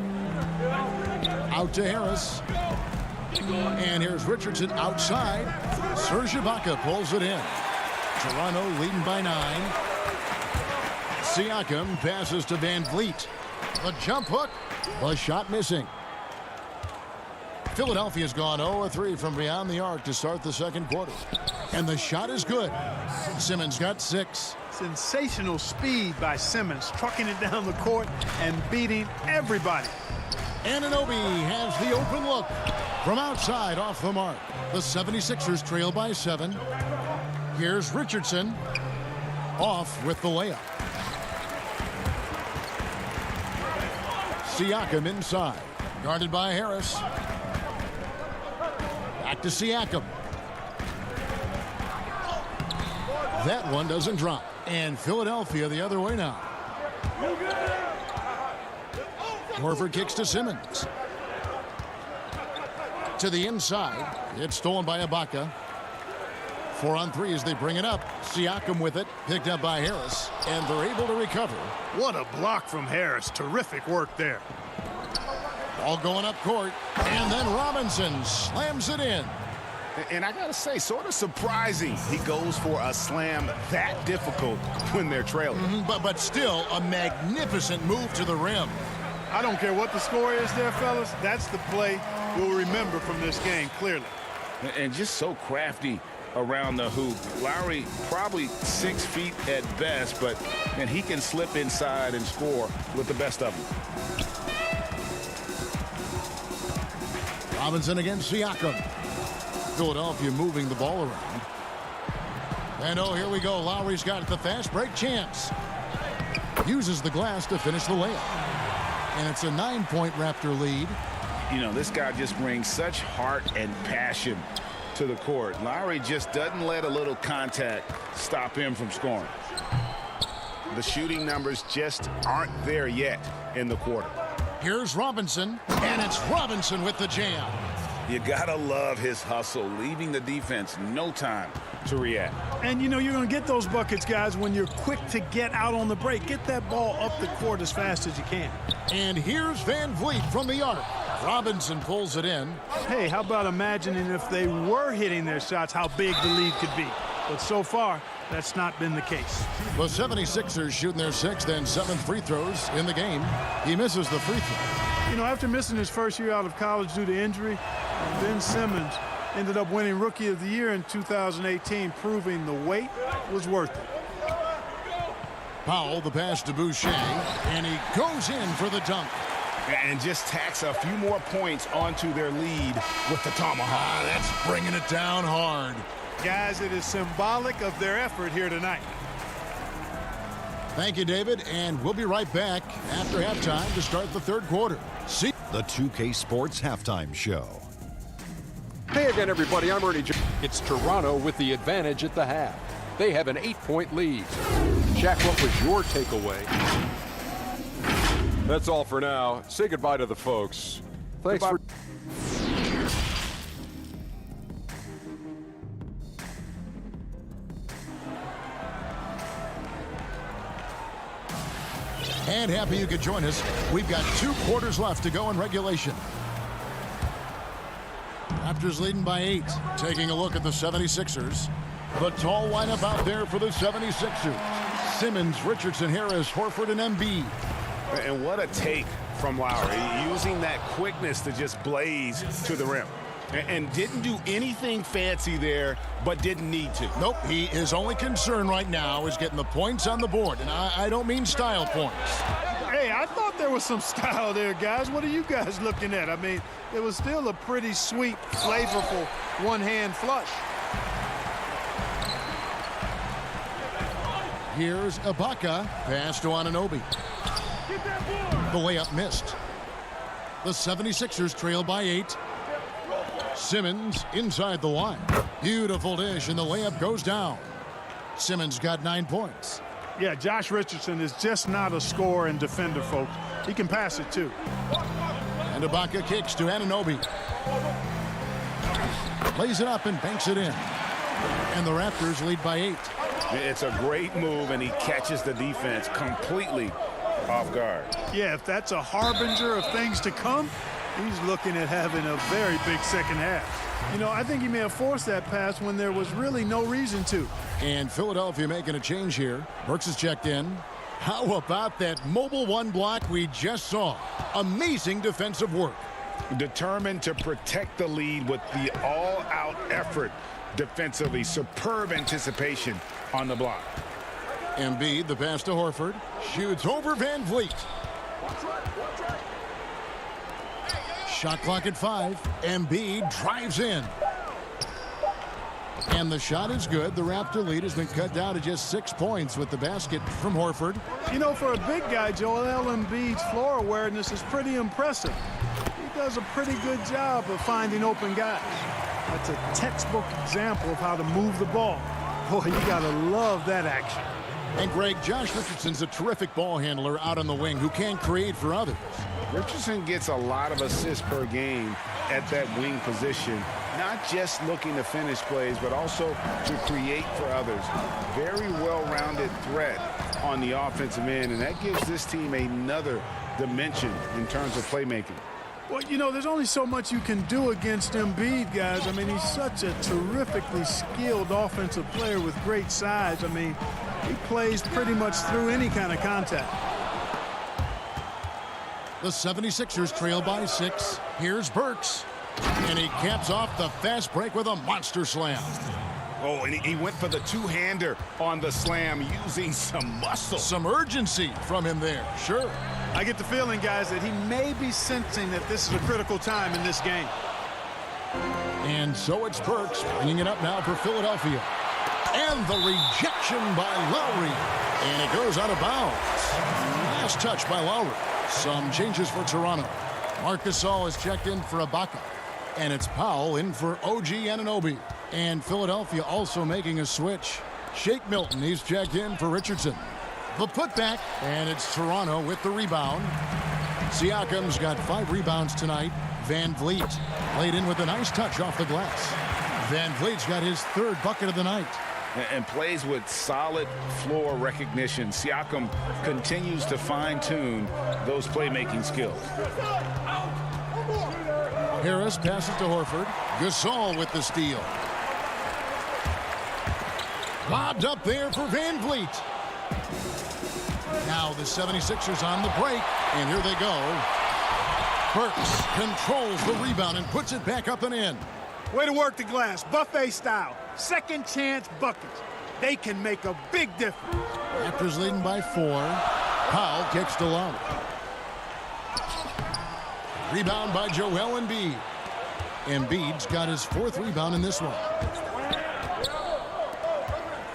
Out to Harris. And here's Richardson outside. Serge Ibaka pulls it in. Toronto leading by 9. Siakam passes to Van Vliet. The jump hook. The shot missing. Philadelphia's gone 0-3 from beyond the arc to start the second quarter. And the shot is good. Simmons got 6. Sensational speed by Simmons, trucking it down the court and beating everybody. Anunoby has the open look. From outside off the mark. The 76ers trail by 7. Here's Richardson. Off with the layup. Siakam inside. Guarded by Harris. Back to Siakam. That one doesn't drop. And Philadelphia the other way now. Horford kicks to Simmons. To the inside. It's stolen by Ibaka. 4 on 3 as they bring it up. Siakam with it. Picked up by Harris. And they're able to recover. What a block from Harris. Terrific work there. Ball going up court. And then Robinson slams it in. And I got to say, sort of surprising he goes for a slam that difficult when they're trailing. But still a magnificent move to the rim. I don't care what the score is there, fellas. That's the play we'll remember from this game, clearly. And just so crafty around the hoop. Lowry probably 6 feet at best, but and he can slip inside and score with the best of them. Robinson against Siakam. Philadelphia moving the ball around. And oh, here we go. Lowry's got the fast break chance. Uses the glass to finish the layup. And it's a 9-point Raptor lead. You know, this guy just brings such heart and passion to the court. Lowry just doesn't let a little contact stop him from scoring. The shooting numbers just aren't there yet in the quarter. Here's Robinson, and it's Robinson with the jam. You gotta love his hustle, leaving the defense no time to react. And you know you're going to get those buckets, guys, when you're quick to get out on the break. Get that ball up the court as fast as you can. And here's Van Vliet from the arc. Robinson pulls it in. Hey, how about imagining if they were hitting their shots, how big the lead could be. But so far, that's not been the case. The 76ers shooting their 6th and 7th free throws in the game. He misses the free throw. You know, after missing his first year out of college due to injury, Ben Simmons ended up winning Rookie of the Year in 2018, proving the wait was worth it. Powell, the pass to Boucher, and he goes in for the dunk. And just tacks a few more points onto their lead with the tomahawk. That's bringing it down hard. Guys, it is symbolic of their effort here tonight. Thank you, David, and we'll be right back after halftime to start the third quarter. See the 2K Sports Halftime Show. Hey again, everybody. I'm Ernie. It's Toronto with the advantage at the half. They have an 8-point lead. Shaq, what was your takeaway? That's all for now. Say goodbye to the folks. Thanks for... And happy you could join us. We've got 2 quarters left to go in regulation. Raptors leading by 8. Taking a look at the 76ers. The tall lineup out there for the 76ers. Simmons, Richardson, Harris, Horford, and Embiid. And what a take from Lowry, using that quickness to just blaze to the rim. And didn't do anything fancy there, but didn't need to. Nope, his only concern right now is getting the points on the board. And I don't mean style points. Hey, I thought there was some style there, guys. What are you guys looking at? I mean, it was still a pretty sweet, flavorful one-hand flush. Here's Ibaka. Pass to Anunoby. The layup missed. The 76ers trail by 8. Simmons inside the line. Beautiful dish, and the layup goes down. Simmons got 9 points. Yeah, Josh Richardson is just not a scorer and defender, folks. He can pass it, too. And Ibaka kicks to Anunoby. Lays it up and banks it in. And the Raptors lead by 8. It's a great move, and he catches the defense completely off guard. Yeah, if that's a harbinger of things to come, he's looking at having a very big second half. You know, I think he may have forced that pass when there was really no reason to. And Philadelphia making a change here. Burks is checked in. How about that mobile 1 block we just saw? Amazing defensive work. Determined to protect the lead with the all-out effort defensively. Superb anticipation on the block. Embiid, the pass to Horford. Shoots over Van Vliet. Shot clock at 5. Embiid drives in. And the shot is good. The Raptor lead has been cut down to just 6 points with the basket from Horford. You know, for a big guy, Joel Embiid's floor awareness is pretty impressive. He does a pretty good job of finding open guys. That's a textbook example of how to move the ball. Boy, you got to love that action. And Greg, Josh Richardson's a terrific ball handler out on the wing who can create for others. Richardson gets a lot of assists per game at that wing position, not just looking to finish plays, but also to create for others. Very well-rounded threat on the offensive end, and that gives this team another dimension in terms of playmaking. Well, you know, there's only so much you can do against Embiid, guys. I mean, he's such a terrifically skilled offensive player with great size. I mean, he plays pretty much through any kind of contact. The 76ers trail by 6. Here's Burks. And he caps off the fast break with a monster slam. Oh, and he went for the two-hander on the slam using some muscle. Some urgency from him there, sure. I get the feeling, guys, that he may be sensing that this is a critical time in this game. And so it's Burks bringing it up now for Philadelphia. And the rejection by Lowry. And it goes out of bounds. Last touch by Lowry. Some changes for Toronto. Marc Gasol is checked in for Ibaka. And it's Powell in for OG Anunoby. And Philadelphia also making a switch. Shake Milton, he's checked in for Richardson. The putback, and it's Toronto with the rebound. Siakam's got 5 rebounds tonight. Van Vliet laid in with a nice touch off the glass. Van Vliet's got his 3rd bucket of the night. And plays with solid floor recognition. Siakam continues to fine-tune those playmaking skills. Harris passes to Horford. Gasol with the steal. Lobbed up there for Van Vliet. Now the 76ers on the break, and here they go. Burks controls the rebound and puts it back up and in. Way to work the glass, buffet style. Second chance buckets. They can make a big difference. Raptors leading by 4. Powell kicks to Lowry. Rebound by Joel Embiid. Embiid's got his 4th rebound in this one.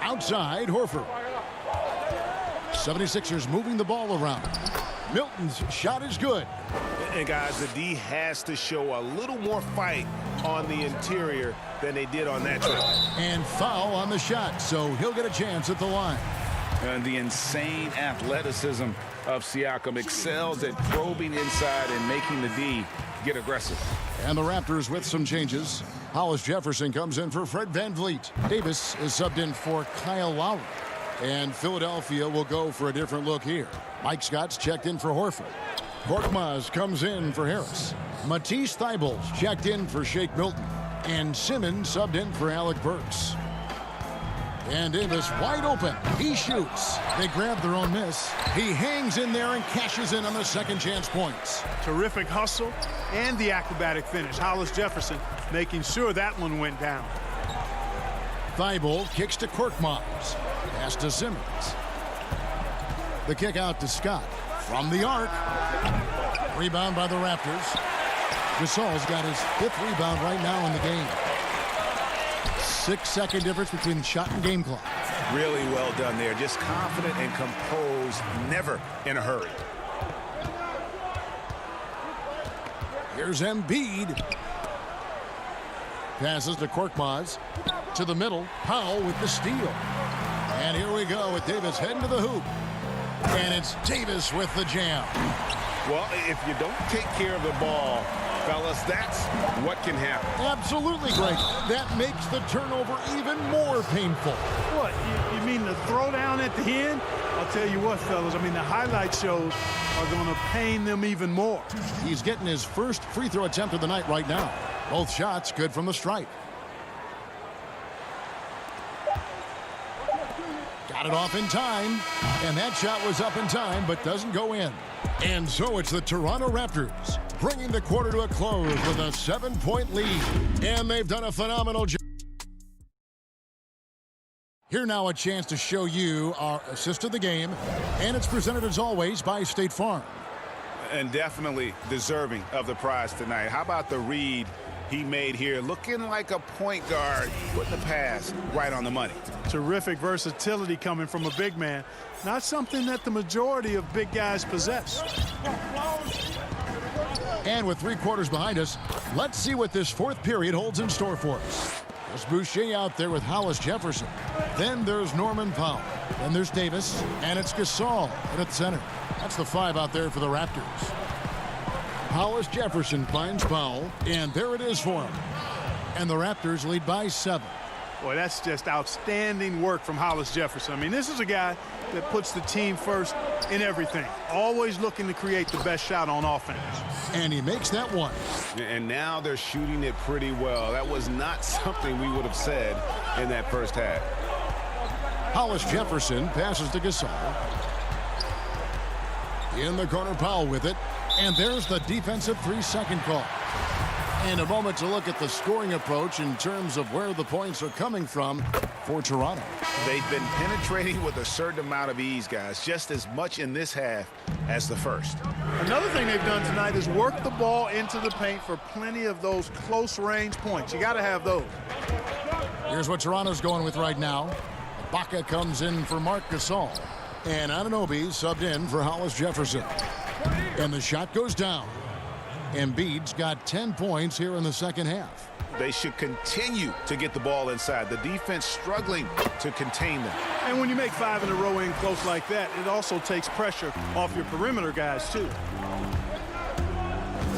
Outside, Horford. 76ers moving the ball around. Milton's shot is good. And guys, the D has to show a little more fight on the interior than they did on that trip. And foul on the shot, so he'll get a chance at the line. And the insane athleticism of Siakam excels at probing inside and making the D get aggressive. And the Raptors with some changes. Hollis Jefferson comes in for Fred Van Vliet. Davis is subbed in for Kyle Lowry. And Philadelphia will go for a different look here. Mike Scott's checked in for Horford. Korkmaz comes in for Harris. Matisse Thybulle's checked in for Shake Milton. And Simmons subbed in for Alec Burks. And Davis wide open. He shoots. They grab their own miss. He hangs in there and cashes in on the second chance points. Terrific hustle and the acrobatic finish. Hollis Jefferson making sure that one went down. Thybulle kicks to Korkmaz. Pass to Simmons. The kick out to Scott. From the arc. Rebound by the Raptors. Gasol's got his 5th rebound right now in the game. 6-second difference between shot and game clock. Really well done there. Just confident and composed, never in a hurry. Here's Embiid. Passes to Korkmaz. To the middle. Powell with the steal. And here we go with Davis heading to the hoop. And it's Davis with the jam. Well, if you don't take care of the ball, fellas, that's what can happen. Absolutely, Greg. That makes the turnover even more painful. What, you mean the throwdown at the end? I'll tell you what, fellas, I mean, the highlight shows are going to pain them even more. He's getting his first free throw attempt of the night right now. Both shots good from the stripe. Got it off in time, and that shot was up in time, but doesn't go in. And so it's the Toronto Raptors bringing the quarter to a close with a 7-point lead. And they've done a phenomenal job. Here now a chance to show you our assist of the game, and it's presented as always by State Farm. And definitely deserving of the prize tonight. How about the read he made here, looking like a point guard, putting the pass right on the money. Terrific versatility coming from a big man. Not something that the majority of big guys possess. And with 3 quarters behind us, let's see what this 4th period holds in store for us. There's Boucher out there with Hollis Jefferson. Then there's Norman Powell. Then there's Davis, and it's Gasol at center. That's the 5 out there for the Raptors. Hollis Jefferson finds Powell, and there it is for him. And the Raptors lead by 7. Boy, that's just outstanding work from Hollis Jefferson. I mean, this is a guy that puts the team first in everything. Always looking to create the best shot on offense. And he makes that one. And now they're shooting it pretty well. That was not something we would have said in that first half. Hollis Jefferson passes to Gasol. In the corner, Powell with it. And there's the defensive 3-second call. And a moment to look at the scoring approach in terms of where the points are coming from for Toronto. They've been penetrating with a certain amount of ease, guys, just as much in this half as the first. Another thing they've done tonight is work the ball into the paint for plenty of those close-range points. You got to have those. Here's what Toronto's going with right now. Ibaka comes in for Marc Gasol. And Anunoby subbed in for Hollis Jefferson. And the shot goes down. Embiid's got 10 points here in the second half. They should continue to get the ball inside. The defense struggling to contain them. And when you make 5 in a row in close like that, it also takes pressure off your perimeter guys, too.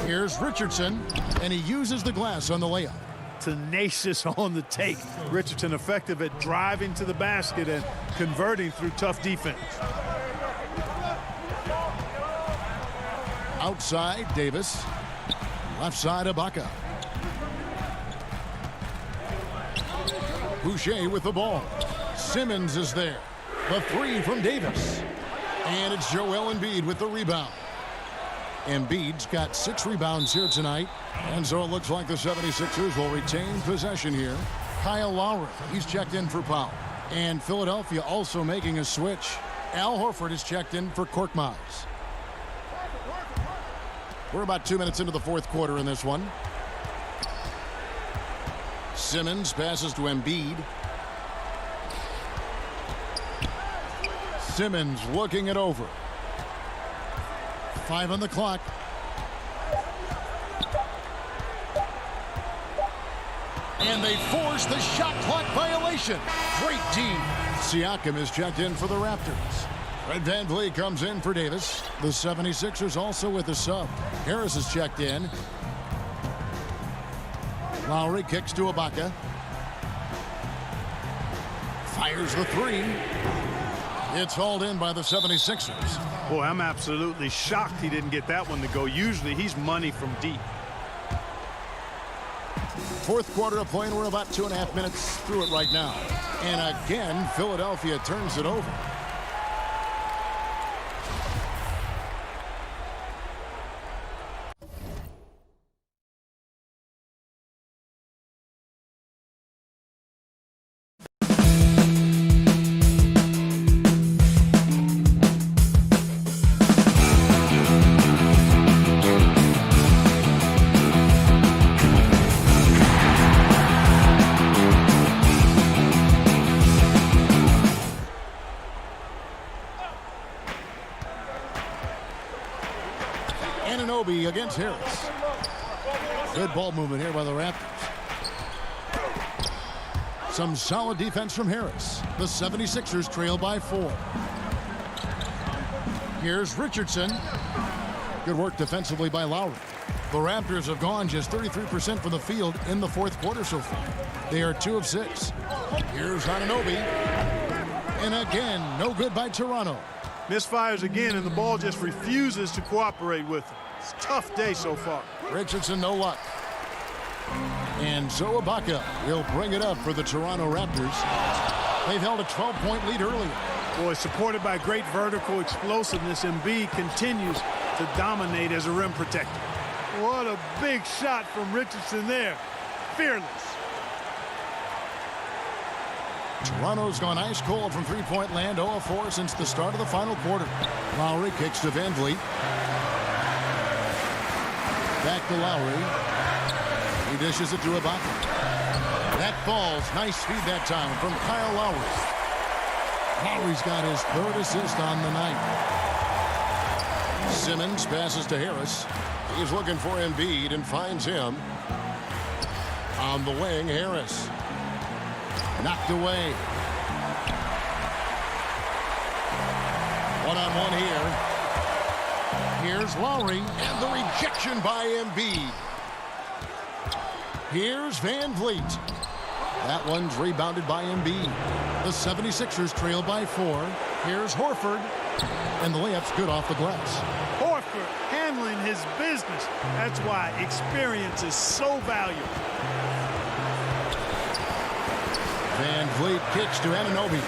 Here's Richardson, and he uses the glass on the layup. Tenacious on the take. Richardson effective at driving to the basket and converting through tough defense. Outside, Davis. Left side, Ibaka. Boucher with the ball. Simmons is there. The 3 from Davis. And it's Joel Embiid with the rebound. Embiid's got 6 rebounds here tonight. And so it looks like the 76ers will retain possession here. Kyle Lowry, he's checked in for Powell. And Philadelphia also making a switch. Al Horford is checked in for Korkmaz. We're about 2 minutes into the 4th quarter in this one. Simmons passes to Embiid. Simmons looking it over. 5 on the clock. And they force the shot clock violation. Great team. Siakam is checked in for the Raptors. Fred VanVleet comes in for Davis. The 76ers also with a sub. Harris is checked in. Lowry kicks to Ibaka. Fires the 3. It's hauled in by the 76ers. Boy, I'm absolutely shocked he didn't get that one to go. Usually he's money from deep. Fourth quarter of play, and we're about 2.5 minutes through it right now. And again, Philadelphia turns it over. Against Harris. Good ball movement here by the Raptors. Some solid defense from Harris. The 76ers trail by 4. Here's Richardson. Good work defensively by Lowry. The Raptors have gone just 33% from the field in the fourth quarter so far. They are 2 of 6. Here's Anunoby. And again, no good by Toronto. Misfires again, and the ball just refuses to cooperate with him. It's a tough day so far. Richardson, no luck. And so Ibaka will bring it up for the Toronto Raptors. They've held a 12-point lead earlier. Boy, supported by great vertical explosiveness, Embiid continues to dominate as a rim protector. What a big shot from Richardson there. Fearless. Toronto's gone ice cold from three-point land, 0 of 4 since the start of the final quarter. Lowry kicks to Van Vliet. Back to Lowry. He dishes it to Ibaka. That falls. Nice speed that time from Kyle Lowry. Lowry's got his 3rd assist on the night. Simmons passes to Harris. He's looking for Embiid and finds him. On the wing, Harris. Knocked away. One-on-one here. Here's Lowry, and the rejection by Embiid. Here's Van Vliet. That one's rebounded by Embiid. The 76ers trail by 4. Here's Horford, and the layup's good off the glass. Horford handling his business. That's why experience is so valuable. Van Vliet kicks to Anunoby.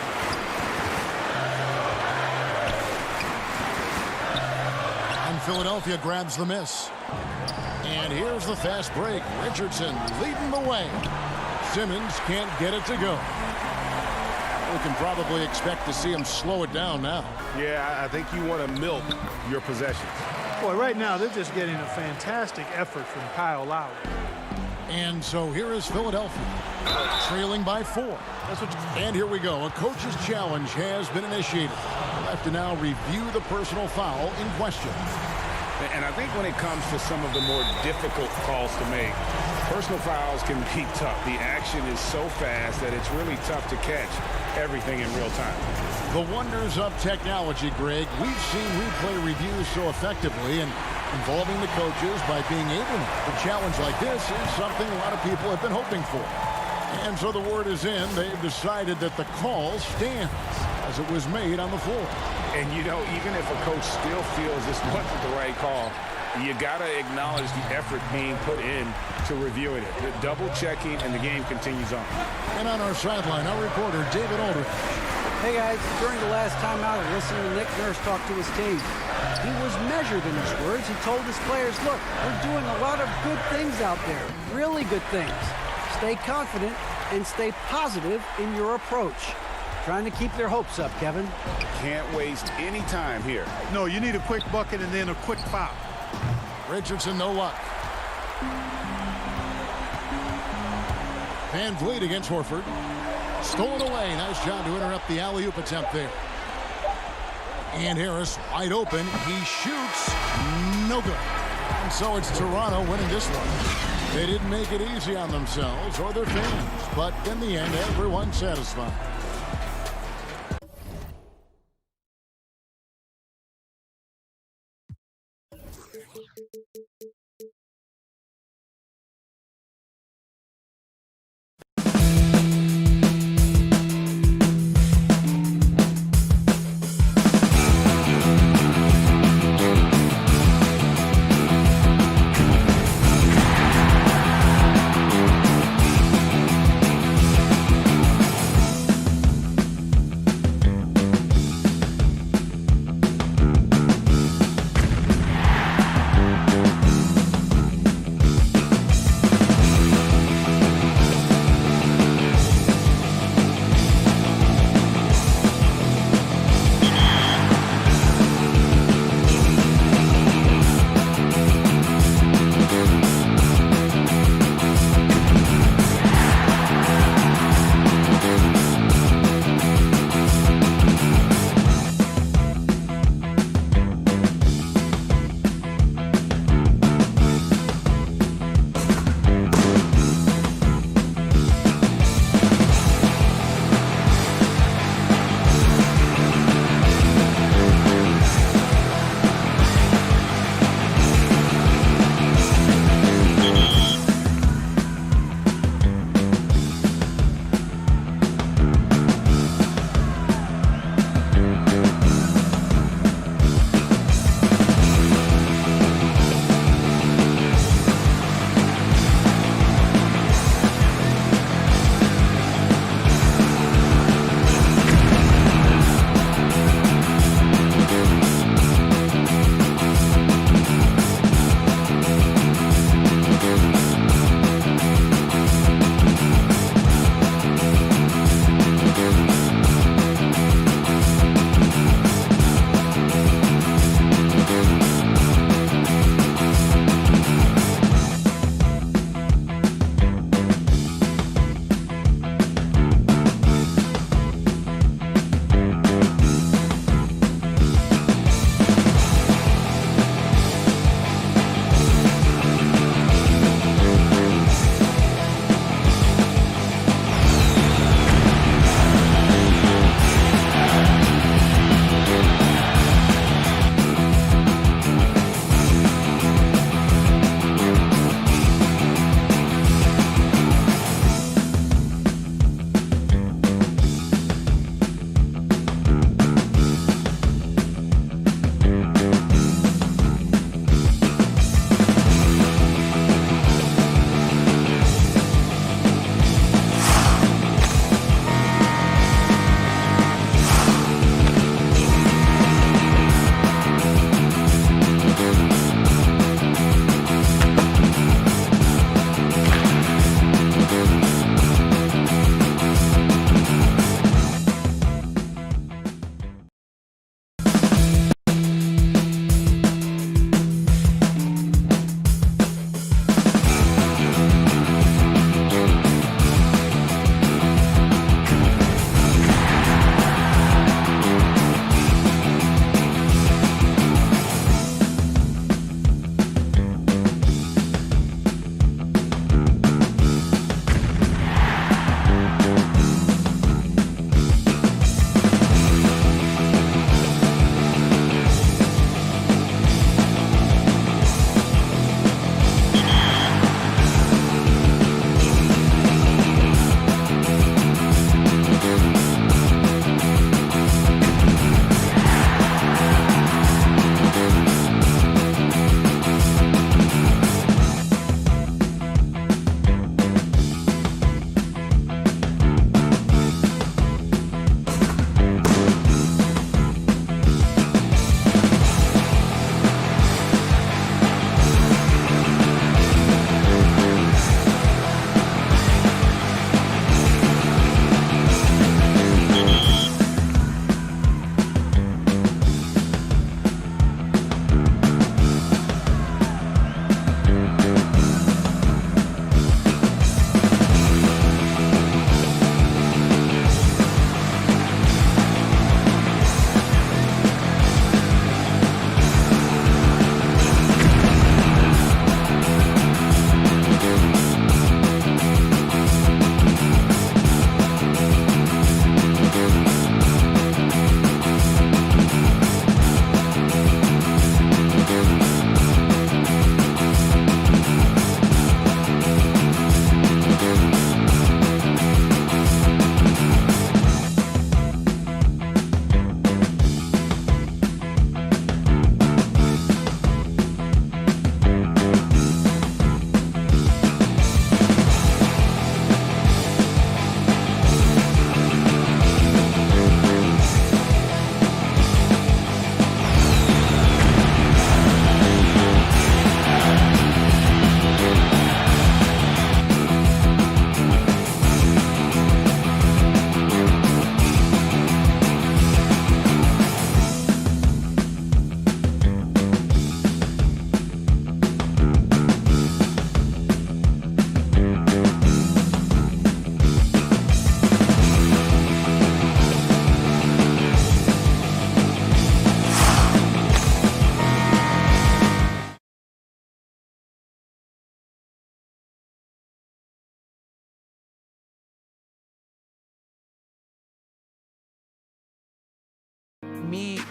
And Philadelphia grabs the miss. And here's the fast break. Richardson leading the way. Simmons can't get it to go. We can probably expect to see him slow it down now. Yeah, I think you want to milk your possessions. Boy, right now they're just getting a fantastic effort from Kyle Lowry. And so here is Philadelphia, trailing by 4. And here we go. A coach's challenge has been initiated. We'll have to now review the personal foul in question. And I think when it comes to some of the more difficult calls to make, personal fouls can be tough. The action is so fast that it's really tough to catch everything in real time. The wonders of technology, Greg. We've seen replay reviews so effectively and involving the coaches by being able to. A challenge like this is something a lot of people have been hoping for. And so the word is in. They've decided that the call stands as it was made on the floor. And, you know, even if a coach still feels this wasn't the right call, you got to acknowledge the effort being put in to reviewing it. The double checking, and the game continues on. And on our sideline, our reporter, David Aldridge. Hey, guys, during the last timeout, I listened to Nick Nurse talk to his team. He was measured in his words. He told his players, look, we're doing a lot of good things out there, really good things. Stay confident and stay positive in your approach. Trying to keep their hopes up, Kevin. Can't waste any time here. No, you need a quick bucket and then a quick foul. Richardson, no luck. Van Vliet against Horford. Stolen away. Nice job to interrupt the alley-oop attempt there. And Harris wide open. He shoots. No good. And so it's Toronto winning this one. They didn't make it easy on themselves or their fans. But in the end, everyone's satisfied.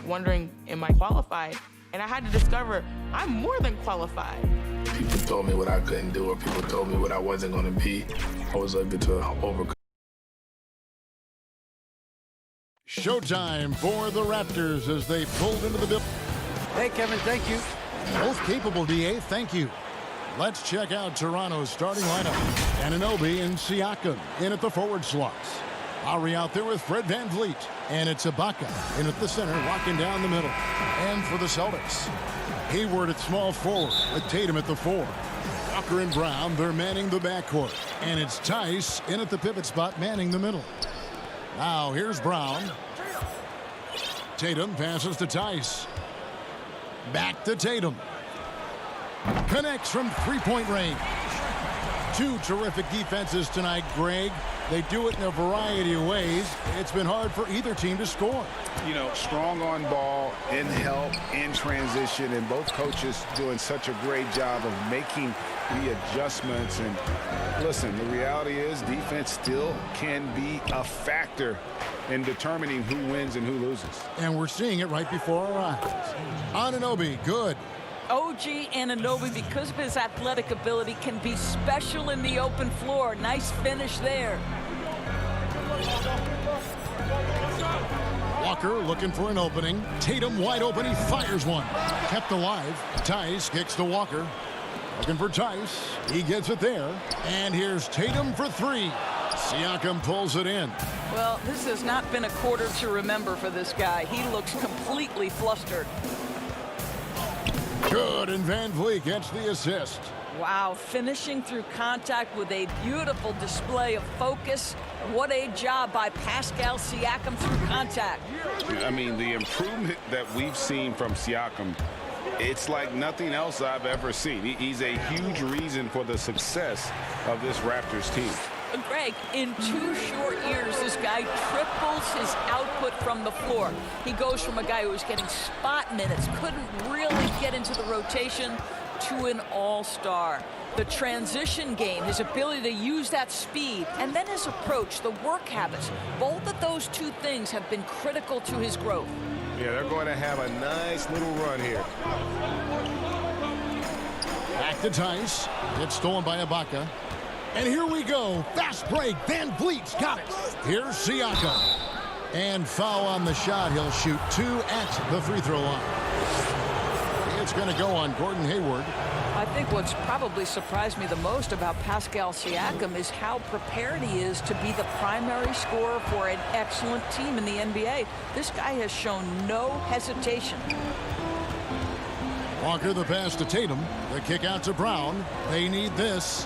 wondering, am I qualified? And I had to discover I'm more than qualified. People told me what I couldn't do, or people told me what I wasn't going to be. I was able to overcome. Showtime for the Raptors as they pulled into the building. Hey, Kevin, thank you. Both capable, DA. Thank you. Let's check out Toronto's starting lineup. Anunoby and Siakam in at the forward slots. Lowry out there with Fred VanVleet. And it's Ibaka in at the center, locking down the middle. And for the Celtics, Hayward at small forward with Tatum at the 4. Walker and Brown, they're manning the backcourt. And it's Tice in at the pivot spot, manning the middle. Now here's Brown. Tatum passes to Tice. Back to Tatum. Connects from three-point range. Two terrific defenses tonight, Greg. They do it in a variety of ways. It's been hard for either team to score. You know, strong on ball, in help, in transition, and both coaches doing such a great job of making the adjustments. And listen, the reality is defense still can be a factor in determining who wins and who loses. And we're seeing it right before our eyes. Anunoby, good. OG Anunoby, because of his athletic ability, can be special in the open floor. Nice finish there. Walker looking for an opening. Tatum wide open. He fires one. Kept alive. Tice kicks to Walker. Looking for Tice. He gets it there. And here's Tatum for 3. Siakam pulls it in. Well, this has not been a quarter to remember for this guy. He looks completely flustered. Good, and VanVleet gets the assist. Wow, finishing through contact with a beautiful display of focus. What a job by Pascal Siakam through contact. I mean, the improvement that we've seen from Siakam, it's like nothing else I've ever seen. He's a huge reason for the success of this Raptors team. Greg, in 2 short years, this guy triples his output from the floor. He goes from a guy who was getting spot minutes, couldn't really get into the rotation, to an all-star. The transition game, his ability to use that speed, and then his approach, the work habits, both of those 2 things have been critical to his growth. Yeah, they're going to have a nice little run here. Back to Tice. It's stolen by Ibaka. And here we go. Fast break. VanVleet's got it. Here's Siakam. And foul on the shot. He'll shoot 2 at the free throw line. It's going to go on Gordon Hayward. I think what's probably surprised me the most about Pascal Siakam is how prepared he is to be the primary scorer for an excellent team in the NBA. This guy has shown no hesitation. Walker the pass to Tatum. The kick out to Brown. They need this.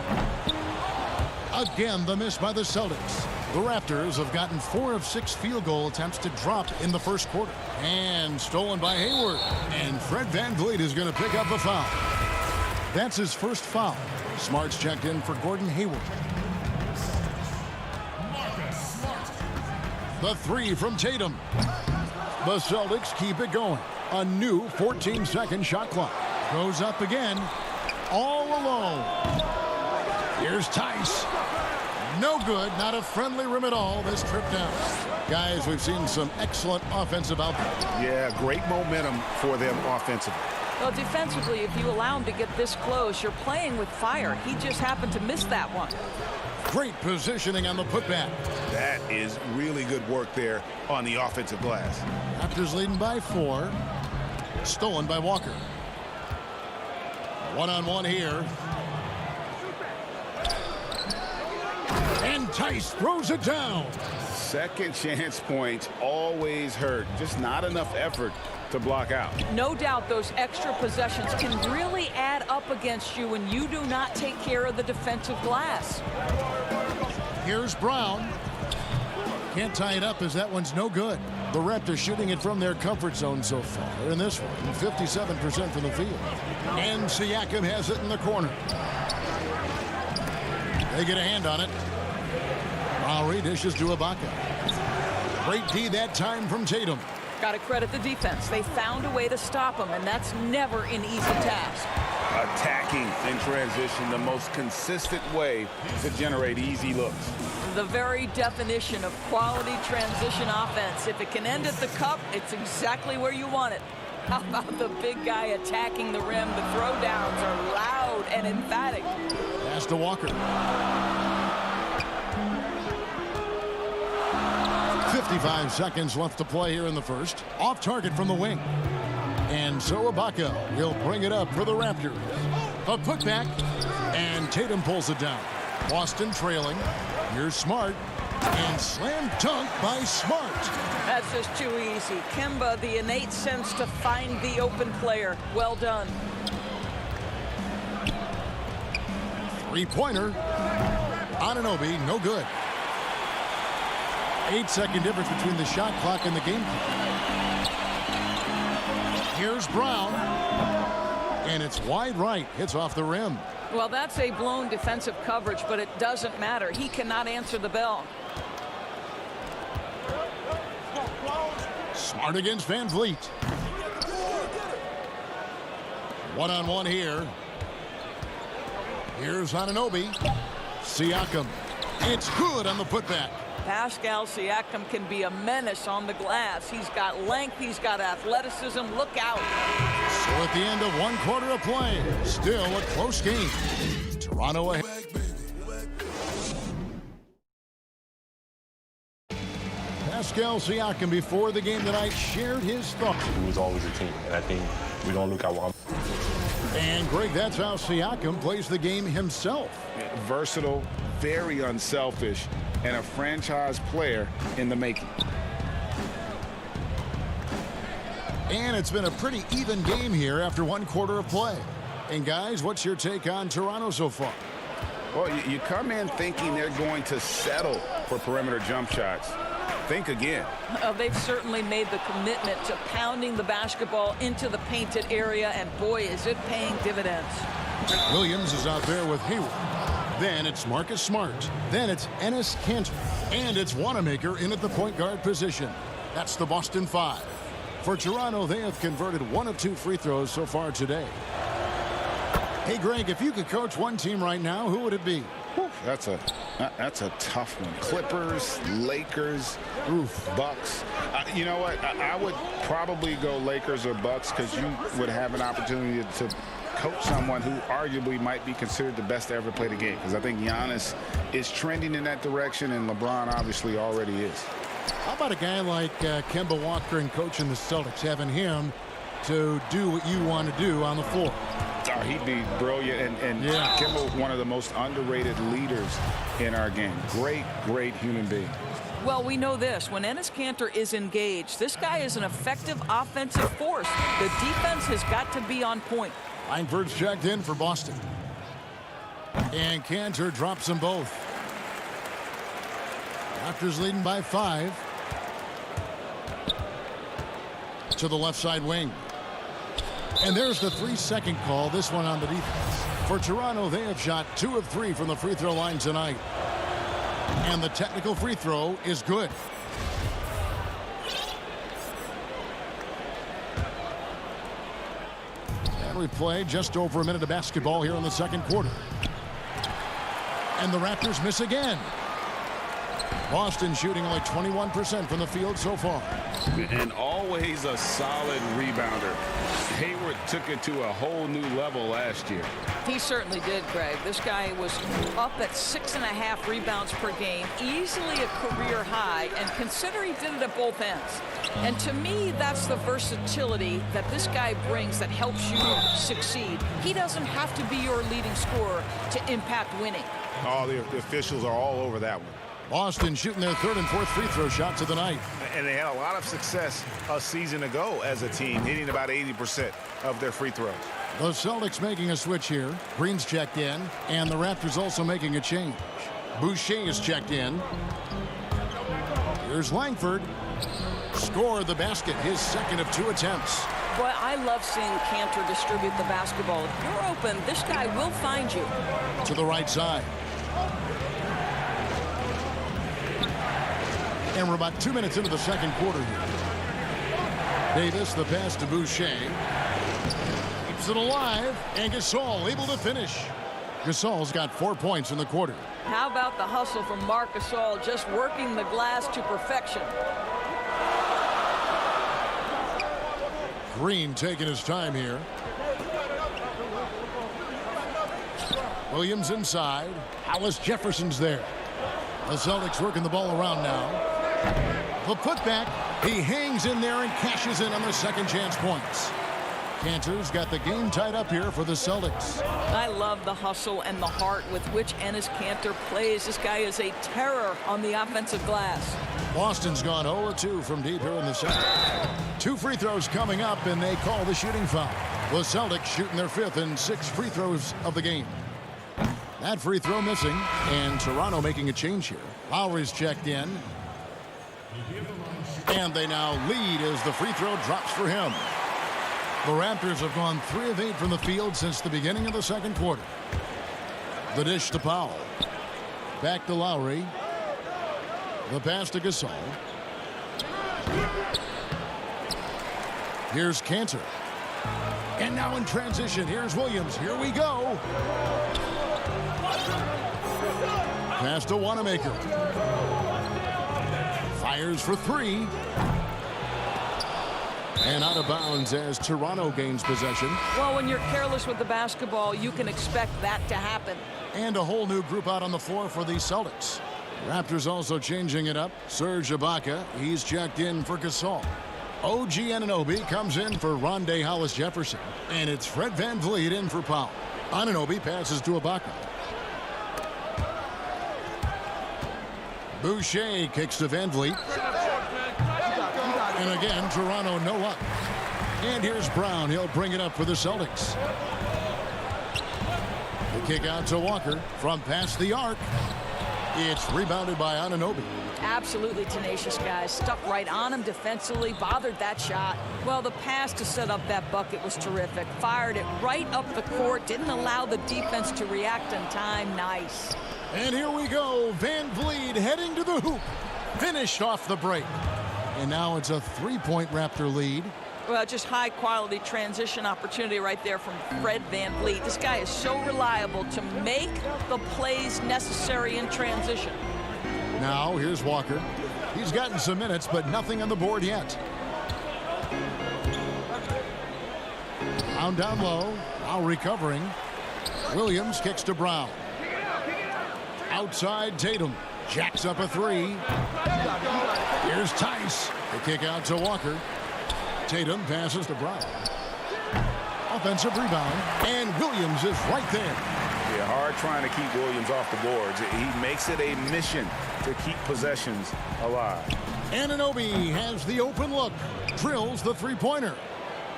Again, the miss by the Celtics. The Raptors have gotten 4 of 6 field goal attempts to drop in the first quarter. And stolen by Hayward. And Fred VanVleet is going to pick up a foul. That's his first foul. Smart's checked in for Gordon Hayward. The 3 from Tatum. The Celtics keep it going. A new 14-second shot clock. Goes up again. All alone. Here's Tice. No good. Not a friendly rim at all. This trip down. Guys, we've seen some excellent offensive output. Yeah, great momentum for them offensively. Well, defensively, if you allow him to get this close, you're playing with fire. He just happened to miss that one. Great positioning on the putback. That is really good work there on the offensive glass. Raptors leading by 4. Stolen by Walker. One-on-one here. And Tice throws it down. Second chance points always hurt. Just not enough effort to block out. No doubt those extra possessions can really add up against you when you do not take care of the defensive glass. Here's Brown. Can't tie it up as that one's no good. The Raptors shooting it from their comfort zone so far. In this one, 57% from the field. And Siakam has it in the corner. They get a hand on it. Lowry dishes to Ibaka. Great D that time from Tatum. Got to credit the defense. They found a way to stop him, and that's never an easy task. attacking in transition, the most consistent way to generate easy looks. The very definition of quality transition offense. If it can end at the cup, it's exactly where you want it. How about the big guy attacking the rim? The throwdowns are loud and emphatic. Pass to Walker. 55 seconds left to play here in the first. Off target from the wing. And so Ibaka will bring it up for the Raptors. A putback, and Tatum pulls it down. Boston trailing. Here's Smart, and slam dunk by Smart. That's just too easy. Kemba, the innate sense to find the open player. Well done. Three-pointer. Anunoby, no good. 8-second difference between the shot clock and the game clock. Here's Brown, and it's wide right. Hits off the rim. Well, that's a blown defensive coverage, but it doesn't matter. He cannot answer the bell. Smart against Van Vliet. One-on-one here. Here's Anunoby. Siakam. It's good on the putback. Pascal Siakam can be a menace on the glass. He's got length. He's got athleticism. Look out. So at the end of one quarter of play, still a close game. Toronto ahead. Pascal Siakam before the game tonight shared his thoughts. It was always a team, and I think we don't look at one. And Greg, that's how Siakam plays the game himself. Versatile, very unselfish, and a franchise player in the making. And it's been a pretty even game here after one quarter of play. And guys, what's your take on Toronto so far? Well, you come in thinking they're going to settle for perimeter jump shots. Think again. They've certainly made the commitment to pounding the basketball into the painted area, and boy, is it paying dividends. Williams is out there with Hayward. Then it's Marcus Smart. Then it's Enes Kanter. And it's Wanamaker in at the point guard position. That's the Boston Five. For Toronto, they have converted 1 of 2 free throws so far today. Hey, Greg, if you could coach one team right now, who would it be? That's a tough one. Clippers, Lakers, Bucks. You know what? I would probably go Lakers or Bucks because you would have an opportunity to coach someone who arguably might be considered the best to ever play the game, because I think Giannis is trending in that direction, and LeBron obviously already is. How about a guy like Kemba Walker and coaching the Celtics, having him to do what you want to do on the floor? Oh, he'd be brilliant, and yeah. Kemba, one of the most underrated leaders in our game. Great human being. Well, we know this. When Enes Kanter is engaged, this guy is an effective offensive force. The defense has got to be on point. Langford's checked in for Boston. And Kanter drops them both. Raptors leading by 5. To the left side wing. And there's the 3-second call, this one on the defense. For Toronto, they have shot 2 of 3 from the free throw line tonight. And the technical free throw is good. And we play just over a minute of basketball here in the second quarter. And the Raptors miss again. Boston shooting only 21% from the field so far. And always a solid rebounder. Hayward took it to a whole new level last year. He certainly did, Greg. This guy was up at 6.5 rebounds per game, easily a career high, and consider he did it at both ends. And to me, that's the versatility that this guy brings that helps you succeed. He doesn't have to be your leading scorer to impact winning. Oh, the officials are all over that one. Boston shooting their 3rd and 4th free throw shots of the night. And they had a lot of success a season ago as a team, hitting about 80% of their free throws. The Celtics making a switch here. Green's checked in, and the Raptors also making a change. Boucher is checked in. Here's Langford. Scored the basket, his 2nd of 2 attempts. Boy, I love seeing Kanter distribute the basketball. If you're open, this guy will find you. To the right side. And we're about 2 minutes into the second quarter here. Davis, the pass to Boucher. Keeps it alive, and Gasol able to finish. Gasol's got 4 points in the quarter. How about the hustle from Marc Gasol, just working the glass to perfection. Green taking his time here. Williams inside. Hollis Jefferson's there. The Celtics working the ball around now. The putback. He hangs in there and cashes in on the second chance points. Cantor's got the game tied up here for the Celtics. I love the hustle and the heart with which Enes Kanter plays. This guy is a terror on the offensive glass. Boston's gone 0-2 from deep here in the second. 2 free throws coming up, and they call the shooting foul. The Celtics shooting their 5th and 6th free throws of the game. That free throw missing, and Toronto making a change here. Lowry's checked in. And they now lead as the free throw drops for him. The Raptors have gone 3 of 8 from the field since the beginning of the second quarter. The dish to Powell. Back to Lowry. The pass to Gasol. Here's Kanter. And now in transition, here's Williams. Here we go. Pass to Wanamaker. Fires for 3. And out of bounds as Toronto gains possession. Well, when you're careless with the basketball, you can expect that to happen. And a whole new group out on the floor for the Celtics. Raptors also changing it up. Serge Ibaka, he's checked in for Gasol. OG Anunoby comes in for Rondé Hollis Jefferson. And it's Fred VanVleet in for Powell. Anunoby passes to Ibaka. Boucher kicks to VanVleet. And again, Toronto no luck. And here's Brown. He'll bring it up for the Celtics. The kick out to Walker from past the arc. It's rebounded by Anunoby. Absolutely tenacious, guys. Stuck right on him defensively, bothered that shot. Well, the pass to set up that bucket was terrific. Fired it right up the court, didn't allow the defense to react in time. Nice. And here we go. VanVleet heading to the hoop. Finished off the break. And now it's a 3-point Raptor lead. Well, just high-quality transition opportunity right there from Fred VanVleet. This guy is so reliable to make the plays necessary in transition. Now, here's Walker. He's gotten some minutes, but nothing on the board yet. Down low. Now recovering. Williams kicks to Brown. Outside Tatum. Jacks up a 3. Here's Tice. The kick out to Walker. Tatum passes to Brown. Offensive rebound. And Williams is right there. Yeah, hard trying to keep Williams off the boards. He makes it a mission to keep possessions alive. Anunoby has the open look. Drills the 3-pointer.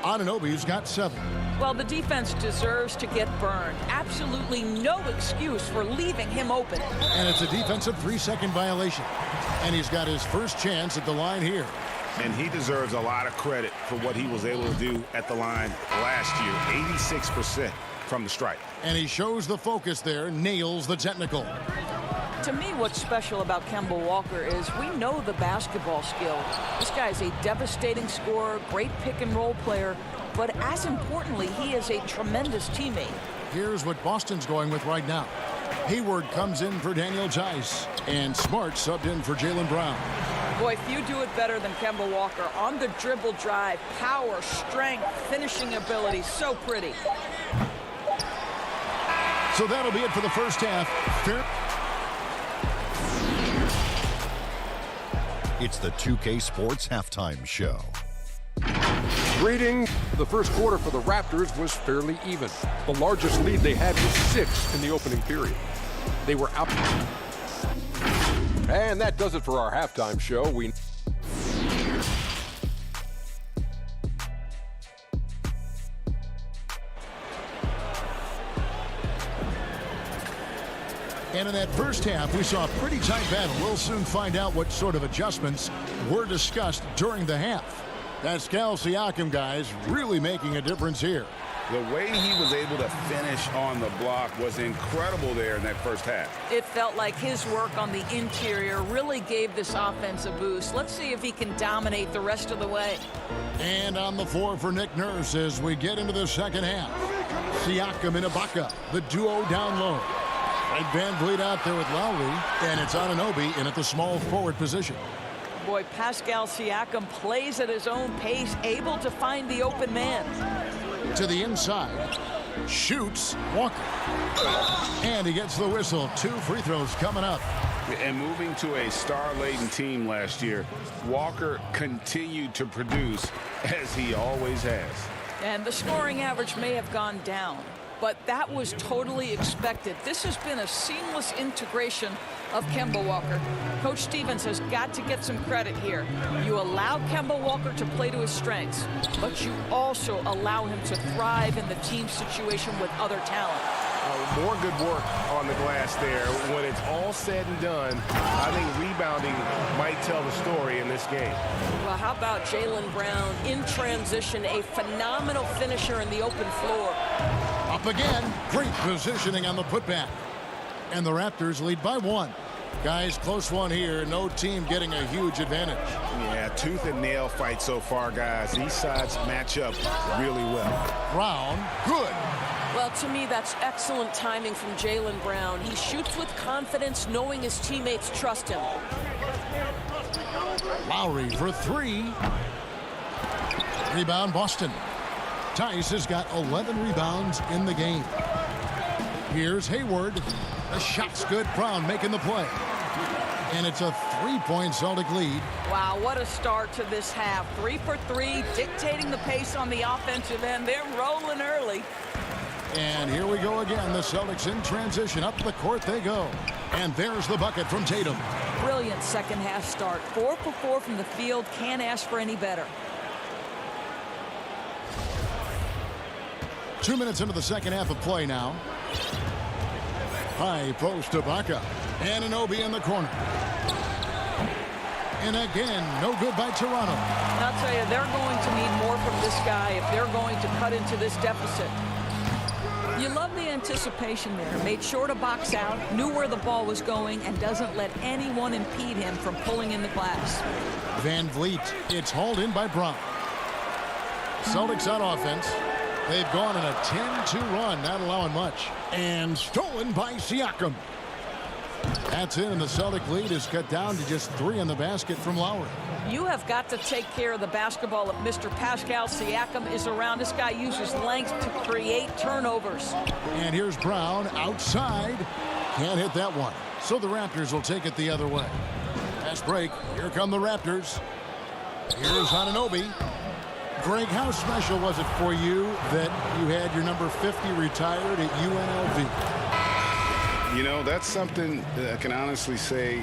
Anunoby's got 7. Well, the defense deserves to get burned. Absolutely no excuse for leaving him open. And it's a defensive 3-second violation. And he's got his first chance at the line here. And he deserves a lot of credit for what he was able to do at the line last year. 86% from the stripe. And he shows the focus there, nails the technical. To me, what's special about Kemba Walker is we know the basketball skill. This guy is a devastating scorer, great pick-and-roll player, but as importantly, he is a tremendous teammate. Here's what Boston's going with right now. Hayward comes in for Daniel Tice, and Smart subbed in for Jaylen Brown. Boy, few do it better than Kemba Walker. On the dribble drive, power, strength, finishing ability, so pretty. So that'll be it for the first half. It's the 2K Sports Halftime Show. Greetings. The first quarter for the Raptors was fairly even. The largest lead they had was 6 in the opening period. They were out. And that does it for our halftime show. And in that first half, we saw a pretty tight battle. We'll soon find out what sort of adjustments were discussed during the half. Pascal Siakam, guys, really making a difference here. The way he was able to finish on the block was incredible there in that first half. It felt like his work on the interior really gave this offense a boost. Let's see if he can dominate the rest of the way. And on the floor for Nick Nurse as we get into the second half. Siakam and Ibaka, the duo down low. Right, Van Vliet out there with Lowry, and it's Anunoby in at the small forward position. Boy, Pascal Siakam plays at his own pace, able to find the open man. To the inside, shoots Walker, and he gets the whistle. 2 free throws coming up. And moving to a star-laden team last year, Walker continued to produce as he always has. And the scoring average may have gone down, but that was totally expected. This has been a seamless integration of Kemba Walker. Coach Stevens has got to get some credit here. You allow Kemba Walker to play to his strengths, but you also allow him to thrive in the team situation with other talent. More good work on the glass there. When it's all said and done, I think rebounding might tell the story in this game. Well, how about Jaylen Brown in transition, a phenomenal finisher in the open floor. Up again, great positioning on the putback. And the Raptors lead by 1. Guys, close one here. No team getting a huge advantage. Yeah, tooth and nail fight so far, guys. These sides match up really well. Brown, good. Well, to me, that's excellent timing from Jaylen Brown. He shoots with confidence, knowing his teammates trust him. Lowry for 3. Rebound, Boston. Tice has got 11 rebounds in the game. Here's Hayward. The shot's good. Brown making the play. And it's a 3-point Celtic lead. Wow, what a start to this half. 3 for 3, dictating the pace on the offensive end. They're rolling early. And here we go again. The Celtics in transition. Up the court they go. And there's the bucket from Tatum. Brilliant second half start. 4 for 4 from the field. Can't ask for any better. 2 minutes into the second half of play now. High post to Ibaka. Anunoby in the corner. And again, no good by Toronto. And I'll tell you, they're going to need more from this guy if they're going to cut into this deficit. You love the anticipation there. Made sure to box out, knew where the ball was going, and doesn't let anyone impede him from pulling in the glass. Van Vliet, it's hauled in by Brown. Celtics on offense. They've gone on a 10-2 run, not allowing much. And stolen by Siakam. That's in, and the Celtic lead is cut down to just 3 in the basket from Lowry. You have got to take care of the basketball if Mr. Pascal Siakam is around. This guy uses length to create turnovers. And here's Brown outside. Can't hit that one. So the Raptors will take it the other way. Fast break. Here come the Raptors. Here's Anunoby. Greg, how special was it for you that you had your number 50 retired at UNLV? You know, that's something that I can honestly say.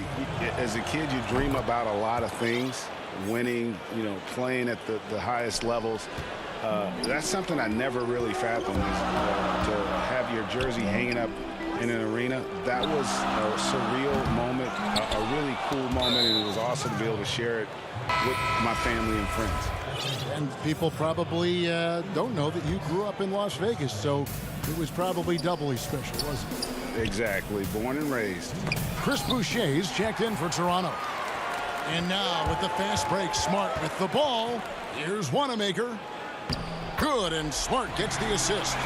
As a kid, you dream about a lot of things. Winning, you know, playing at the highest levels. That's something I never really fathomed. To have your jersey hanging up in an arena, that was a surreal moment, a really cool moment, and it was awesome to be able to share it with my family and friends. And people probably don't know that you grew up in Las Vegas, so it was probably doubly special, wasn't it? Exactly. Born and raised. Chris Boucher's checked in for Toronto. And now with the fast break, Smart with the ball. Here's Wanamaker. Good, and Smart gets the assist.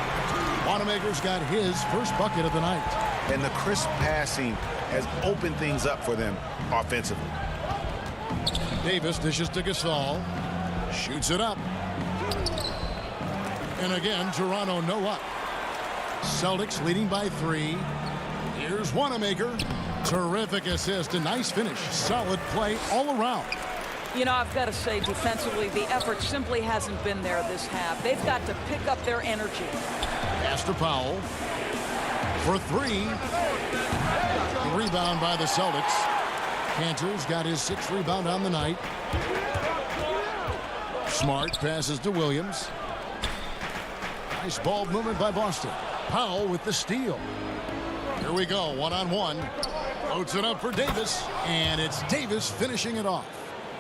Wanamaker's got his first bucket of the night. And the crisp passing has opened things up for them offensively. Davis dishes to Gasol. Shoots it up. And again, Toronto no up. Celtics leading by 3. Here's Wanamaker. Terrific assist. A nice finish. Solid play all around. You know, I've got to say, defensively, the effort simply hasn't been there this half. They've got to pick up their energy. Pass to Powell. For 3. Rebound by the Celtics. Cantor's got his 6th rebound on the night. Smart passes to Williams. Nice ball movement by Boston. Powell with the steal. Here we go, one-on-one. Floats it up for Davis, and it's Davis finishing it off.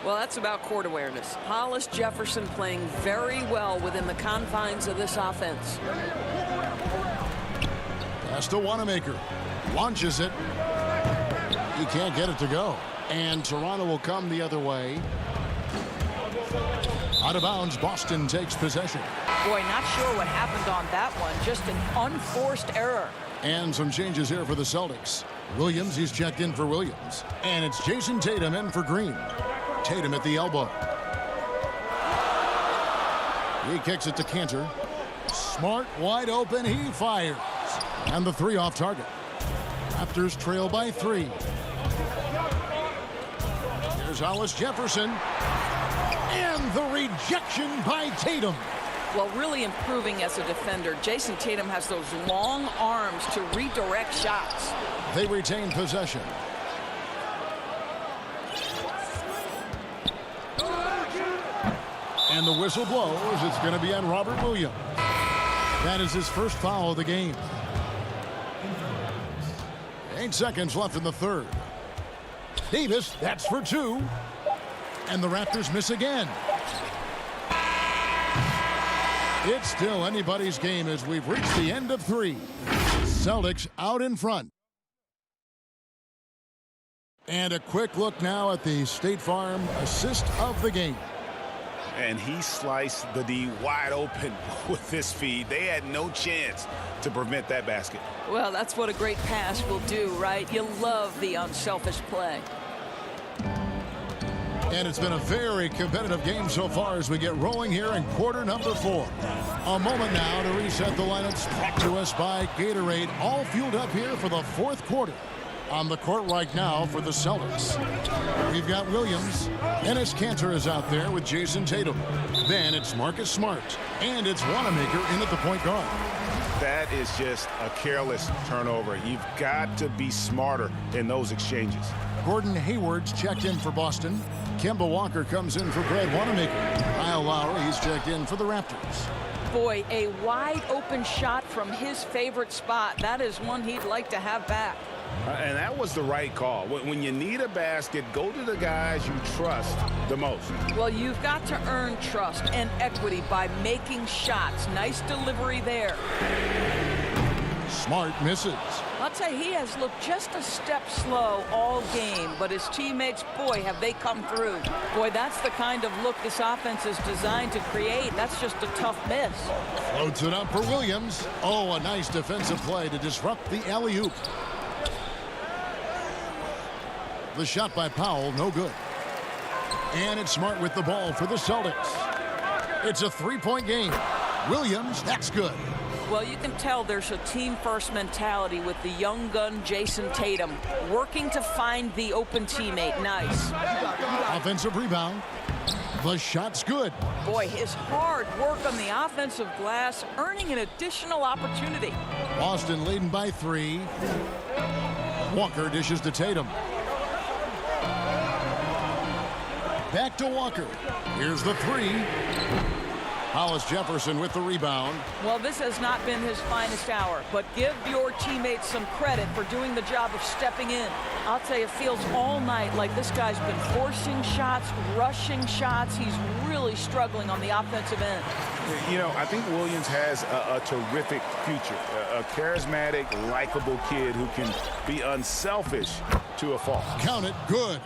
Well, that's about court awareness. Hollis Jefferson playing very well within the confines of this offense. Pass to Wanamaker. Launches it. He can't get it to go. And Toronto will come the other way. Out of bounds, Boston takes possession. Boy, not sure what happened on that one. Just an unforced error. And some changes here for the Celtics. Williams, he's checked in for Williams. And it's Jason Tatum in for Green. Tatum at the elbow. He kicks it to Cantor. Smart, wide open, he fires. And the three off target. Raptors trail by 3. Here's Hollis Jefferson. And the rejection by Tatum. Well, really improving as a defender. Jason Tatum has those long arms to redirect shots. They retain possession. And the whistle blows. It's going to be on Robert Williams. That is his first foul of the game. 8 seconds left in the third. Davis, that's for 2. And the Raptors miss again. It's still anybody's game as we've reached the end of 3. Celtics out in front. And a quick look now at the State Farm assist of the game. And he sliced the D wide open with this feed. They had no chance to prevent that basket. Well, that's what a great pass will do, right? You love the unselfish play. And it's been a very competitive game so far as we get rolling here in quarter number 4. A moment now to reset the lineups brought to us by Gatorade. All fueled up here for the 4th quarter. On the court right now for the Celtics. We've got Williams. Enes Kanter is out there with Jason Tatum. Then it's Marcus Smart. And it's Wanamaker in at the point guard. That is just a careless turnover. You've got to be smarter in those exchanges. Gordon Hayward's checked in for Boston. Kemba Walker comes in for Brad Wanamaker. Kyle Lowry, he's checked in for the Raptors. Boy, a wide open shot from his favorite spot. That is one he'd like to have back. And that was the right call. When you need a basket, go to the guys you trust the most. Well, you've got to earn trust and equity by making shots. Nice delivery there. Smart misses. I'll tell you, he has looked just a step slow all game, but his teammates, boy, have they come through. Boy, that's the kind of look this offense is designed to create. That's just a tough miss. Floats it up for Williams. Oh, a nice defensive play to disrupt the alley-oop. The shot by Powell, no good. And it's Smart with the ball for the Celtics. It's a 3-point game. Williams, that's good. Well, you can tell there's a team-first mentality with the young gun Jason Tatum working to find the open teammate. Nice. Offensive rebound. The shot's good. Boy, his hard work on the offensive glass earning an additional opportunity. Boston leading by 3. Walker dishes to Tatum. Back to Walker. Here's the 3. Hollis Jefferson with the rebound. Well, this has not been his finest hour, but give your teammates some credit for doing the job of stepping in. I'll tell you, it feels all night like this guy's been forcing shots, rushing shots. He's really struggling on the offensive end. You know, I think Williams has a terrific future. A charismatic, likable kid who can be unselfish to a fault. Count it, good.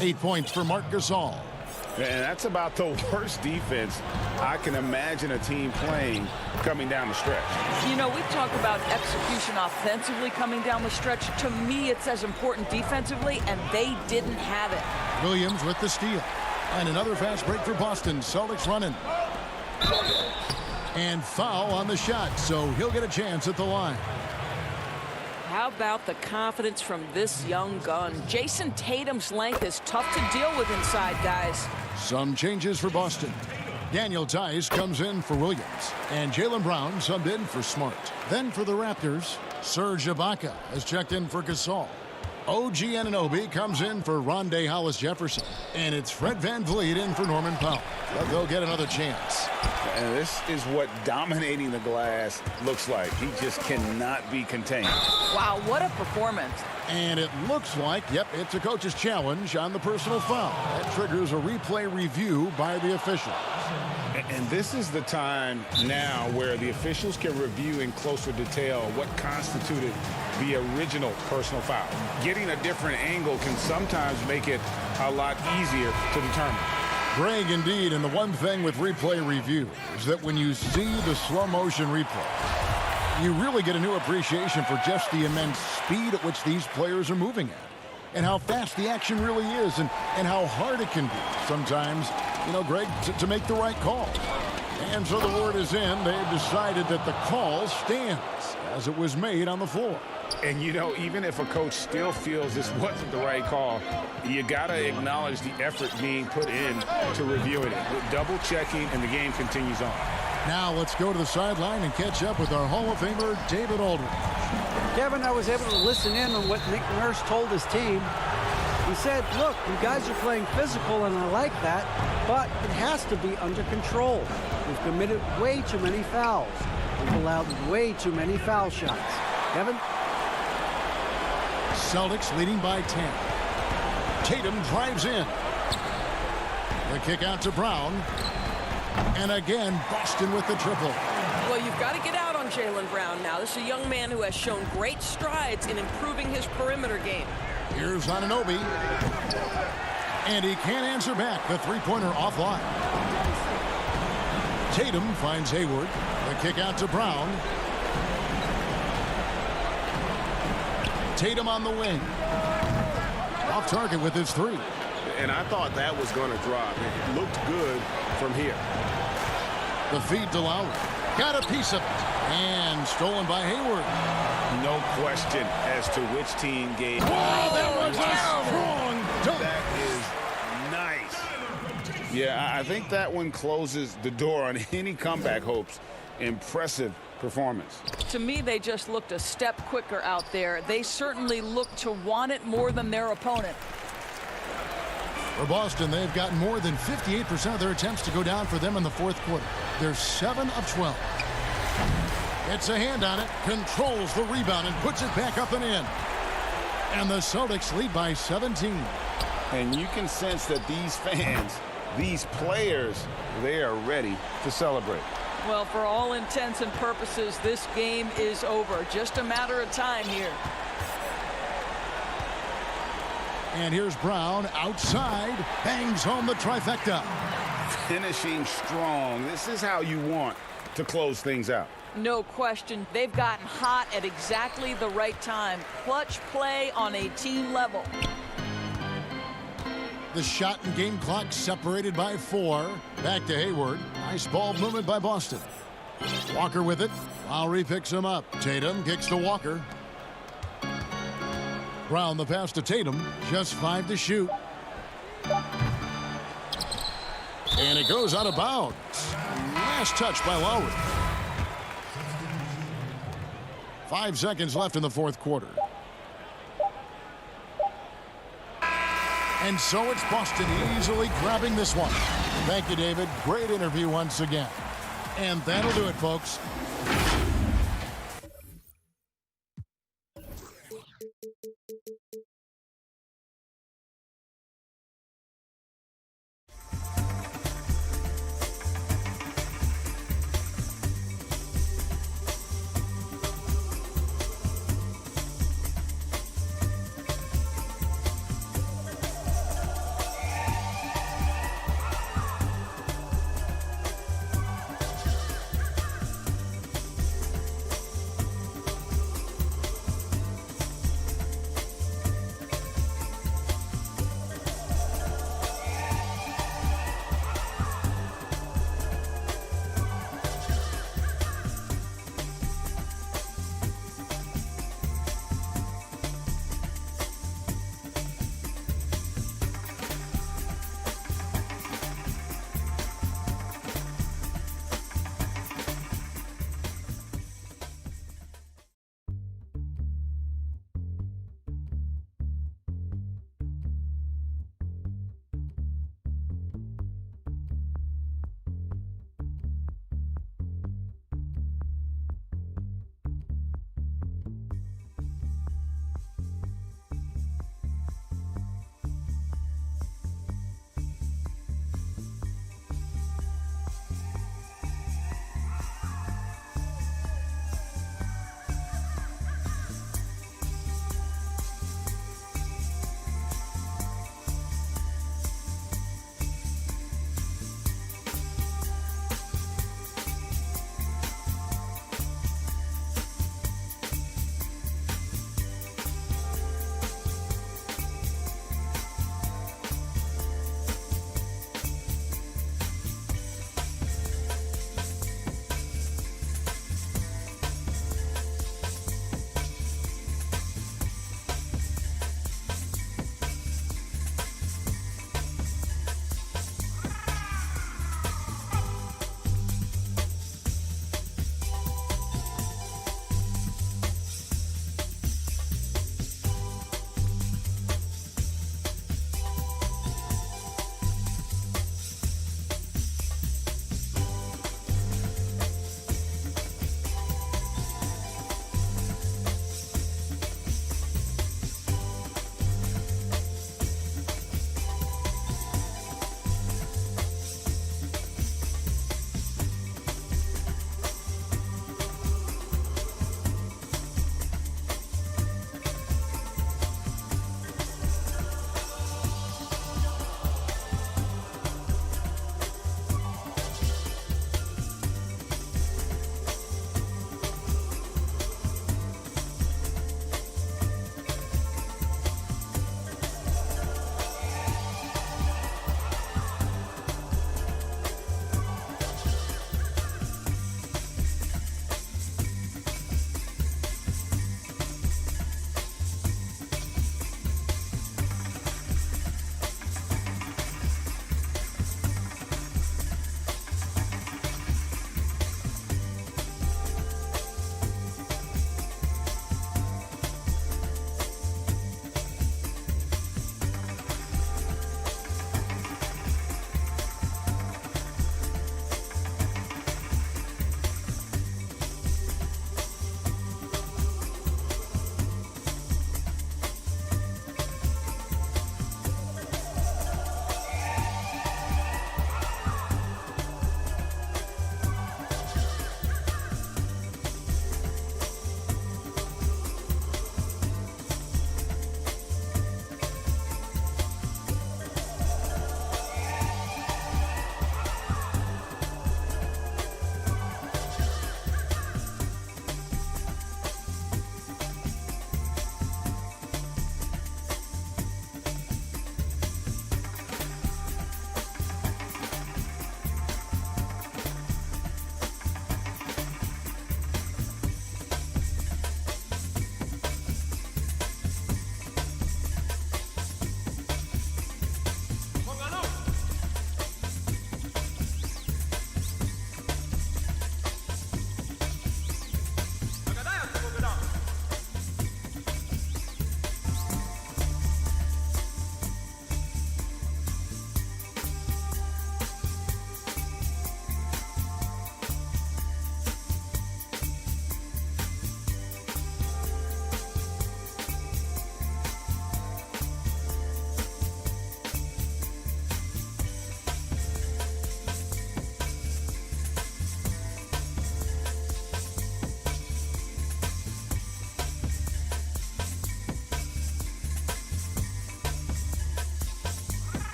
8 points for Marc Gasol. And that's about the worst defense I can imagine a team playing coming down the stretch. You know, we talk about execution offensively coming down the stretch. To me, it's as important defensively, and they didn't have it. Williams with the steal. And another fast break for Boston. Celtics running. And foul on the shot, so he'll get a chance at the line. How about the confidence from this young gun? Jason Tatum's length is tough to deal with inside, guys. Some changes for Boston. Daniel Tice comes in for Williams. And Jaylen Brown subbed in for Smart. Then for the Raptors, Serge Ibaka has checked in for Gasol. OG Anunoby comes in for Rondé Hollis-Jefferson. And it's Fred VanVleet in for Norman Powell. But they'll get another chance. And this is what dominating the glass looks like. He just cannot be contained. Wow, what a performance. And it looks like, yep, it's a coach's challenge on the personal foul. That triggers a replay review by the officials. And this is the time now where the officials can review in closer detail what constituted the original personal foul. Getting a different angle can sometimes make it a lot easier to determine. Greg, indeed, and the one thing with replay review is that when you see the slow motion replay, you really get a new appreciation for just the immense speed at which these players are moving at, and how fast the action really is, and how hard it can be sometimes, you know, Greg, to make the right call. And so the word is in. They've decided that the call stands as it was made on the floor. And, you know, even if a coach still feels this wasn't the right call, you got to acknowledge the effort being put in to reviewing it. Double checking, and the game continues on. Now let's go to the sideline and catch up with our Hall of Famer, David Aldridge. Kevin, I was able to listen in on what Nick Nurse told his team. He said, look, you guys are playing physical, and I like that, but it has to be under control. We've committed way too many fouls. We've allowed way too many foul shots. Kevin? Celtics leading by 10. Tatum drives in. The kick out to Brown. And again, Boston with the triple. Well, you've got to get out on Jaylen Brown now. This is a young man who has shown great strides in improving his perimeter game. Here's Anunoby. And he can't answer back. The three-pointer offline. Tatum finds Hayward. The kick out to Brown. Tatum on the wing. Off target with his three. And I thought that was going to drop. It looked good from here. The feed to Lowry. Got a piece of it. And stolen by Hayward. No question as to which team gave. Wow, that was a strong dunk. That is nice. Yeah, I think that one closes the door on any comeback hopes. Impressive performance. To me, they just looked a step quicker out there. They certainly looked to want it more than their opponent. For Boston, they've gotten more than 58% of their attempts to go down for them in the fourth quarter. They're 7 of 12. It's a hand on it, controls the rebound, and puts it back up and in. And the Celtics lead by 17. And you can sense that these fans, these players, they are ready to celebrate. Well, for all intents and purposes, this game is over. Just a matter of time here. And here's Brown outside, bangs home the trifecta. Finishing strong. This is how you want to close things out. No question. They've gotten hot at exactly the right time. Clutch play on a team level. The shot and game clock separated by 4. Back to Hayward. Nice ball movement by Boston. Walker with it. Lowry picks him up. Tatum kicks to Walker. Brown the pass to Tatum. Just 5 to shoot. And it goes out of bounds. Last touch by Lowry. 5 seconds left in the fourth quarter. And so it's Boston easily grabbing this one. Thank you, David. Great interview once again. And that'll do it, folks.